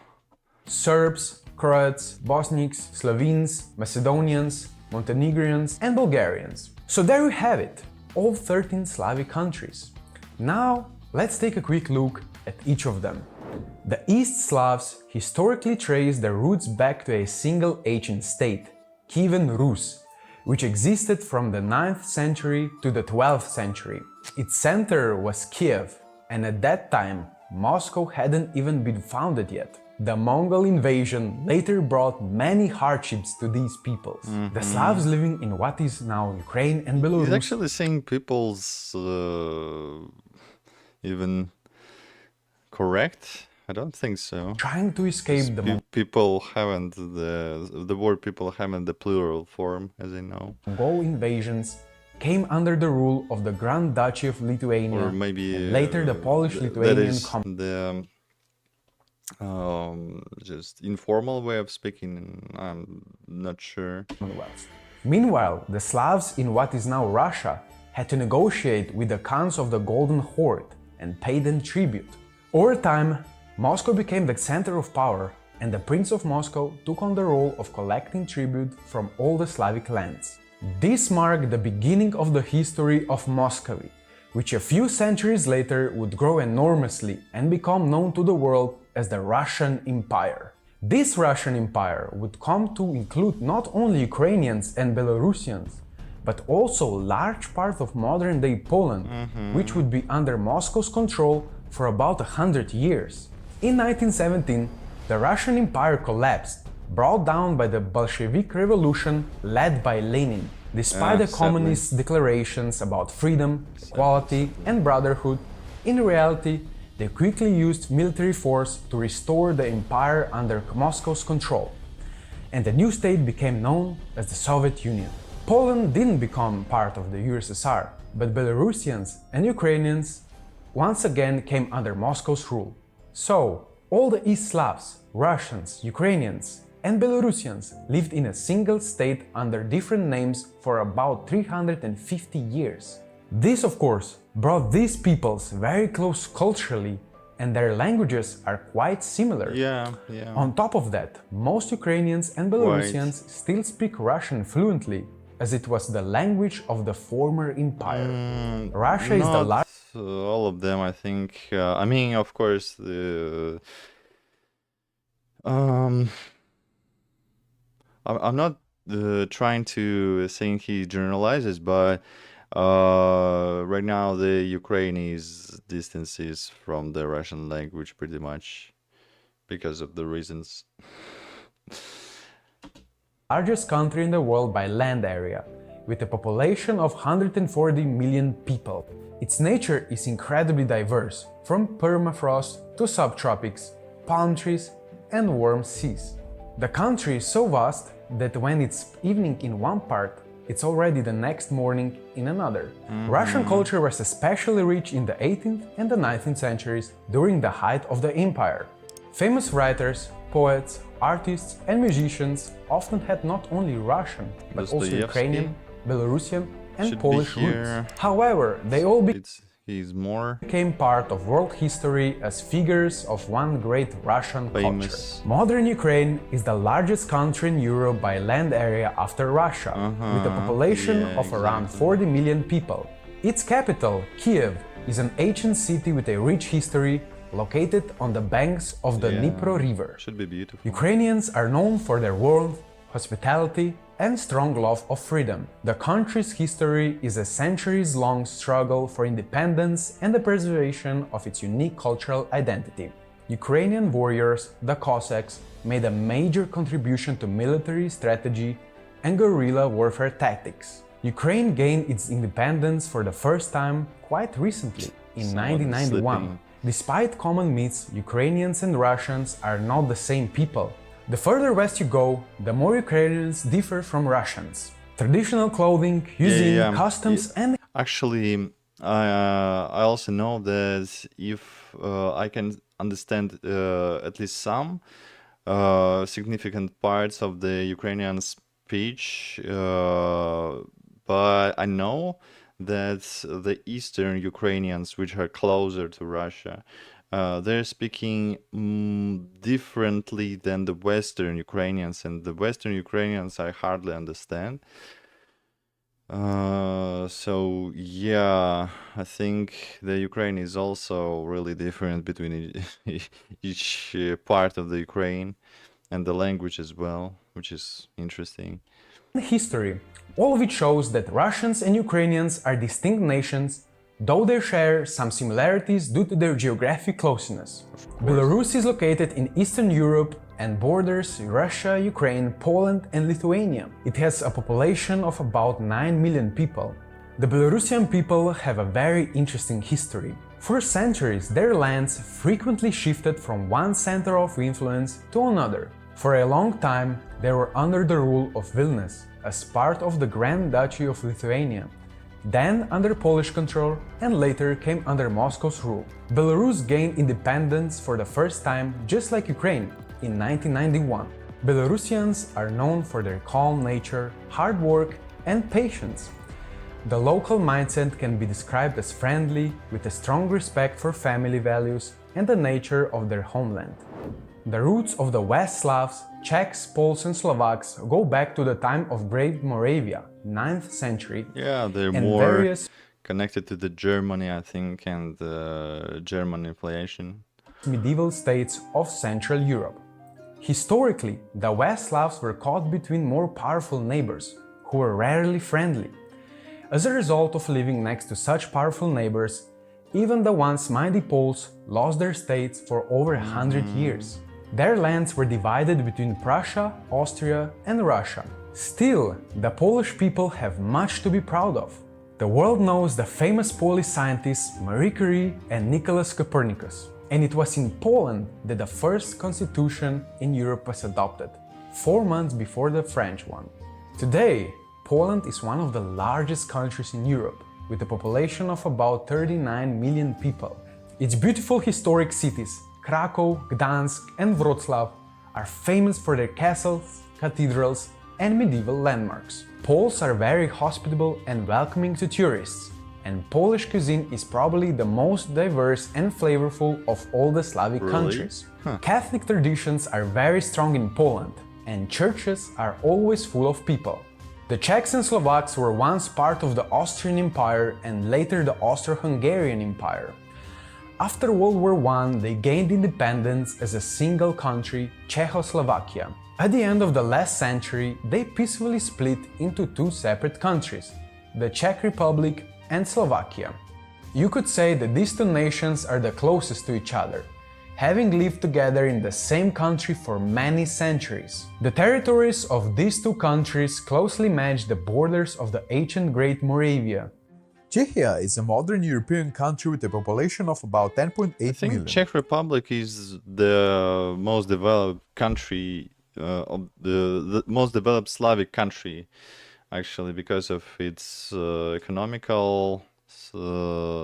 Serbs, Croats, Bosniaks, Slovenes, Macedonians, Montenegrins, and Bulgarians. So there you have it, all 13 Slavic countries. Now let's take a quick look at each of them. The East Slavs historically trace their roots back to a single ancient state, Kievan Rus, which existed from the 9th century to the 12th century. Its center was Kiev, and at that time Moscow hadn't even been founded yet. The Mongol invasion later brought many hardships to these peoples. The Slavs living in what is now Ukraine and Belarus. He's actually saying people's even correct? I don't think so. Trying to escape the people haven't the word people haven't the plural form, as I know. Mongol invasions came under the rule of the Grand Duchy of Lithuania, or maybe and later the Polish-Lithuanian just informal way of speaking. I'm not sure. Meanwhile, the Slavs in what is now Russia had to negotiate with the Khans of the Golden Horde and pay them tribute. Over time, Moscow became the center of power, and the Prince of Moscow took on the role of collecting tribute from all the Slavic lands. This marked the beginning of the history of Muscovy, which a few centuries later would grow enormously and become known to the world as the Russian Empire. This Russian Empire would come to include not only Ukrainians and Belarusians, but also large parts of modern-day Poland, which would be under Moscow's control for about 100 years. In 1917, the Russian Empire collapsed, brought down by the Bolshevik Revolution led by Lenin. Despite the communist declarations about freedom, equality and brotherhood, in reality, they quickly used military force to restore the empire under Moscow's control, and the new state became known as the Soviet Union. Poland didn't become part of the USSR, but Belarusians and Ukrainians once again came under Moscow's rule. So, all the East Slavs, Russians, Ukrainians, and Belarusians lived in a single state under different names for about 350 years. This, of course, brought these peoples very close culturally, and their languages are quite similar. On top of that, most Ukrainians and Belarusians still speak Russian fluently, as it was the language of the former empire. Russia is the largest. All of them, I think. I mean, of course, I'm not trying to think he generalizes, but right now the Ukraine is distances from the Russian language pretty much because of the reasons. Largest country in the world by land area, with a population of 140 million people. Its nature is incredibly diverse, from permafrost to subtropics, palm trees, and warm seas. The country is so vast that when it's evening in one part, it's already the next morning in another. Russian culture was especially rich in the 18th and the 19th centuries during the height of the empire. Famous writers, poets, artists, and musicians often had not only Russian, but also Ukrainian, Belarusian, and Polish roots. However, they all became part of world history as figures of one great Russian culture. Modern Ukraine is the largest country in Europe by land area after Russia, with a population of around 40 million people. Its capital, Kiev, is an ancient city with a rich history located on the banks of the Dnipro River. Should be beautiful. Ukrainians are known for their warmth, hospitality, and strong love of freedom. The country's history is a centuries-long struggle for independence and the preservation of its unique cultural identity. Ukrainian warriors, the Cossacks, made a major contribution to military strategy and guerrilla warfare tactics. Ukraine gained its independence for the first time quite recently, in 1991. Despite common myths, Ukrainians and Russians are not the same people. The further west you go, the more Ukrainians differ from Russians. Traditional clothing, cuisine, customs and... Actually, I also know that if I can understand at least some significant parts of the Ukrainian speech, but I know that the Eastern Ukrainians, which are closer to Russia, they're speaking differently than the Western Ukrainians, and the Western Ukrainians I hardly understand. So yeah, I think the Ukraine is also really different between each part of the Ukraine, and the language as well, which is interesting. History, all of it shows that Russians and Ukrainians are distinct nations, though they share some similarities due to their geographic closeness. Belarus is located in Eastern Europe and borders Russia, Ukraine, Poland and Lithuania. It has a population of about 9 million people. The Belarusian people have a very interesting history. For centuries, their lands frequently shifted from one center of influence to another. For a long time, they were under the rule of Vilnius, as part of the Grand Duchy of Lithuania. then under Polish control, and later came under Moscow's rule. Belarus gained independence for the first time, just like Ukraine, in 1991. Belarusians are known for their calm nature, hard work, and patience. The local mindset can be described as friendly, with a strong respect for family values and the nature of their homeland. The roots of the West Slavs, Czechs, Poles and Slovaks go back to the time of Brave Moravia, 9th century. Yeah, they're and more various connected to the Germany, I think, and German inflation. medieval states of Central Europe. Historically, the West Slavs were caught between more powerful neighbors, who were rarely friendly. As a result of living next to such powerful neighbors, even the once mighty Poles lost their states for over 100 years. Their lands were divided between Prussia, Austria and Russia. Still, the Polish people have much to be proud of. The world knows the famous Polish scientists Marie Curie and Nicholas Copernicus. And it was in Poland that the first constitution in Europe was adopted, 4 months before the French one. Today, Poland is one of the largest countries in Europe, with a population of about 39 million people. Its beautiful historic cities, Krakow, Gdansk and Wrocław, are famous for their castles, cathedrals and medieval landmarks. Poles are very hospitable and welcoming to tourists, and Polish cuisine is probably the most diverse and flavorful of all the Slavic countries. Catholic traditions are very strong in Poland, and churches are always full of people. The Czechs and Slovaks were once part of the Austrian Empire and later the Austro-Hungarian Empire. After World War I, they gained independence as a single country, Czechoslovakia. At the end of the last century, they peacefully split into two separate countries, the Czech Republic and Slovakia. You could say that these two nations are the closest to each other, having lived together in the same country for many centuries. The territories of these two countries closely match the borders of the ancient Great Moravia. Czechia is a modern European country with a population of about 10.8 I think million. Czech Republic is the most developed country, of the most developed Slavic country, actually, because of its economical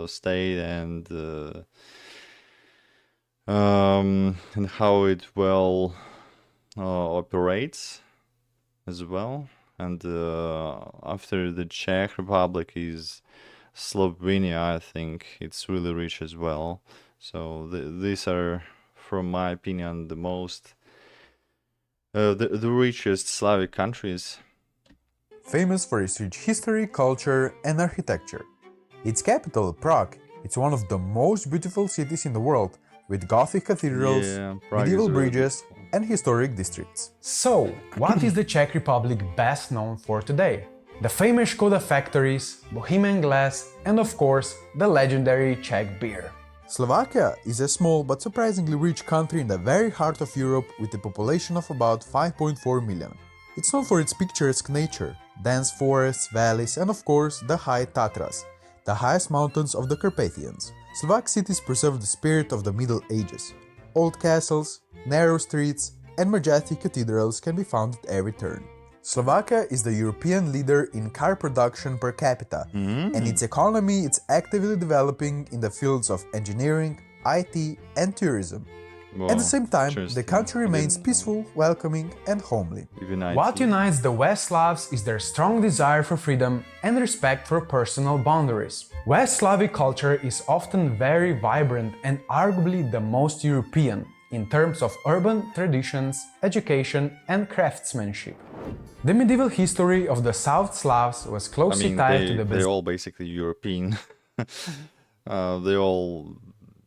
state and how it well operates as well. And after the Czech Republic is Slovenia, I think it's really rich as well. So these are, from my opinion, the most the richest Slavic countries. Famous for its rich history, culture and architecture. Its capital, Prague, is one of the most beautiful cities in the world, with Gothic cathedrals, Prague medieval is really bridges and historic districts. So, what is the Czech Republic best known for today? The famous Škoda factories, Bohemian glass and of course the legendary Czech beer. Slovakia is a small but surprisingly rich country in the very heart of Europe with a population of about 5.4 million. It's known for its picturesque nature, dense forests, valleys and of course the high Tatras, the highest mountains of the Carpathians. Slovak cities preserve the spirit of the Middle Ages. Old castles, narrow streets and majestic cathedrals can be found at every turn. Slovakia is the European leader in car production per capita, and its economy is actively developing in the fields of engineering, IT and tourism. Wow, At the same time, the interesting. country remains peaceful, welcoming and homely. What unites the West Slavs is their strong desire for freedom and respect for personal boundaries. West Slavic culture is often very vibrant and arguably the most European in terms of urban traditions, education and craftsmanship. The medieval history of the South Slavs was closely tied to the they're all basically European. They all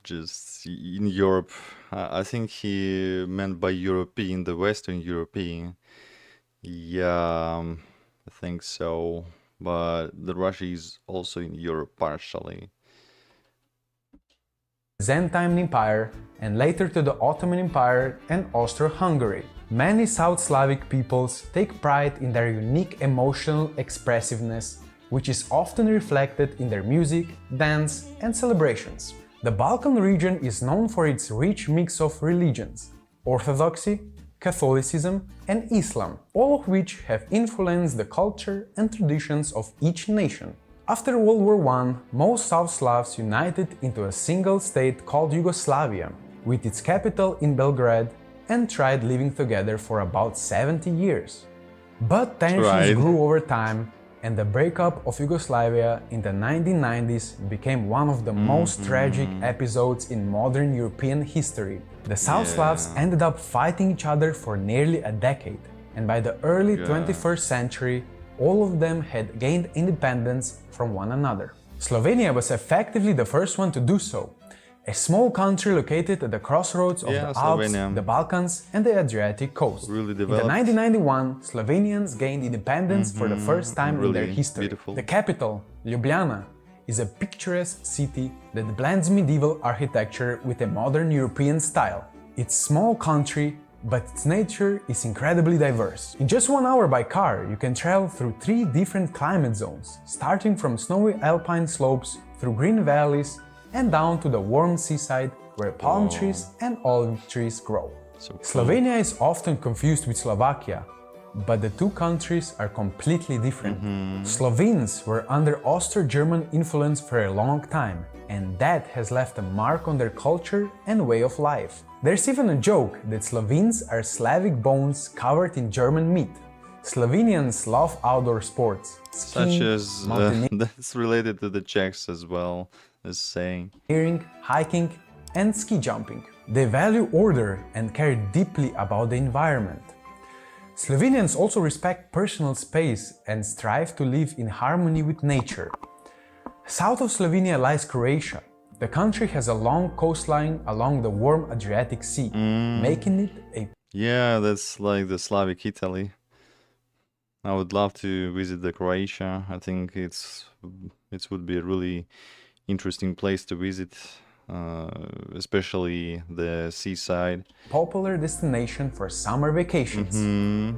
just in Europe. I think he meant by European, the Western European. Yeah, I think so. But the Russia is also in Europe partially. Byzantine Empire and later to the Ottoman Empire and Austro-Hungary. Many South Slavic peoples take pride in their unique emotional expressiveness, which is often reflected in their music, dance and celebrations. The Balkan region is known for its rich mix of religions, Orthodoxy, Catholicism and Islam, all of which have influenced the culture and traditions of each nation. After World War I, most South Slavs united into a single state called Yugoslavia, with its capital in Belgrade, and tried living together for about 70 years. But tensions grew over time, and the breakup of Yugoslavia in the 1990s became one of the most tragic episodes in modern European history. The South Slavs ended up fighting each other for nearly a decade, and by the early 21st century, all of them had gained independence from one another. Slovenia was effectively the first one to do so. A small country located at the crossroads of the Alps, the Balkans and the Adriatic coast. Really in developed. 1991, Slovenians gained independence for the first time in their history. Beautiful. The capital, Ljubljana, is a picturesque city that blends medieval architecture with a modern European style. It's a small country, but its nature is incredibly diverse. In just 1 hour by car, you can travel through 3 different climate zones, starting from snowy alpine slopes, through green valleys, and down to the warm seaside where palm trees and olive trees grow. So cool. Slovenia is often confused with Slovakia, but the two countries are completely different. Slovenes were under Austro-German influence for a long time, and that has left a mark on their culture and way of life. There's even a joke that Slovenes are Slavic bones covered in German meat. Slovenians love outdoor sports, skiing, Such as that's related to the Czechs as well as saying. Hiking and ski jumping. They value order and care deeply about the environment. Slovenians also respect personal space and strive to live in harmony with nature. South of Slovenia lies Croatia. The country has a long coastline along the warm Adriatic Sea, making it a... Yeah, that's like the Slavic Italy. I would love to visit the Croatia. I think it would be a really interesting place to visit, especially the seaside. Popular destination for summer vacations.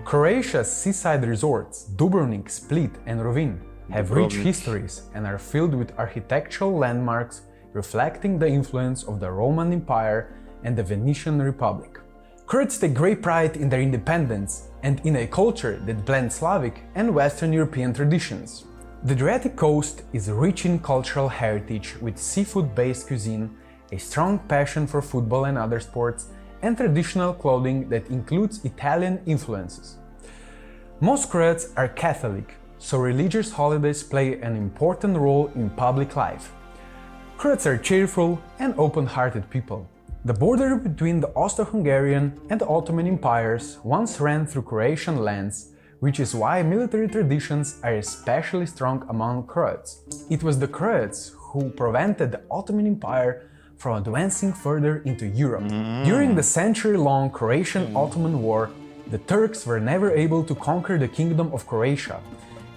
Croatia's seaside resorts, Dubrovnik, Split and Rovinj, have rich histories and are filled with architectural landmarks reflecting the influence of the Roman Empire and the Venetian Republic. Croats take great pride in their independence and in a culture that blends Slavic and Western European traditions. The Adriatic coast is rich in cultural heritage with seafood-based cuisine, a strong passion for football and other sports, and traditional clothing that includes Italian influences. Most Croats are Catholic, so religious holidays play an important role in public life. Croats are cheerful and open-hearted people. The border between the Austro-Hungarian and the Ottoman empires once ran through Croatian lands, which is why military traditions are especially strong among Croats. It was the Croats who prevented the Ottoman Empire from advancing further into Europe. During the century-long Croatian-Ottoman War, the Turks were never able to conquer the Kingdom of Croatia,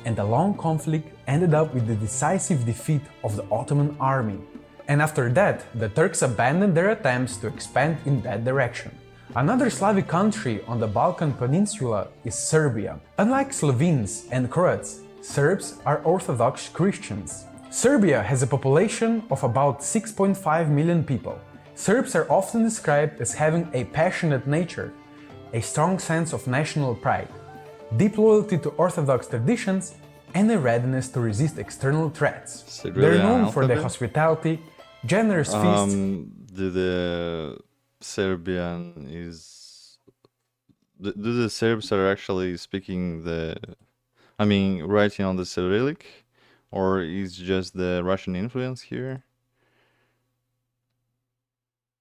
and the long conflict ended up with the decisive defeat of the Ottoman army. And after that, the Turks abandoned their attempts to expand in that direction. Another Slavic country on the Balkan Peninsula is Serbia. Unlike Slovenes and Croats, Serbs are Orthodox Christians. Serbia has a population of about 6.5 million people. Serbs are often described as having a passionate nature, a strong sense of national pride, deep loyalty to Orthodox traditions, and a readiness to resist external threats. They're known for their hospitality, generous feasts. The Serbian is... Do the Serbs are actually speaking writing on the Cyrillic? Or is just the Russian influence here?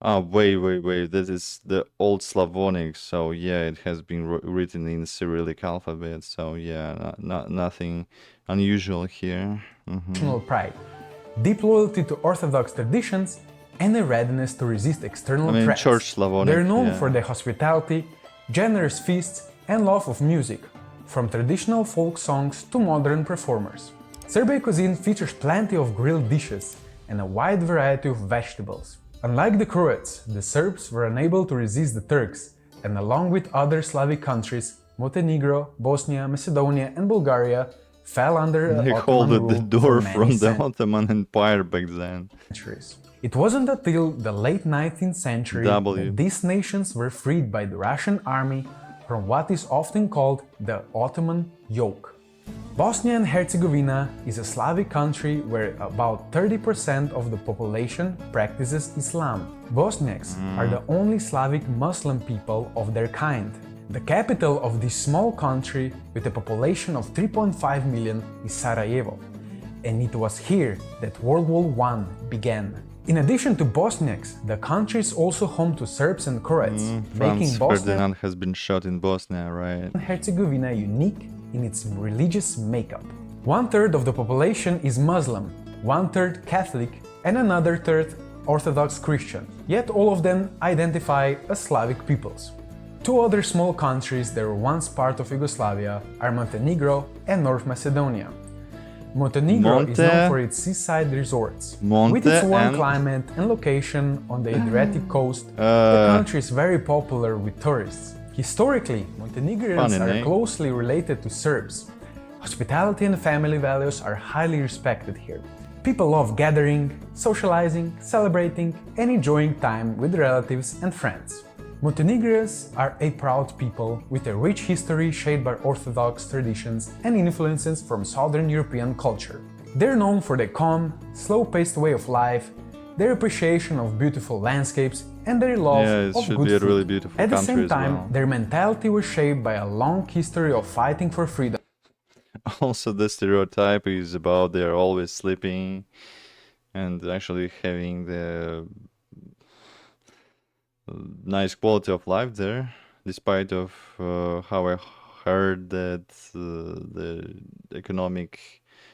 Oh, wait. This is the Old Slavonic, so yeah, it has been written in Cyrillic alphabet, so yeah, nothing unusual here. National pride, deep loyalty to Orthodox traditions, and a readiness to resist external threats. Church Slavonic. They're known for their hospitality, generous feasts, and love of music, from traditional folk songs to modern performers. Serbian cuisine features plenty of grilled dishes and a wide variety of vegetables. Unlike the Croats, the Serbs were unable to resist the Turks, and along with other Slavic countries, Montenegro, Bosnia, Macedonia, and Bulgaria fell under They Ottoman called it rule the door for from many the Ottoman Empire back then. centuries. It wasn't until the late 19th century that these nations were freed by the Russian army from what is often called the Ottoman yoke. Bosnia and Herzegovina is a Slavic country where about 30% of the population practices Islam. Bosniaks are the only Slavic Muslim people of their kind. The capital of this small country, with a population of 3.5 million, is Sarajevo. And it was here that World War I began. In addition to Bosniaks, the country is also home to Serbs and Croats, making Franz Bosnia Ferdinand has been shot in Bosnia, right? and Herzegovina unique in its religious makeup. 1/3 of the population is Muslim, 1/3 Catholic, and another third Orthodox Christian, yet all of them identify as Slavic peoples. Two other small countries that were once part of Yugoslavia are Montenegro and North Macedonia. Montenegro is known for its seaside resorts. With its warm climate and location on the Adriatic coast, the country is very popular with tourists. Historically, Montenegrins are closely related to Serbs. Hospitality and family values are highly respected here. People love gathering, socializing, celebrating, and enjoying time with relatives and friends. Montenegrins are a proud people with a rich history shaped by Orthodox traditions and influences from Southern European culture. They're known for their calm, slow-paced way of life, their appreciation of beautiful landscapes, and their love of good food. Really beautiful At the same time, well. their mentality was shaped by a long history of fighting for freedom. Also, the stereotype is about they're always sleeping and actually having the nice quality of life there, despite of how I heard that the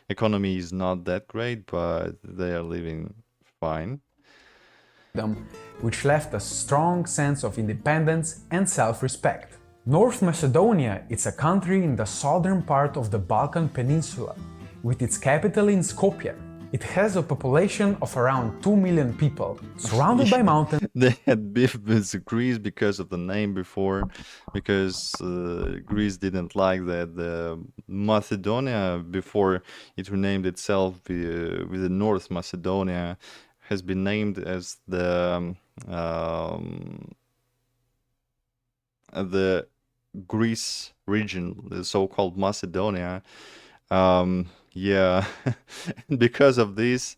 economy is not that great, but they are living fine. Which left a strong sense of independence and self-respect. North Macedonia is a country in the southern part of the Balkan Peninsula, with its capital in Skopje. It has a population of around 2 million people, surrounded by mountains. They had beef with Greece because of the name before, because Greece didn't like that. Macedonia, before it renamed itself with the North Macedonia, has been named as the Greece region, the so-called Macedonia. Yeah, because of this,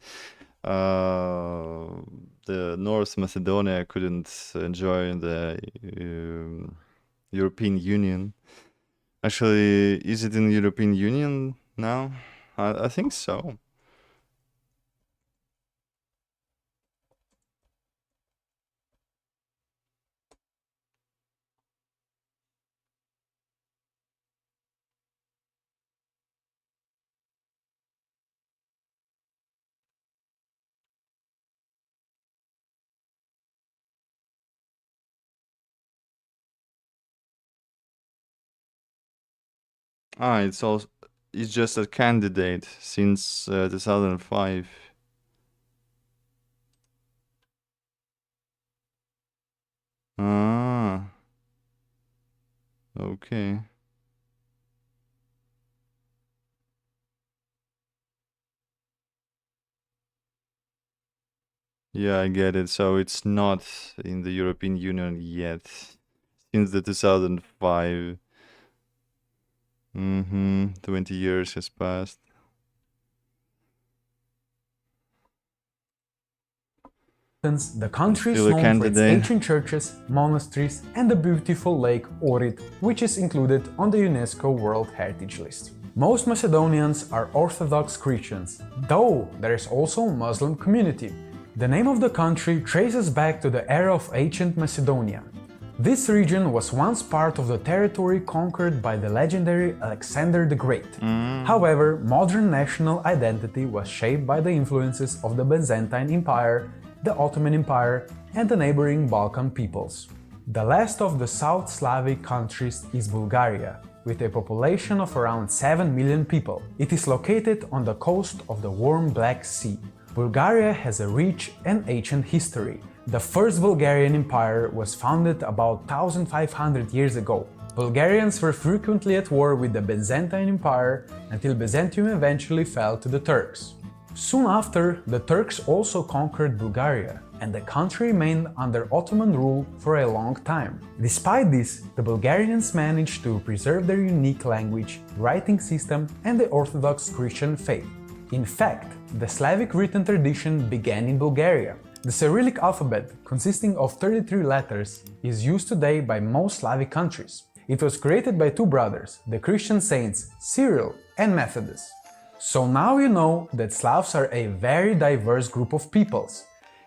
the North Macedonia couldn't enjoy the European Union. Actually, is it in the European Union now? I think so. It's just a candidate since 2005. Ah, okay. Yeah, I get it. So it's not in the European Union yet, since the 2005. 20 years has passed. The country is known for its ancient churches, monasteries, and the beautiful lake Ohrid, which is included on the UNESCO World Heritage List. Most Macedonians are Orthodox Christians, though there is also a Muslim community. The name of the country traces back to the era of ancient Macedonia. This region was once part of the territory conquered by the legendary Alexander the Great. However, modern national identity was shaped by the influences of the Byzantine Empire, the Ottoman Empire, and the neighboring Balkan peoples. The last of the South Slavic countries is Bulgaria, with a population of around 7 million people. It is located on the coast of the warm Black Sea. Bulgaria has a rich and ancient history. The first Bulgarian Empire was founded about 1500 years ago. Bulgarians were frequently at war with the Byzantine Empire until Byzantium eventually fell to the Turks. Soon after, the Turks also conquered Bulgaria, and the country remained under Ottoman rule for a long time. Despite this, the Bulgarians managed to preserve their unique language, writing system, and the Orthodox Christian faith. In fact, the Slavic written tradition began in Bulgaria. The Cyrillic alphabet, consisting of 33 letters, is used today by most Slavic countries. It was created by two brothers, the Christian saints Cyril and Methodius. So now you know that Slavs are a very diverse group of peoples,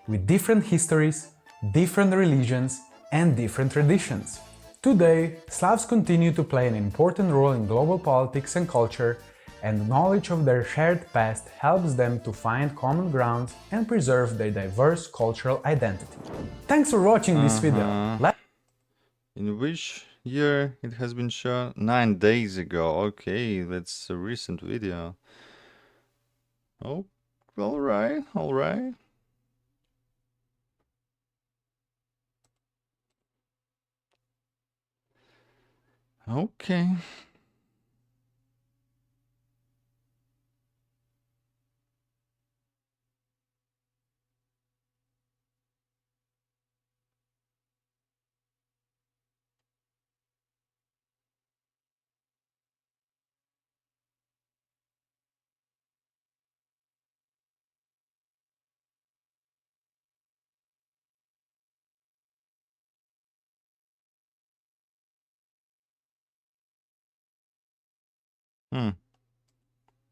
with different histories, different religions, and different traditions. Today, Slavs continue to play an important role in global politics and culture, and knowledge of their shared past helps them to find common ground and preserve their diverse cultural identity. Thanks for watching this video. In which year it has been shown? 9 days ago. Okay, that's a recent video. Oh, alright, alright. Okay.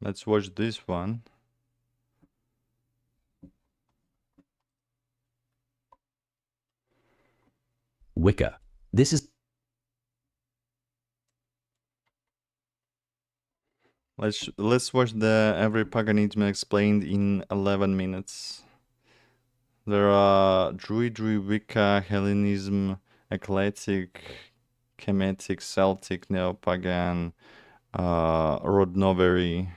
Let's watch this one. Wicca. This is... Let's watch the every paganism explained in 11 minutes. There are Druidry, Wicca, Hellenism, Eclectic, Kemetic, Celtic, Neo-Pagan, Rodnovery.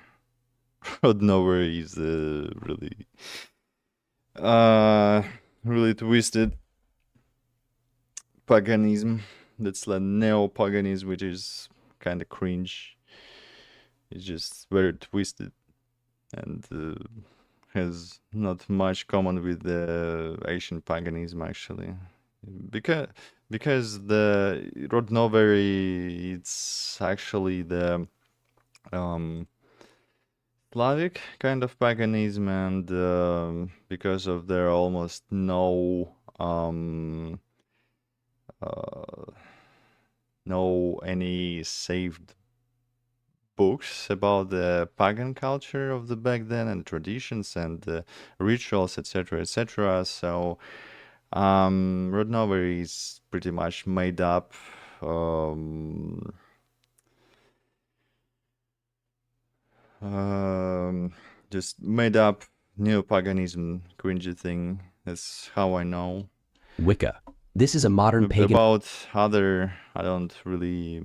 Rodnovery is really twisted paganism. That's like neo-paganism, which is kind of cringe. It's just very twisted and has not much common with the Asian paganism actually, because the Rodnovery, it's actually the Slavik kind of paganism, and because of there almost no any saved books about the pagan culture of the back then and traditions and rituals, etc., etc. So Rodnovery is pretty much made up just made up neo-paganism cringy thing. That's how I know. Wicca. This is a modern pagan... About other, I don't really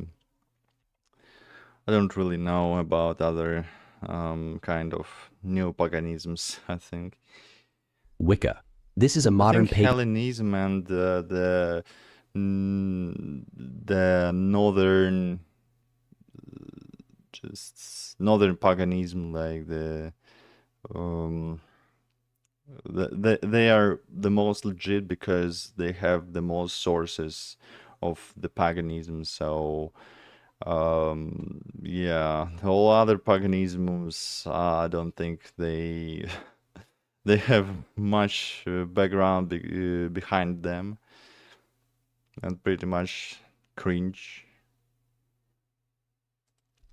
know about other kind of neo-paganisms, I think. Wicca. This is a modern pagan... Hellenism and the northern, just northern paganism, like they are the most legit because they have the most sources of the paganism. So yeah, all other paganisms, I don't think they have much background behind them, and pretty much cringe.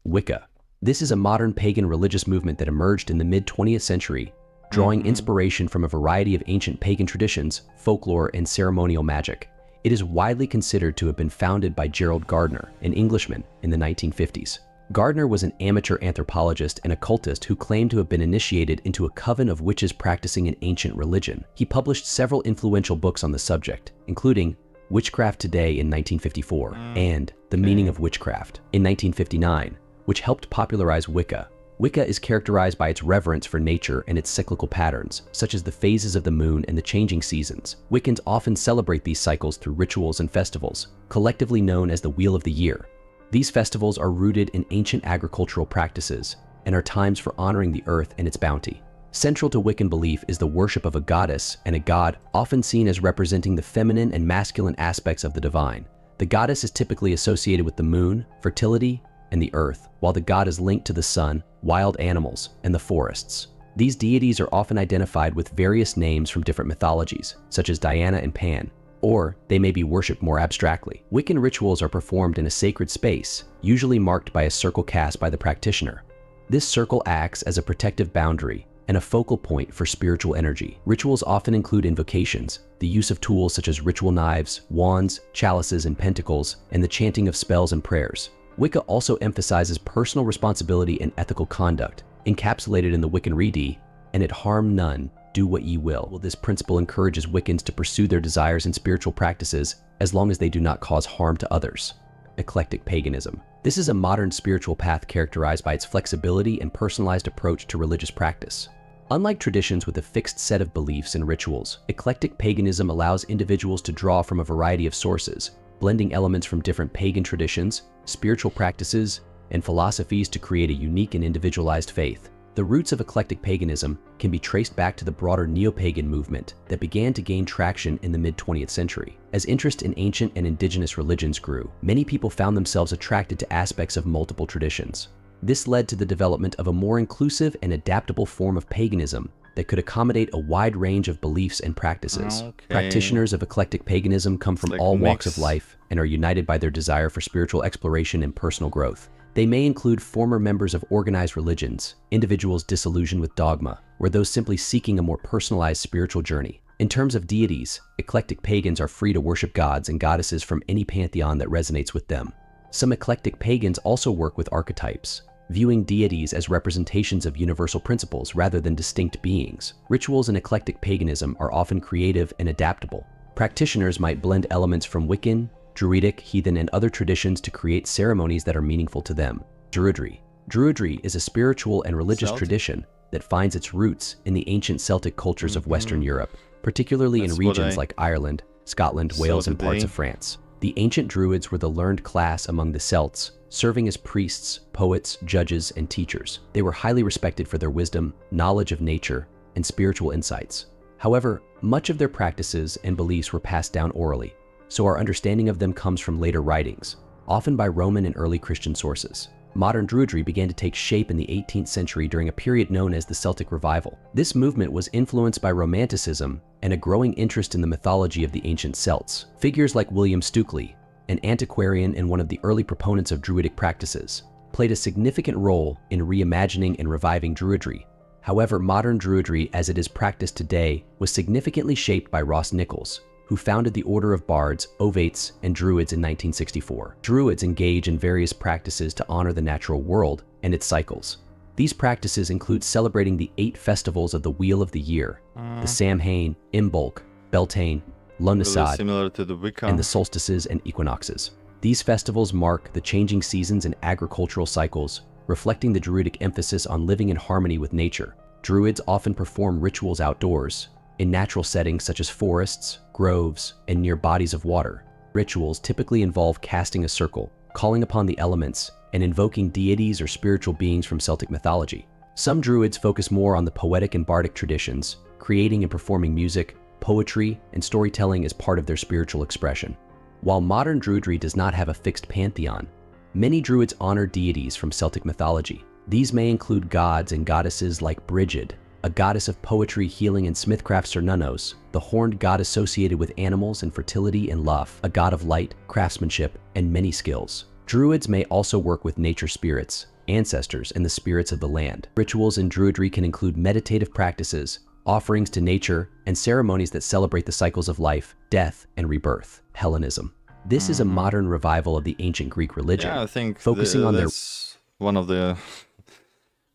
Wicca. This is a modern pagan religious movement that emerged in the mid-20th century, drawing inspiration from a variety of ancient pagan traditions, folklore, and ceremonial magic. It is widely considered to have been founded by Gerald Gardner, an Englishman, in the 1950s. Gardner was an amateur anthropologist and occultist who claimed to have been initiated into a coven of witches practicing an ancient religion. He published several influential books on the subject, including Witchcraft Today in 1954 and The Meaning of Witchcraft in 1959, which helped popularize Wicca. Wicca is characterized by its reverence for nature and its cyclical patterns, such as the phases of the moon and the changing seasons. Wiccans often celebrate these cycles through rituals and festivals, collectively known as the Wheel of the Year. These festivals are rooted in ancient agricultural practices and are times for honoring the earth and its bounty. Central to Wiccan belief is the worship of a goddess and a god, often seen as representing the feminine and masculine aspects of the divine. The goddess is typically associated with the moon, fertility, and the earth, while the god is linked to the sun, wild animals, and the forests. These deities are often identified with various names from different mythologies, such as Diana and Pan, or they may be worshipped more abstractly. Wiccan rituals are performed in a sacred space, usually marked by a circle cast by the practitioner. This circle acts as a protective boundary and a focal point for spiritual energy. Rituals often include invocations, the use of tools such as ritual knives, wands, chalices, and pentacles, and the chanting of spells and prayers. Wicca also emphasizes personal responsibility and ethical conduct, encapsulated in the Wiccan Rede, and it harm none, do what ye will. Well, this principle encourages Wiccans to pursue their desires and spiritual practices as long as they do not cause harm to others. Eclectic paganism. This is a modern spiritual path characterized by its flexibility and personalized approach to religious practice. Unlike traditions with a fixed set of beliefs and rituals, eclectic paganism allows individuals to draw from a variety of sources, blending elements from different pagan traditions, spiritual practices, and philosophies to create a unique and individualized faith. The roots of eclectic paganism can be traced back to the broader neo-pagan movement that began to gain traction in the mid-20th century. As interest in ancient and indigenous religions grew, many people found themselves attracted to aspects of multiple traditions. This led to the development of a more inclusive and adaptable form of paganism that could accommodate a wide range of beliefs and practices. Okay. Practitioners of eclectic paganism come from all walks of life and are united by their desire for spiritual exploration and personal growth. They may include former members of organized religions, individuals disillusioned with dogma, or those simply seeking a more personalized spiritual journey. In terms of deities, eclectic pagans are free to worship gods and goddesses from any pantheon that resonates with them. Some eclectic pagans also work with archetypes, viewing deities as representations of universal principles rather than distinct beings. Rituals in eclectic paganism are often creative and adaptable. Practitioners might blend elements from Wiccan, Druidic, heathen, and other traditions to create ceremonies that are meaningful to them. Druidry. Druidry is a spiritual and religious tradition that finds its roots in the ancient Celtic cultures of Western Europe, particularly in regions like Ireland, Scotland, Wales, and parts of France. The ancient Druids were the learned class among the Celts, serving as priests, poets, judges, and teachers. They were highly respected for their wisdom, knowledge of nature, and spiritual insights. However, much of their practices and beliefs were passed down orally, so our understanding of them comes from later writings, often by Roman and early Christian sources. Modern Druidry began to take shape in the 18th century during a period known as the Celtic Revival. This movement was influenced by Romanticism and a growing interest in the mythology of the ancient Celts. Figures like William Stukeley, an antiquarian and one of the early proponents of Druidic practices, played a significant role in reimagining and reviving Druidry. However, modern Druidry as it is practiced today was significantly shaped by Ross Nichols, who founded the Order of Bards, Ovates, and Druids in 1964. Druids engage in various practices to honor the natural world and its cycles. These practices include celebrating the 8 festivals of the Wheel of the Year, the Samhain, Imbolc, Beltane, Lughnasadh, similar to the Wicca, and the solstices and equinoxes. These festivals mark the changing seasons and agricultural cycles, reflecting the Druidic emphasis on living in harmony with nature. Druids often perform rituals outdoors, in natural settings such as forests, groves, and near bodies of water. Rituals typically involve casting a circle, calling upon the elements, and invoking deities or spiritual beings from Celtic mythology. Some Druids focus more on the poetic and bardic traditions, creating and performing music, poetry, and storytelling as part of their spiritual expression. While modern Druidry does not have a fixed pantheon, many Druids honor deities from Celtic mythology. These may include gods and goddesses like Brigid, a goddess of poetry, healing, and smithcraft Cernunnos, the horned god associated with animals and fertility, and Lugh, a god of light, craftsmanship, and many skills. Druids may also work with nature spirits, ancestors, and the spirits of the land. Rituals in Druidry can include meditative practices, offerings to nature, and ceremonies that celebrate the cycles of life, death, and rebirth. Hellenism. This is a modern revival of the ancient Greek religion, yeah, I think focusing on that's one of the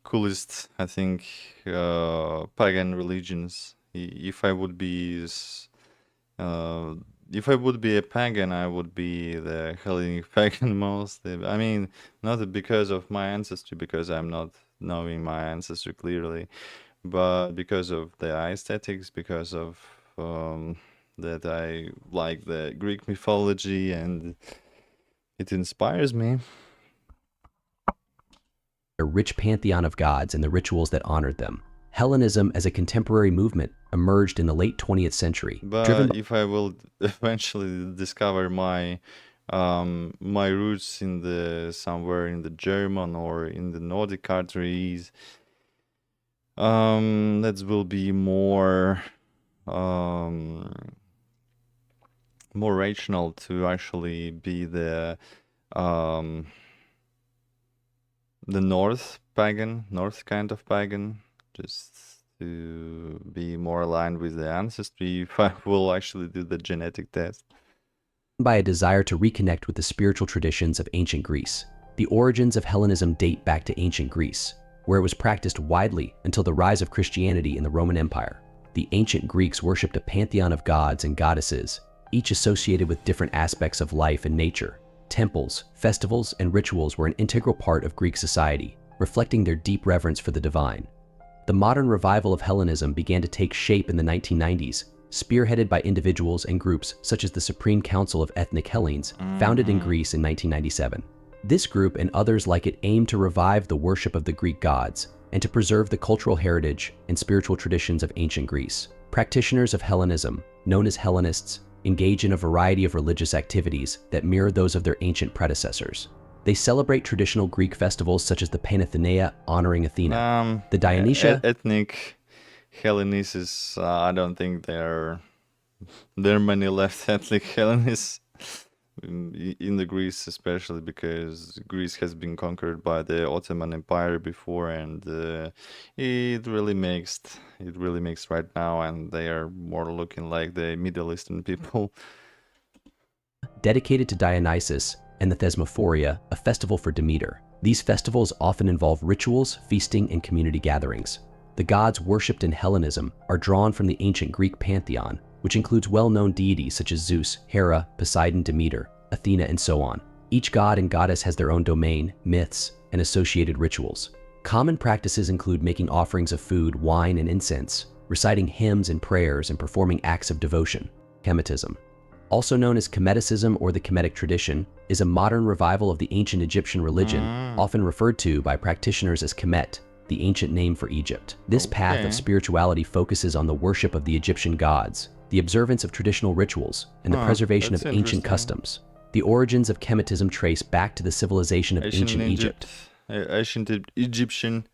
coolest, I think, pagan religions. If I would be a pagan, I would be the Hellenic pagan mostly. I mean, not because of my ancestry, because I'm not knowing my ancestry clearly, but because of the aesthetics, because of that I like the Greek mythology and it inspires me. a rich pantheon of gods and the rituals that honored them. Hellenism as a contemporary movement emerged in the late 20th century. But if I will eventually discover my my roots in the somewhere in the German or in the Nordic countries, that will be more more rational to actually be the North kind of pagan, just to be more aligned with the ancestry if I will actually do the genetic test. By a desire to reconnect with the spiritual traditions of ancient Greece. The origins of Hellenism date back to ancient Greece, where it was practiced widely until the rise of Christianity in the Roman Empire. The ancient Greeks worshipped a pantheon of gods and goddesses, each associated with different aspects of life and nature. Temples, festivals, and rituals were an integral part of Greek society, reflecting their deep reverence for the divine. The modern revival of Hellenism began to take shape in the 1990s, spearheaded by individuals and groups such as the Supreme Council of Ethnic Hellenes, founded in Greece in 1997. This group and others like it aim to revive the worship of the Greek gods and to preserve the cultural heritage and spiritual traditions of ancient Greece. Practitioners of Hellenism, known as Hellenists, engage in a variety of religious activities that mirror those of their ancient predecessors. They celebrate traditional Greek festivals such as the Panathenea, honoring Athena, the Dionysia. Ethnic Hellenists, I don't think there are many left ethnic Hellenists in the Greece, especially because Greece has been conquered by the Ottoman Empire before, and it really mixed right now, and they are more looking like the Middle Eastern people. Dedicated to Dionysus and the Thesmophoria, a festival for Demeter. These festivals often involve rituals, feasting, and community gatherings. The gods worshipped in Hellenism are drawn from the ancient Greek pantheon, which includes well-known deities such as Zeus, Hera, Poseidon, Demeter, Athena, and so on. Each god and goddess has their own domain, myths, and associated rituals. Common practices include making offerings of food, wine, and incense, reciting hymns and prayers, and performing acts of devotion. Kemetism, also known as Kemeticism or the Kemetic tradition, is a modern revival of the ancient Egyptian religion, often referred to by practitioners as Kemet, the ancient name for Egypt. This path of spirituality focuses on the worship of the Egyptian gods, the observance of traditional rituals, and the preservation of ancient customs. The origins of Kemetism trace back to the civilization of ancient Egypt. Ancient Egyptian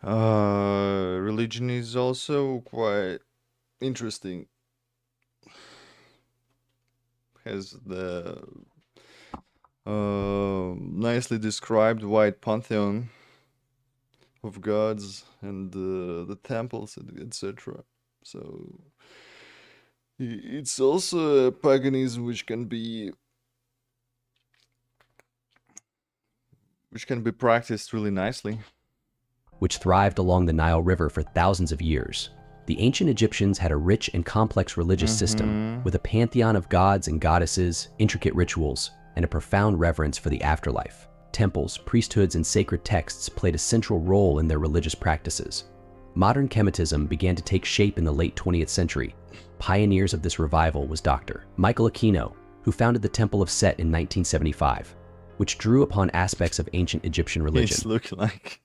religion is also quite interesting. Has the nicely described white pantheon of gods and the temples, etc. So it's also a paganism which can be practiced really nicely. Which thrived along the Nile River for thousands of years. The ancient Egyptians had a rich and complex religious system with a pantheon of gods and goddesses, intricate rituals, and a profound reverence for the afterlife. Temples, priesthoods, and sacred texts played a central role in their religious practices. Modern Kemetism began to take shape in the late 20th century. Pioneers of this revival was Dr. Michael Aquino, who founded the Temple of Set in 1975, which drew upon aspects of ancient Egyptian religion. He's looking like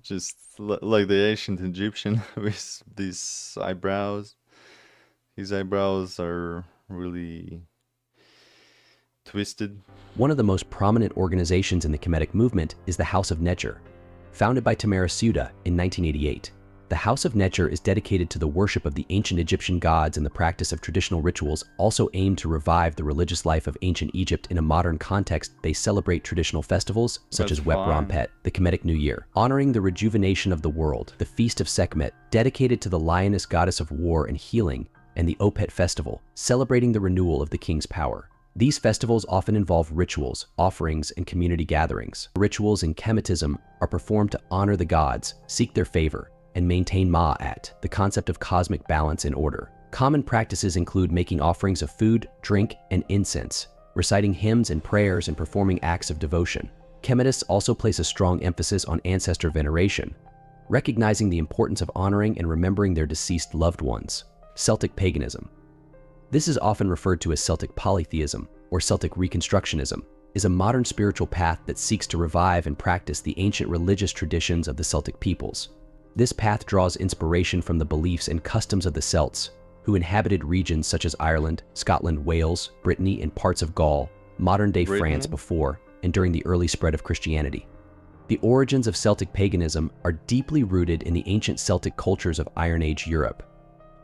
just like the ancient Egyptian with these eyebrows. His eyebrows are really twisted. One of the most prominent organizations in the Kemetic movement is the House of Necher. Founded by Tamara Suda in 1988, the House of Necher is dedicated to the worship of the ancient Egyptian gods, and the practice of traditional rituals also aim to revive the religious life of ancient Egypt in a modern context. They celebrate traditional festivals such as Wep Rompet, the Kemetic New Year, honoring the rejuvenation of the world, the Feast of Sekhmet, dedicated to the lioness goddess of war and healing, and the Opet Festival, celebrating the renewal of the king's power. These festivals often involve rituals, offerings, and community gatherings. Rituals in Kemetism are performed to honor the gods, seek their favor, and maintain Ma'at, the concept of cosmic balance and order. Common practices include making offerings of food, drink, and incense, reciting hymns and prayers, and performing acts of devotion. Kemetists also place a strong emphasis on ancestor veneration, recognizing the importance of honoring and remembering their deceased loved ones. Celtic paganism. This is often referred to as Celtic polytheism or Celtic reconstructionism, is a modern spiritual path that seeks to revive and practice the ancient religious traditions of the Celtic peoples. This path draws inspiration from the beliefs and customs of the Celts, who inhabited regions such as Ireland, Scotland, Wales, Brittany, and parts of Gaul, modern-day France before and during the early spread of Christianity. The origins of Celtic paganism are deeply rooted in the ancient Celtic cultures of Iron Age Europe.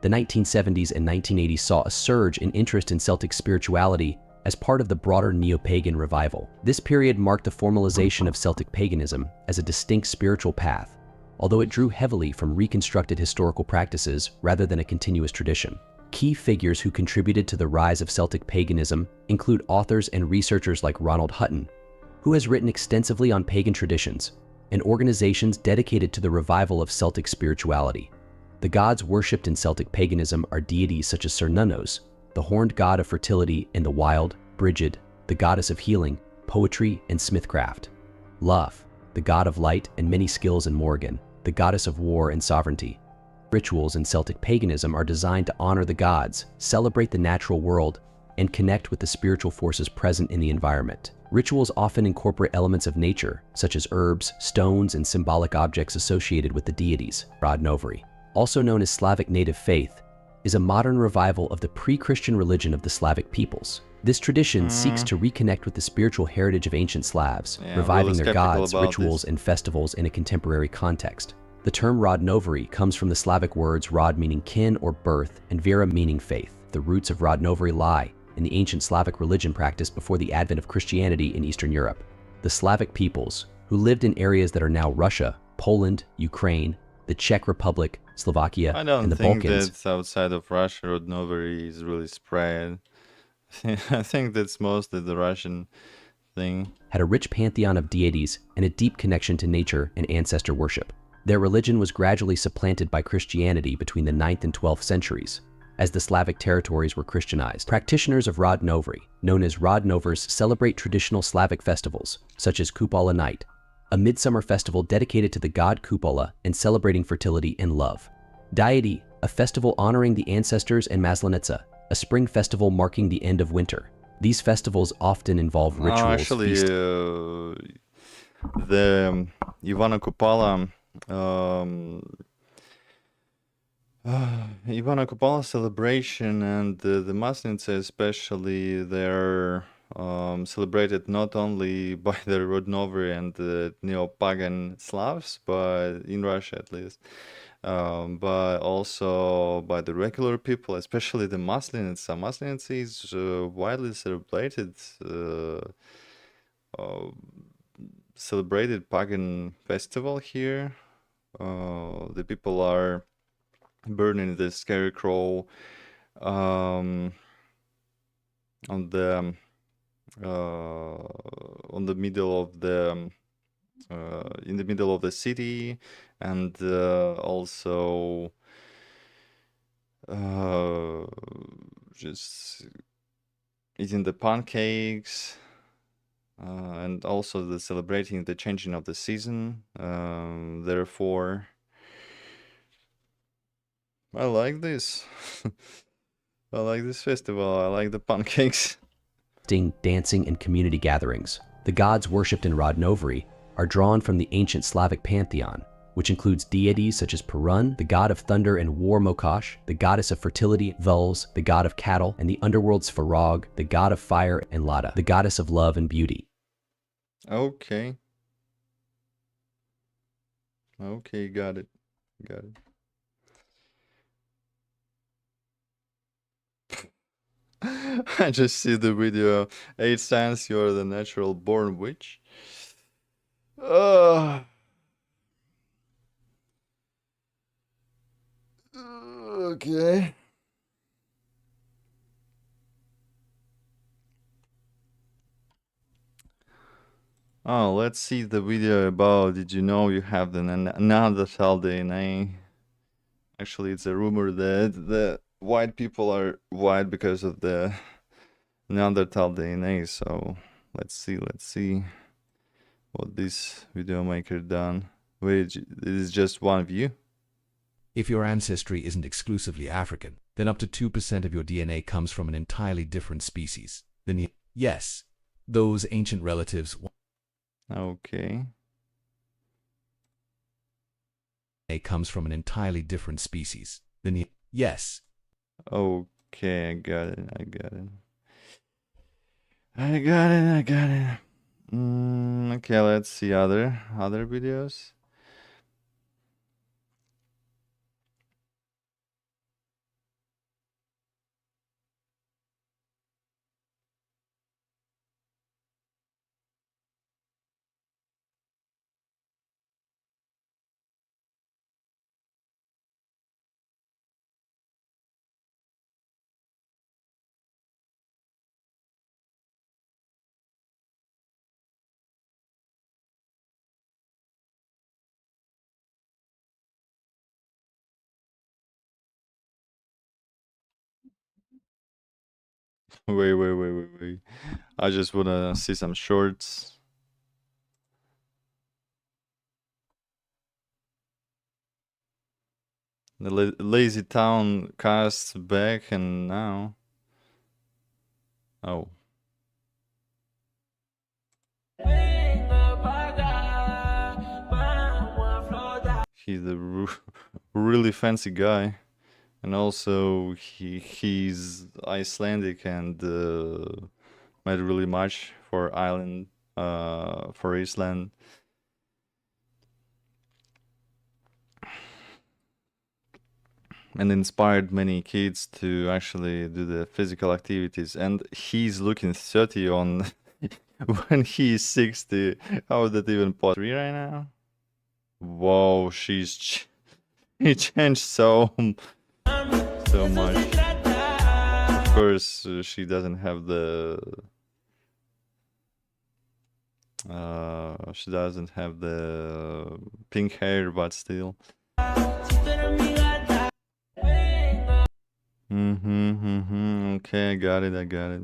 The 1970s and 1980s saw a surge in interest in Celtic spirituality as part of the broader neo-pagan revival. This period marked the formalization of Celtic paganism as a distinct spiritual path, although it drew heavily from reconstructed historical practices rather than a continuous tradition. Key figures who contributed to the rise of Celtic paganism include authors and researchers like Ronald Hutton, who has written extensively on pagan traditions, and organizations dedicated to the revival of Celtic spirituality. The gods worshipped in Celtic paganism are deities such as Cernunnos, the horned god of fertility in the wild, Brigid, the goddess of healing, poetry, and smithcraft, Lugh, the god of light and many skills, and Morgan, the goddess of war and sovereignty. Rituals in Celtic paganism are designed to honor the gods, celebrate the natural world, and connect with the spiritual forces present in the environment. Rituals often incorporate elements of nature, such as herbs, stones, and symbolic objects associated with the deities. Rodnovri, also known as Slavic native faith, is a modern revival of the pre-Christian religion of the Slavic peoples. This tradition seeks to reconnect with the spiritual heritage of ancient Slavs, reviving their gods, rituals, and festivals in a contemporary context. The term Rodnovri comes from the Slavic words rod meaning kin or birth and vera meaning faith. The roots of Rodnovri lie in the ancient Slavic religion practiced before the advent of Christianity in Eastern Europe. The Slavic peoples, who lived in areas that are now Russia, Poland, Ukraine, the Czech Republic, Slovakia, and the Balkans. I don't think that outside of Russia, Rodnovri is really spread. I think that's mostly the Russian thing. Had a rich pantheon of deities and a deep connection to nature and ancestor worship. Their religion was gradually supplanted by Christianity between the 9th and 12th centuries, as the Slavic territories were Christianized. Practitioners of Rodnovri, known as Rodnovers, celebrate traditional Slavic festivals, such as Kupala Night, a midsummer festival dedicated to the god Kupala and celebrating fertility and love. Deity, a festival honoring the ancestors, and Maslenitsa, a spring festival marking the end of winter. These festivals often involve rituals. Actually, the Ivana Kupala Ivana Kupala celebration and the Maslenitsa especially, they're celebrated not only by the Rodnovri and the neo-pagan Slavs, but in Russia at least, but also by the regular people, especially the Maslenitsa. Maslenitsa is widely celebrated pagan festival here. The people are burning the scarecrow on the middle of the in the middle of the city, and also just eating the pancakes, and also the celebrating the changing of the season. Therefore, I like this. I like this festival. I like the pancakes. Dancing, and community gatherings. The gods worshipped in Rodnovri are drawn from the ancient Slavic pantheon, which includes deities such as Perun, the god of thunder and war Mokosh, the goddess of fertility Vuls, the god of cattle, and the underworld Svarog, the god of fire, and Lada, the goddess of love and beauty. Okay. Okay, got it. Got it. I just see the video. 8 signs you're the natural born witch. Okay. Oh, let's see the video about did you know you have the Neanderthal DNA? Actually, it's a rumor that the white people are white because of the Neanderthal DNA. So let's see what this video maker done. Wait, it is just one view? If your ancestry isn't exclusively African, then up to 2% of your DNA comes from an entirely different species. Then yes, those ancient relatives. Okay. comes from an entirely different species. The yes. Okay, I got it. I got it. I got it. I got it. Okay, let's see other videos. Wait. I just wanna see some shorts. The Lazy Town cast back and now. Oh. He's a really fancy guy. And also he's Icelandic and made really much for Iceland. And inspired many kids to actually do the physical activities. And he's looking 30 on when he's 60. How is that even possible right now? Whoa, he changed so much. Of course, she doesn't have the pink hair, but still. Okay, I got it.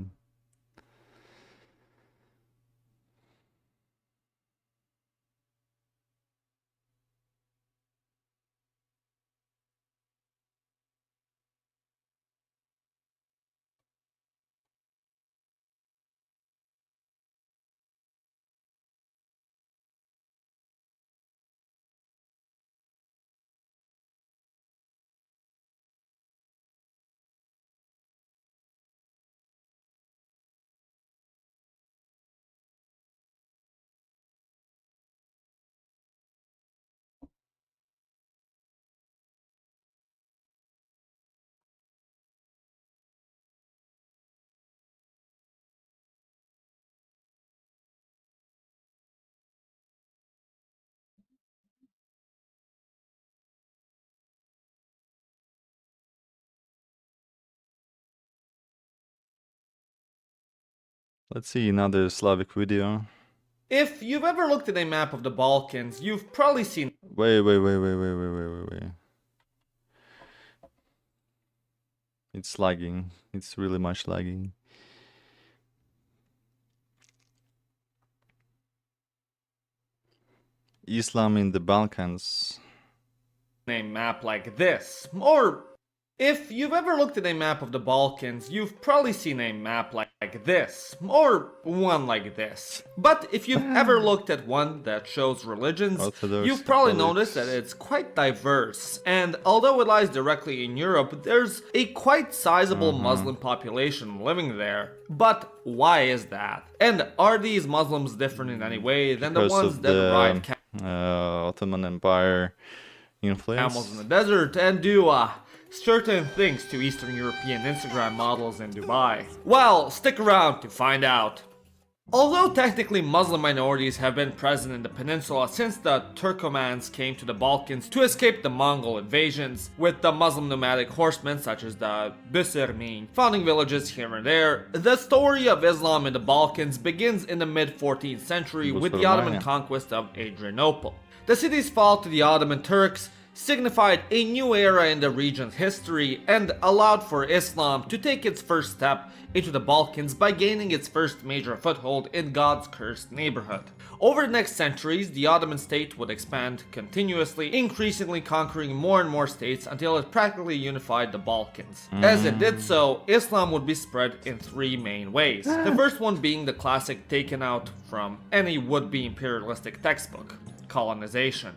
Let's see another Slavic video. If you've ever looked at a map of the Balkans, you've probably seen... Wait. It's lagging. It's really much lagging. Islam in the Balkans. A map like this, or if you've ever looked at a map of the Balkans, you've probably seen a map like this, or one like this. But if you've ever looked at one that shows religions, you've probably noticed that it's quite diverse, and although it lies directly in Europe, there's a quite sizable Muslim population living there. But why is that? And are these Muslims different in any way than the ones that ride Ottoman Empire influence? Camels in the desert and do certain things to Eastern European Instagram models in Dubai? Well, stick around to find out. Although technically Muslim minorities have been present in the peninsula since the Turkomans came to the Balkans to escape the Mongol invasions, with the Muslim nomadic horsemen such as the Büssermin founding villages here and there, the story of Islam in the Balkans begins in the mid-14th century with the Ottoman conquest of Adrianople. The city's fall to the Ottoman Turks signified a new era in the region's history and allowed for Islam to take its first step into the Balkans by gaining its first major foothold in God's cursed neighborhood. Over the next centuries, the Ottoman state would expand continuously, increasingly conquering more and more states until it practically unified the Balkans. As it did so, Islam would be spread in three main ways. The first one being the classic taken out from any would-be imperialistic textbook: colonization.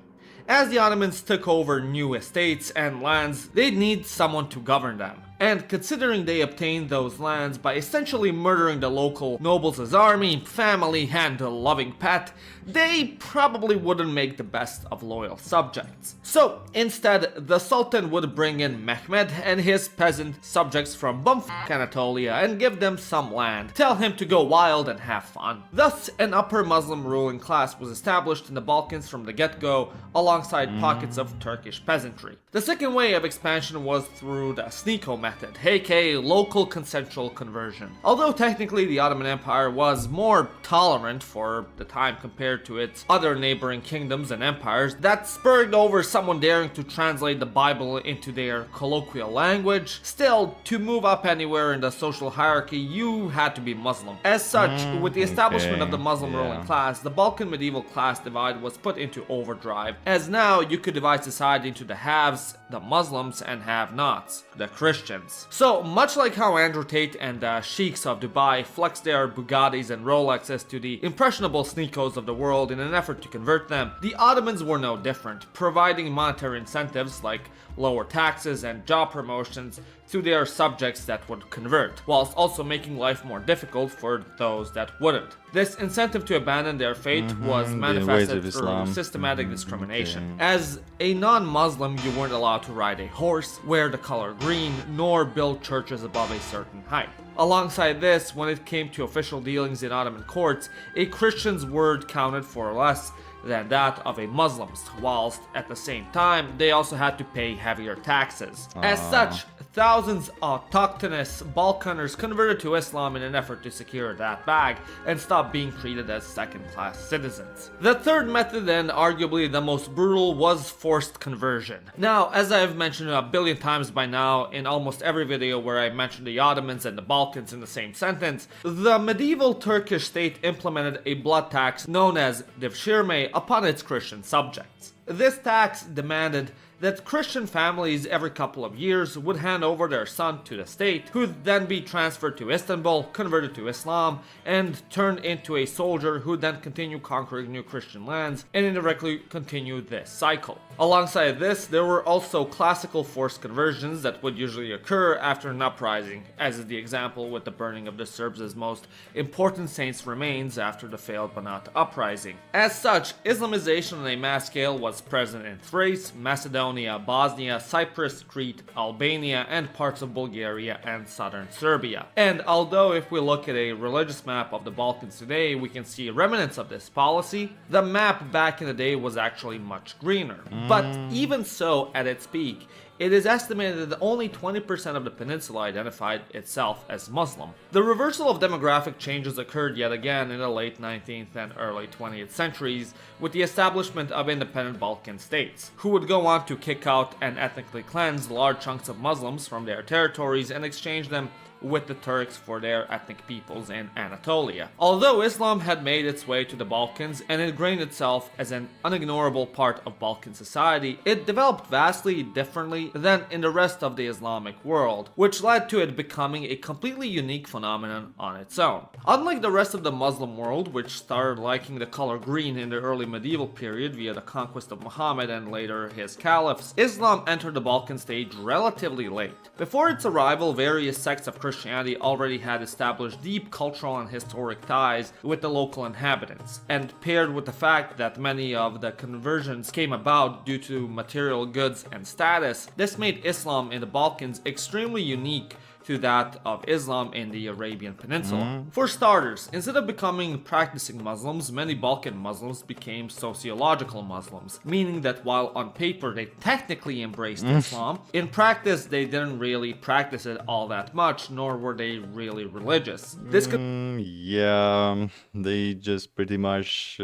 As the Ottomans took over new estates and lands, they'd need someone to govern them. And considering they obtained those lands by essentially murdering the local nobles' army, family, and a loving pet, they probably wouldn't make the best of loyal subjects. So instead, the Sultan would bring in Mehmed and his peasant subjects from bumfuck Anatolia and give them some land, tell him to go wild and have fun. Thus, an upper Muslim ruling class was established in the Balkans from the get-go, alongside pockets of Turkish peasantry. The second way of expansion was through the Sneako method, aka local consensual conversion. Although technically the Ottoman Empire was more tolerant for the time compared to its other neighboring kingdoms and empires, that spurred over someone daring to translate the Bible into their colloquial language. Still, to move up anywhere in the social hierarchy, you had to be Muslim. As such, with the establishment of the Muslim ruling class, the Balkan medieval class divide was put into overdrive, as now you could divide society into the haves, the Muslims, and have-nots, the Christians. So, much like how Andrew Tate and the sheiks of Dubai flex their Bugattis and Rolexes to the impressionable sneakos of the world in an effort to convert them, the Ottomans were no different, providing monetary incentives like lower taxes and job promotions to their subjects that would convert, whilst also making life more difficult for those that wouldn't. This incentive to abandon their faith was manifested through systematic discrimination. As a non-Muslim, you weren't allowed to ride a horse, wear the color green, nor build churches above a certain height. Alongside this, when it came to official dealings in Ottoman courts, a Christian's word counted for less than that of a Muslim's, whilst at the same time they also had to pay heavier taxes. As such, thousands of autochthonous Balkaners converted to Islam in an effort to secure that bag and stop being treated as second-class citizens. The third method, and arguably the most brutal, was forced conversion. Now, as I have mentioned a billion times by now in almost every video where I mentioned the Ottomans and the Balkans in the same sentence, the medieval Turkish state implemented a blood tax known as devshirme upon its Christian subjects. This tax demanded that Christian families every couple of years would hand over their son to the state, who'd then be transferred to Istanbul, converted to Islam, and turned into a soldier who'd then continue conquering new Christian lands and indirectly continue this cycle. Alongside this, there were also classical forced conversions that would usually occur after an uprising, as is the example with the burning of the Serbs' most important saints' remains after the failed Banat uprising. As such, Islamization on a mass scale was present in Thrace, Macedonia, Bosnia, Cyprus, Crete, Albania, and parts of Bulgaria and southern Serbia. And although if we look at a religious map of the Balkans today, we can see remnants of this policy, the map back in the day was actually much greener. But even so, at its peak, it is estimated that only 20% of the peninsula identified itself as Muslim. The reversal of demographic changes occurred yet again in the late 19th and early 20th centuries with the establishment of independent Balkan states, who would go on to kick out and ethnically cleanse large chunks of Muslims from their territories and exchange them with the Turks for their ethnic peoples in Anatolia. Although Islam had made its way to the Balkans and ingrained itself as an unignorable part of Balkan society, it developed vastly differently than in the rest of the Islamic world, which led to it becoming a completely unique phenomenon on its own. Unlike the rest of the Muslim world, which started liking the color green in the early medieval period via the conquest of Muhammad and later his caliphs, Islam entered the Balkan stage relatively late. Before its arrival, various sects of Christianity already had established deep cultural and historic ties with the local inhabitants, and paired with the fact that many of the conversions came about due to material goods and status, this made Islam in the Balkans extremely unique to that of Islam in the Arabian Peninsula. For starters, instead of becoming practicing Muslims, many Balkan Muslims became sociological Muslims, meaning that while on paper they technically embraced Islam, in practice they didn't really practice it all that much, nor were they really religious. This could yeah, they just pretty much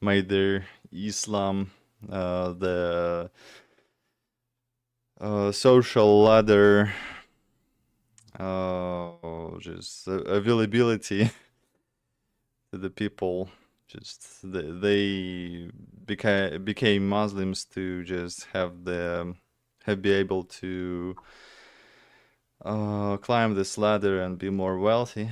made their Islam the social ladder, just availability to the people. Just they became Muslims to just be able to climb this ladder and be more wealthy.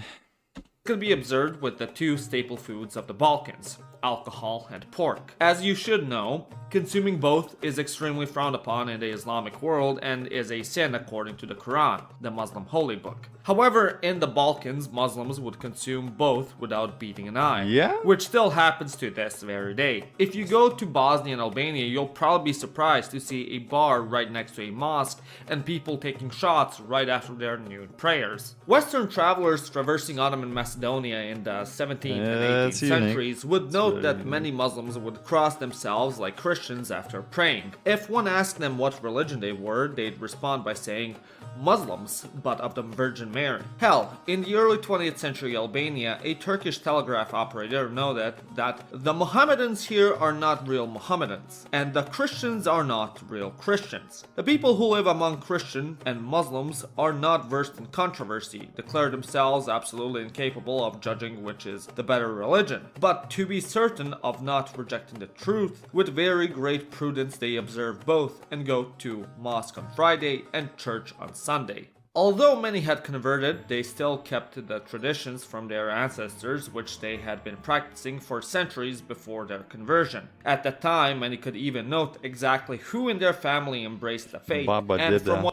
can be observed with the two staple foods of the Balkans, alcohol and pork. As you should know, consuming both is extremely frowned upon in the Islamic world and is a sin according to the Quran, the Muslim holy book. However, in the Balkans, Muslims would consume both without beating an eye, which still happens to this very day. If you go to Bosnia and Albania, you'll probably be surprised to see a bar right next to a mosque and people taking shots right after their nude prayers. Western travelers traversing Ottoman Macedonia in the 17th and 18th centuries would note that many Muslims would cross themselves like Christians after praying. If one asked them what religion they were, they'd respond by saying, Muslims, but of the Virgin Mary. Hell, in the early 20th century Albania, a Turkish telegraph operator noted that the Mohammedans here are not real Mohammedans, and the Christians are not real Christians. The people who live among Christian and Muslims are not versed in controversy, declare themselves absolutely incapable of judging which is the better religion, but to be certain of not rejecting the truth, with very great prudence they observe both and go to mosque on Friday and church on Sunday. Although many had converted, they still kept the traditions from their ancestors which they had been practicing for centuries before their conversion. At that time, many could even note exactly who in their family embraced the faith. Baba, and deda, from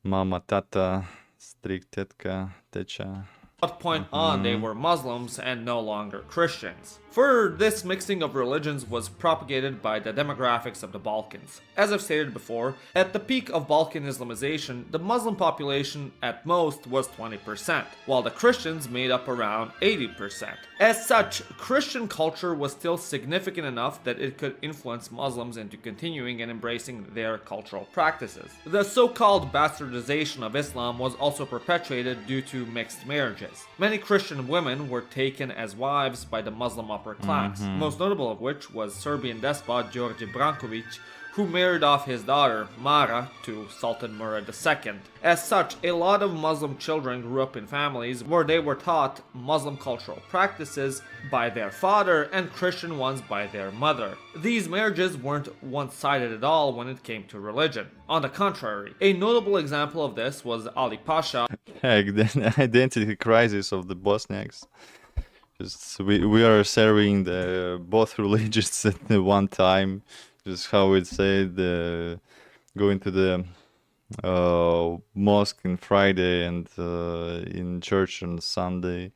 mama, tata, strik, tetka, techa. what point on they were Muslims and no longer Christians. Further, this mixing of religions was propagated by the demographics of the Balkans. As I've stated before, at the peak of Balkan Islamization, the Muslim population at most was 20%, while the Christians made up around 80%. As such, Christian culture was still significant enough that it could influence Muslims into continuing and embracing their cultural practices. The so-called bastardization of Islam was also perpetuated due to mixed marriages. Many Christian women were taken as wives by the Muslim upper class, most notable of which was Serbian despot George Brankovic, who married off his daughter, Mara, to Sultan Murad II. As such, a lot of Muslim children grew up in families where they were taught Muslim cultural practices by their father and Christian ones by their mother. These marriages weren't one-sided at all when it came to religion. On the contrary, a notable example of this was Ali Pasha. The identity crisis of the Bosniaks. Just we are serving the both religions at the one time. Just how it said, going to the mosque on Friday and in church on Sunday.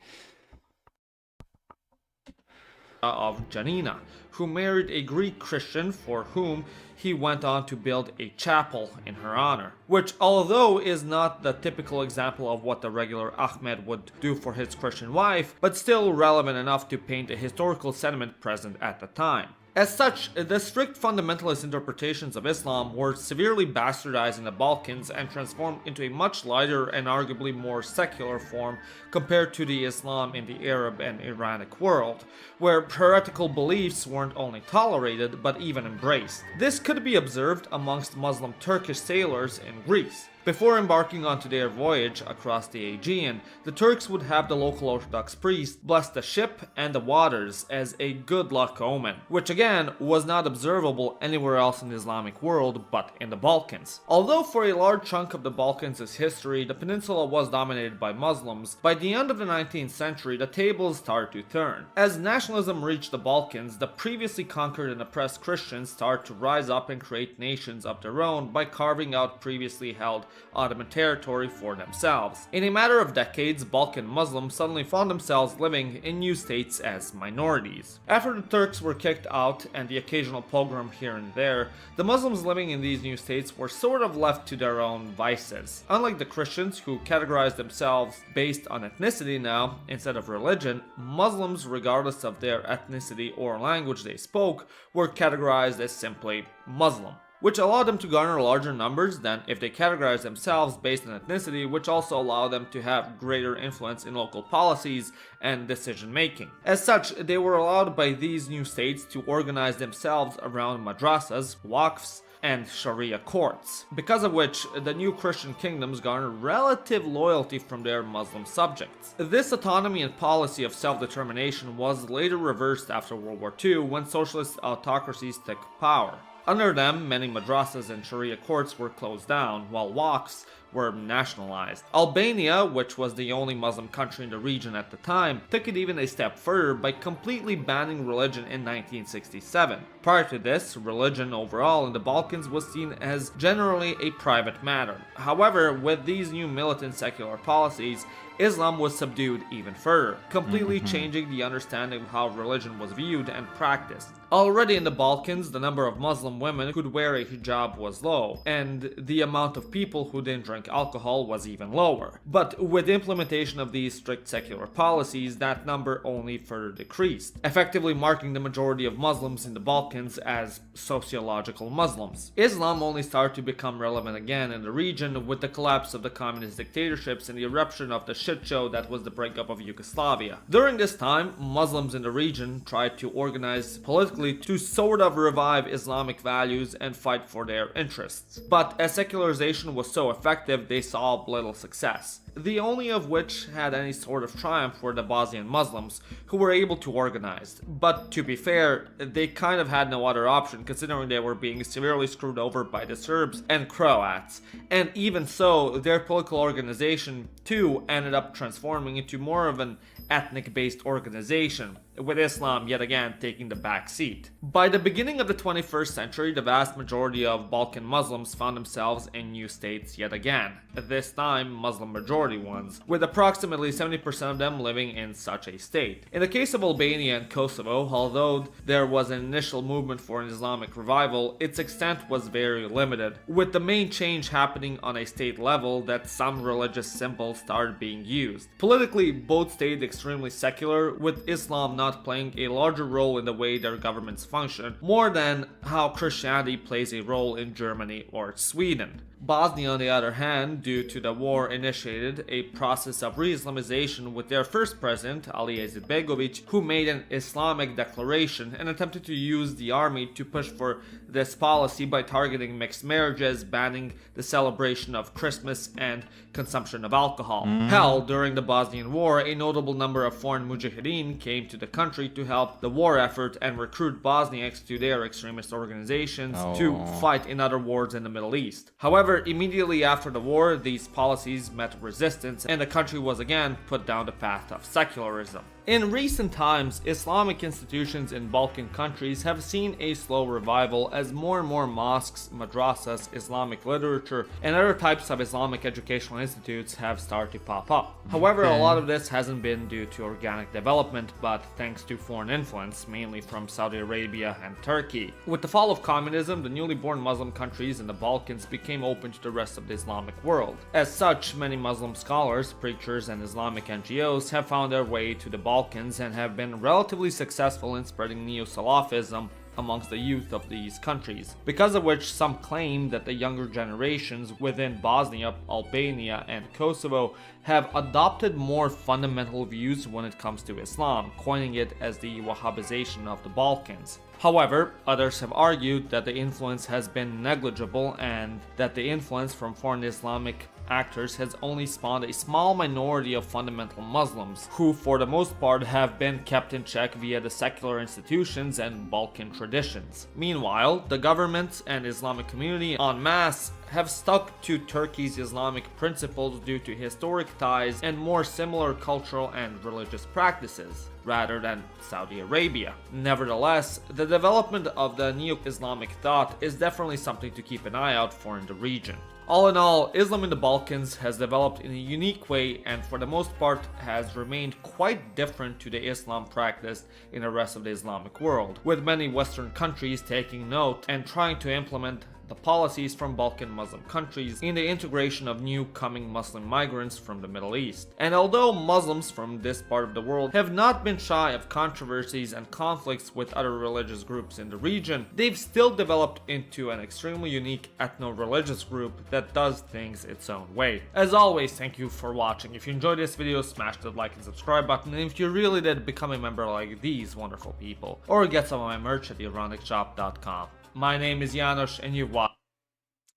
Of Janina, who married a Greek Christian for whom he went on to build a chapel in her honor, which although is not the typical example of what the regular Ahmed would do for his Christian wife, but still relevant enough to paint a historical sentiment present at the time. As such, the strict fundamentalist interpretations of Islam were severely bastardized in the Balkans and transformed into a much lighter and arguably more secular form compared to the Islam in the Arab and Iranic world, where heretical beliefs weren't only tolerated but even embraced. This could be observed amongst Muslim Turkish sailors in Greece. Before embarking onto their voyage across the Aegean, the Turks would have the local Orthodox priest bless the ship and the waters as a good luck omen, which again was not observable anywhere else in the Islamic world but in the Balkans. Although for a large chunk of the Balkans' history the peninsula was dominated by Muslims, by the end of the 19th century the tables started to turn. As nationalism reached the Balkans, the previously conquered and oppressed Christians started to rise up and create nations of their own by carving out previously held Ottoman territory for themselves. In a matter of decades, Balkan Muslims suddenly found themselves living in new states as minorities. After the Turks were kicked out and the occasional pogrom here and there, the Muslims living in these new states were sort of left to their own vices. Unlike the Christians, who categorized themselves based on ethnicity now instead of religion, Muslims, regardless of their ethnicity or language they spoke, were categorized as simply Muslim, which allowed them to garner larger numbers than if they categorized themselves based on ethnicity, which also allowed them to have greater influence in local policies and decision making. As such, they were allowed by these new states to organize themselves around madrasas, waqfs, and Sharia courts, because of which the new Christian kingdoms garnered relative loyalty from their Muslim subjects. This autonomy and policy of self-determination was later reversed after World War II when socialist autocracies took power. Under them, many madrasas and Sharia courts were closed down, while waqfs were nationalized. Albania, which was the only Muslim country in the region at the time, took it even a step further by completely banning religion in 1967. Prior to this, religion overall in the Balkans was seen as generally a private matter. However, with these new militant secular policies, Islam was subdued even further, completely changing the understanding of how religion was viewed and practiced. Already in the Balkans, the number of Muslim women who'd wear a hijab was low, and the amount of people who didn't drink alcohol was even lower. But with the implementation of these strict secular policies, that number only further decreased, effectively marking the majority of Muslims in the Balkans as sociological Muslims. Islam only started to become relevant again in the region with the collapse of the communist dictatorships and the eruption of the shit show that was the breakup of Yugoslavia. During this time, Muslims in the region tried to organize politically to sort of revive Islamic values and fight for their interests. But as secularization was so effective, they saw little success. The only of which had any sort of triumph were the Bosnian Muslims, who were able to organize. But to be fair, they kind of had no other option, considering they were being severely screwed over by the Serbs and Croats. And even so, their political organization too ended up transforming into more of an ethnic-based organization, with Islam yet again taking the back seat. By the beginning of the 21st century, the vast majority of Balkan Muslims found themselves in new states yet again, at this time Muslim majority ones, with approximately 70% of them living in such a state. In the case of Albania and Kosovo, although there was an initial movement for an Islamic revival, its extent was very limited, with the main change happening on a state level that some religious symbols started being used. Politically, both stayed extremely secular, with Islam not playing a larger role in the way their governments function, more than how Christianity plays a role in Germany or Sweden. Bosnia, on the other hand, due to the war, initiated a process of re-Islamization with their first president, Ali Izetbegovic, who made an Islamic declaration and attempted to use the army to push for this policy by targeting mixed marriages, banning the celebration of Christmas, and consumption of alcohol. Hell, during the Bosnian War, a notable number of foreign mujahideen came to the country to help the war effort and recruit Bosniaks to their extremist organizations to fight in other wars in the Middle East. However, immediately after the war, these policies met resistance and the country was again put down the path of secularism. In recent times, Islamic institutions in Balkan countries have seen a slow revival as more and more mosques, madrasas, Islamic literature, and other types of Islamic educational institutes have started to pop up. However, a lot of this hasn't been due to organic development, but thanks to foreign influence, mainly from Saudi Arabia and Turkey. With the fall of communism, the newly born Muslim countries in the Balkans became open to the rest of the Islamic world. As such, many Muslim scholars, preachers, and Islamic NGOs have found their way to the Balkans and have been relatively successful in spreading Neo-Salafism amongst the youth of these countries, because of which some claim that the younger generations within Bosnia, Albania, and Kosovo have adopted more fundamental views when it comes to Islam, coining it as the Wahhabization of the Balkans. However, others have argued that the influence has been negligible and that the influence from foreign Islamic actors has only spawned a small minority of fundamental Muslims, who for the most part have been kept in check via the secular institutions and Balkan traditions. Meanwhile, the government and Islamic community en masse have stuck to Turkey's Islamic principles due to historic ties and more similar cultural and religious practices, rather than Saudi Arabia. Nevertheless, the development of the neo-Islamic thought is definitely something to keep an eye out for in the region. All in all, Islam in the Balkans has developed in a unique way and for the most part has remained quite different to the Islam practiced in the rest of the Islamic world, with many Western countries taking note and trying to implement the policies from Balkan Muslim countries in the integration of new coming Muslim migrants from the Middle East. And although Muslims from this part of the world have not been shy of controversies and conflicts with other religious groups in the region, they've still developed into an extremely unique ethno-religious group that does things its own way. As always, thank you for watching. If you enjoyed this video, smash that like and subscribe button, and if you really did, become a member like these wonderful people, or get some of my merch at theeroticshop.com. My name is Janos, and you've watched.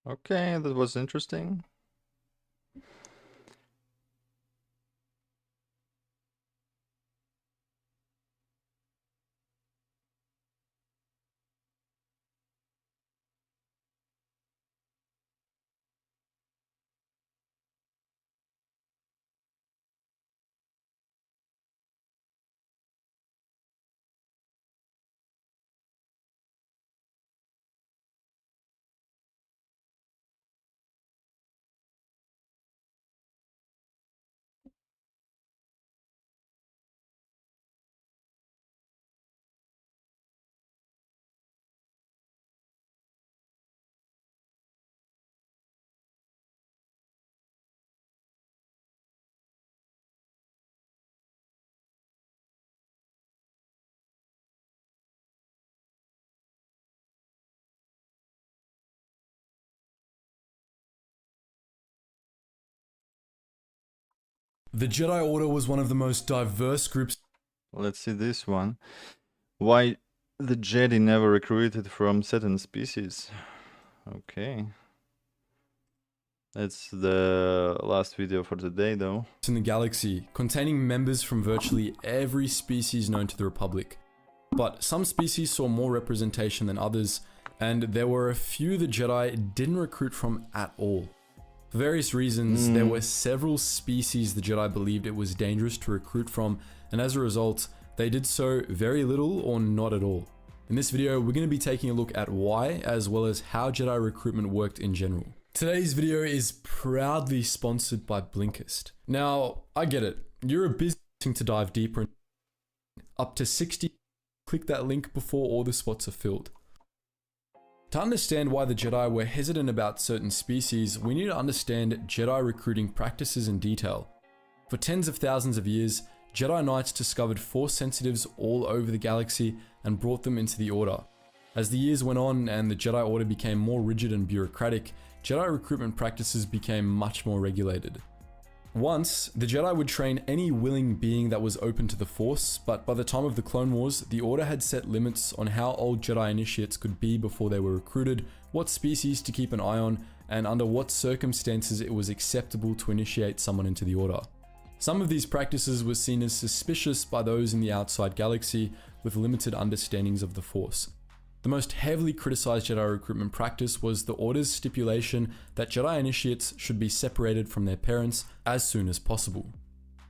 Okay, that was interesting. The Jedi Order was one of the most diverse groups. Let's see this one. Why the Jedi never recruited from certain species? Okay. That's the last video for today, though. In the galaxy, containing members from virtually every species known to the Republic. But some species saw more representation than others, and there were a few the Jedi didn't recruit from at all. For various reasons, there were several species the Jedi believed it was dangerous to recruit from, and as a result, they did so very little or not at all. In this video, we're going to be taking a look at why, as well as how Jedi recruitment worked in general. Today's video is proudly sponsored by Blinkist. Now, I get it. You're a busy to dive deeper. Up to 60. Click that link before all the spots are filled. To understand why the Jedi were hesitant about certain species, we need to understand Jedi recruiting practices in detail. For tens of thousands of years, Jedi Knights discovered Force sensitives all over the galaxy and brought them into the Order. As the years went on and the Jedi Order became more rigid and bureaucratic, Jedi recruitment practices became much more regulated. Once, the Jedi would train any willing being that was open to the Force, but by the time of the Clone Wars, the Order had set limits on how old Jedi initiates could be before they were recruited, what species to keep an eye on, and under what circumstances it was acceptable to initiate someone into the Order. Some of these practices were seen as suspicious by those in the outside galaxy with limited understandings of the Force. The most heavily criticized Jedi recruitment practice was the Order's stipulation that Jedi initiates should be separated from their parents as soon as possible.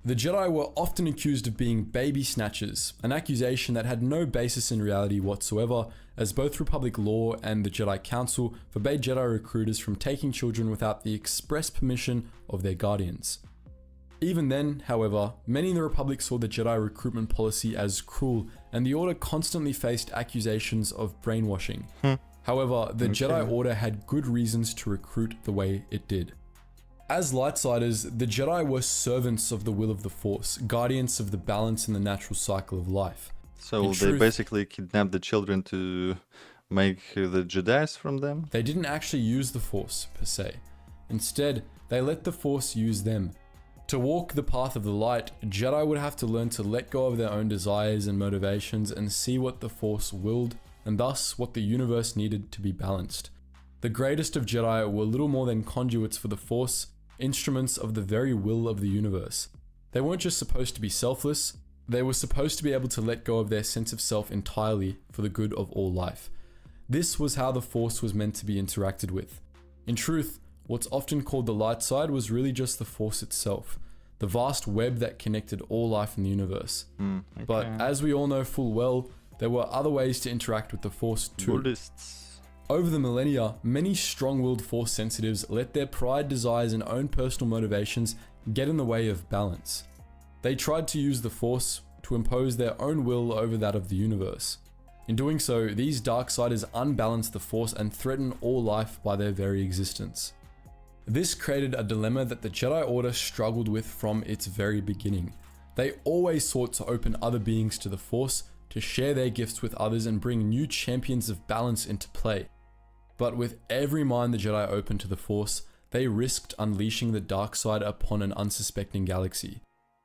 The Jedi were often accused of being baby snatchers, an accusation that had no basis in reality whatsoever, as both Republic law and the Jedi Council forbade Jedi recruiters from taking children without the express permission of their guardians. Even then, however, many in the Republic saw the Jedi recruitment policy as cruel, and the Order constantly faced accusations of brainwashing. However, the Jedi Order had good reasons to recruit the way it did. As Lightsiders, the Jedi were servants of the will of the Force, guardians of the balance in the natural cycle of life. So they basically kidnapped the children to make the Jedis from them? They didn't actually use the Force, per se. Instead, they let the Force use them. To walk the path of the light, Jedi would have to learn to let go of their own desires and motivations and see what the Force willed, and thus what the universe needed to be balanced. The greatest of Jedi were little more than conduits for the Force, instruments of the very will of the universe. They weren't just supposed to be selfless, they were supposed to be able to let go of their sense of self entirely for the good of all life. This was how the Force was meant to be interacted with. In truth, what's often called the light side was really just the Force itself, the vast web that connected all life in the universe. But as we all know full well, there were other ways to interact with the Force too. Buddhists. Over the millennia, many strong-willed Force sensitives let their pride, desires, and own personal motivations get in the way of balance. They tried to use the Force to impose their own will over that of the universe. In doing so, these Darksiders unbalanced the Force and threatened all life by their very existence. This created a dilemma that the Jedi Order struggled with from its very beginning. They always sought to open other beings to the Force, to share their gifts with others and bring new champions of balance into play. But with every mind the Jedi opened to the Force, they risked unleashing the dark side upon an unsuspecting galaxy.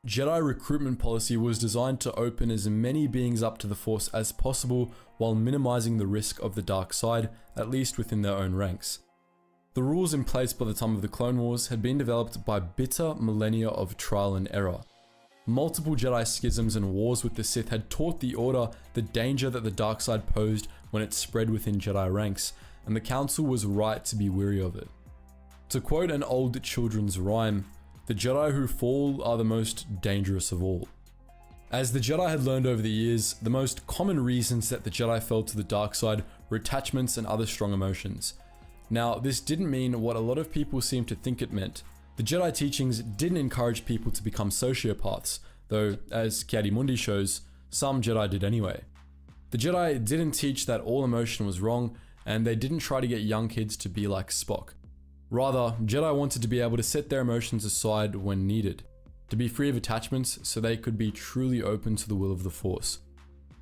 Jedi recruitment policy was designed to open as many beings up to the Force as possible while minimizing the risk of the dark side, at least within their own ranks. The rules in place by the time of the Clone Wars had been developed by bitter millennia of trial and error. Multiple Jedi schisms and wars with the Sith had taught the Order the danger that the dark side posed when it spread within Jedi ranks, and the Council was right to be weary of it. To quote an old children's rhyme, the Jedi who fall are the most dangerous of all. As the Jedi had learned over the years, the most common reasons that the Jedi fell to the dark side were attachments and other strong emotions. Now, this didn't mean what a lot of people seem to think it meant. The Jedi teachings didn't encourage people to become sociopaths, though, as Ki-Adi-Mundi shows, some Jedi did anyway. The Jedi didn't teach that all emotion was wrong, and they didn't try to get young kids to be like Spock. Rather, Jedi wanted to be able to set their emotions aside when needed, to be free of attachments so they could be truly open to the will of the Force.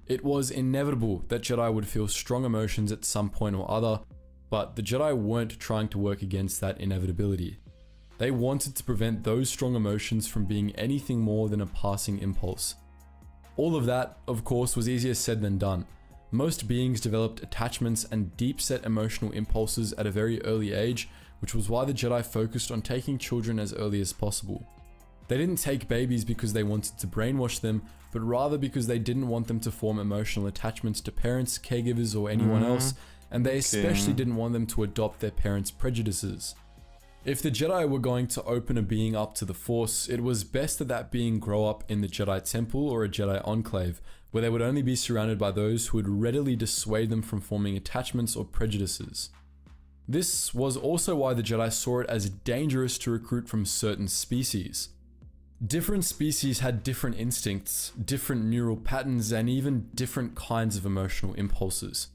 It was inevitable that Jedi would feel strong emotions at some point or other, but the Jedi weren't trying to work against that inevitability. They wanted to prevent those strong emotions from being anything more than a passing impulse. All of that, of course, was easier said than done. Most beings developed attachments and deep-set emotional impulses at a very early age, which was why the Jedi focused on taking children as early as possible. They didn't take babies because they wanted to brainwash them, but rather because they didn't want them to form emotional attachments to parents, caregivers, or anyone else, and they especially didn't want them to adopt their parents' prejudices. If the Jedi were going to open a being up to the Force, it was best that that being grow up in the Jedi Temple or a Jedi Enclave, where they would only be surrounded by those who would readily dissuade them from forming attachments or prejudices. This was also why the Jedi saw it as dangerous to recruit from certain species. Different species had different instincts, different neural patterns, and even different kinds of emotional impulses.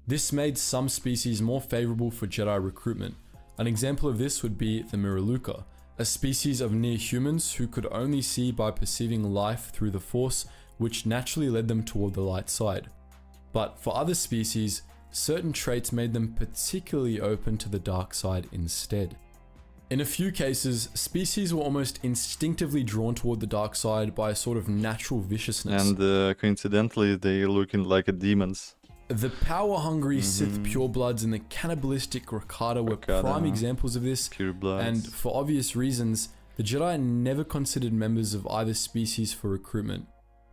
This made some species more favorable for Jedi recruitment. An example of this would be the Miraluka, a species of near humans who could only see by perceiving life through the Force, which naturally led them toward the light side. But for other species, certain traits made them particularly open to the dark side instead. In a few cases, species were almost instinctively drawn toward the dark side by a sort of natural viciousness. And coincidentally, they looking like demons. The power-hungry Sith purebloods and the cannibalistic Rakata were prime examples of this, and for obvious reasons, the Jedi never considered members of either species for recruitment.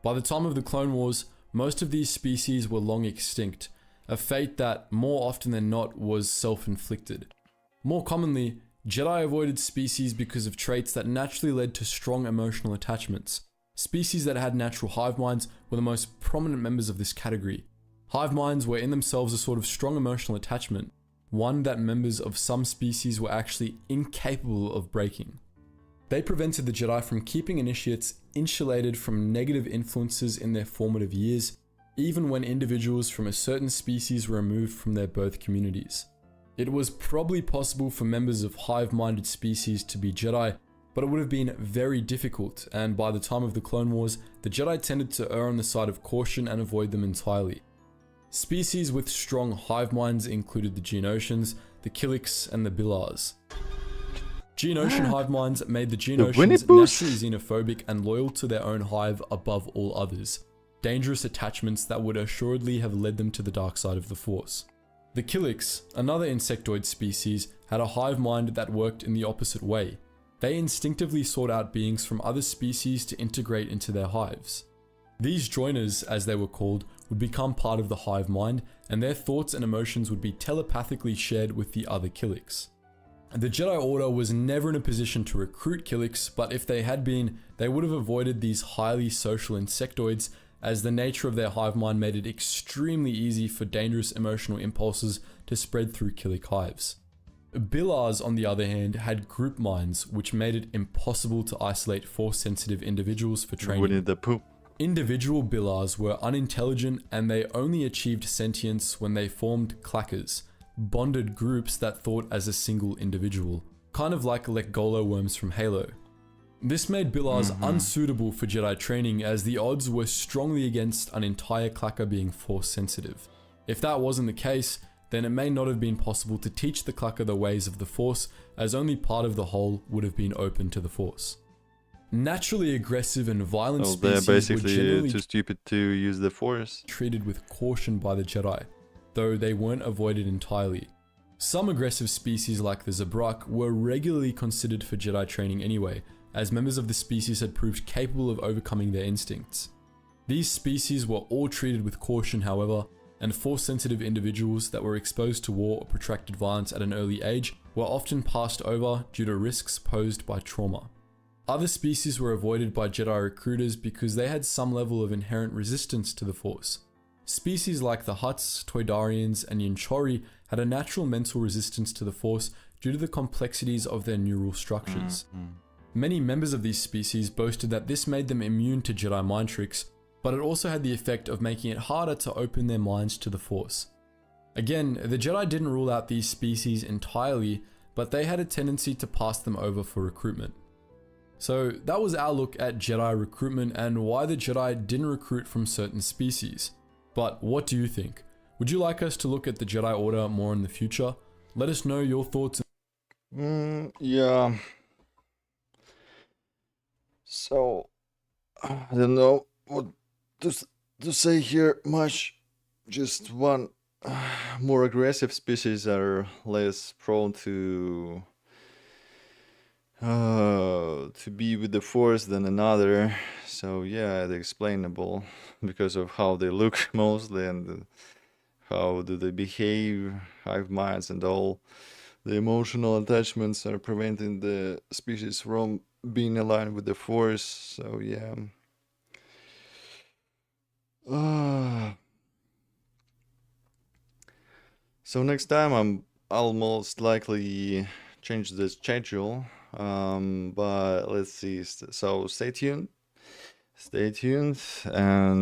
By the time of the Clone Wars, most of these species were long extinct, a fate that, more often than not, was self-inflicted. More commonly, Jedi avoided species because of traits that naturally led to strong emotional attachments. Species that had natural hive minds were the most prominent members of this category. Hive minds were in themselves a sort of strong emotional attachment, one that members of some species were actually incapable of breaking. They prevented the Jedi from keeping initiates insulated from negative influences in their formative years, even when individuals from a certain species were removed from their birth communities. It was probably possible for members of hive-minded species to be Jedi, but it would have been very difficult, and by the time of the Clone Wars, the Jedi tended to err on the side of caution and avoid them entirely. Species with strong hive minds included the Geonosians, the Killiks, and the Billars. Geonosian hive minds made the Geonosians naturally xenophobic and loyal to their own hive above all others, dangerous attachments that would assuredly have led them to the dark side of the Force. The Killiks, another insectoid species, had a hive mind that worked in the opposite way. They instinctively sought out beings from other species to integrate into their hives. These joiners, as they were called, would become part of the hive mind, and their thoughts and emotions would be telepathically shared with the other Killiks. The Jedi Order was never in a position to recruit Killiks, but if they had been, they would have avoided these highly social insectoids, as the nature of their hive mind made it extremely easy for dangerous emotional impulses to spread through Killik hives. Billars, on the other hand, had group minds, which made it impossible to isolate Force-sensitive individuals for training. Winnie the Pooh. Individual Billars were unintelligent, and they only achieved sentience when they formed clackers, bonded groups that thought as a single individual, kind of like Lekgolo worms from Halo. This made Billars unsuitable for Jedi training, as the odds were strongly against an entire clacker being Force sensitive. If that wasn't the case, then it may not have been possible to teach the clacker the ways of the Force, as only part of the whole would have been open to the Force. Naturally aggressive and violent species they're basically were generally too stupid to use the Force. Treated with caution by the Jedi, though they weren't avoided entirely. Some aggressive species like the Zabrak were regularly considered for Jedi training anyway, as members of the species had proved capable of overcoming their instincts. These species were all treated with caution, however, and Force-sensitive individuals that were exposed to war or protracted violence at an early age were often passed over due to risks posed by trauma. Other species were avoided by Jedi recruiters because they had some level of inherent resistance to the Force. Species like the Hutts, Toydarians, and Yinchori had a natural mental resistance to the Force due to the complexities of their neural structures. Many members of these species boasted that this made them immune to Jedi mind tricks, but it also had the effect of making it harder to open their minds to the Force. Again, the Jedi didn't rule out these species entirely, but they had a tendency to pass them over for recruitment. So that was our look at Jedi recruitment and why the Jedi didn't recruit from certain species. But what do you think? Would you like us to look at the Jedi Order more in the future? Let us know your thoughts. Yeah, So I don't know what to say here much. Just one more aggressive species are less prone to be with the force than another. So yeah, it's explainable because of how they look mostly and how do they behave, hive minds and all. The emotional attachments are preventing the species from being aligned with the force. So yeah. So next time I'll most likely change the schedule. But let's see. So stay tuned. Stay tuned and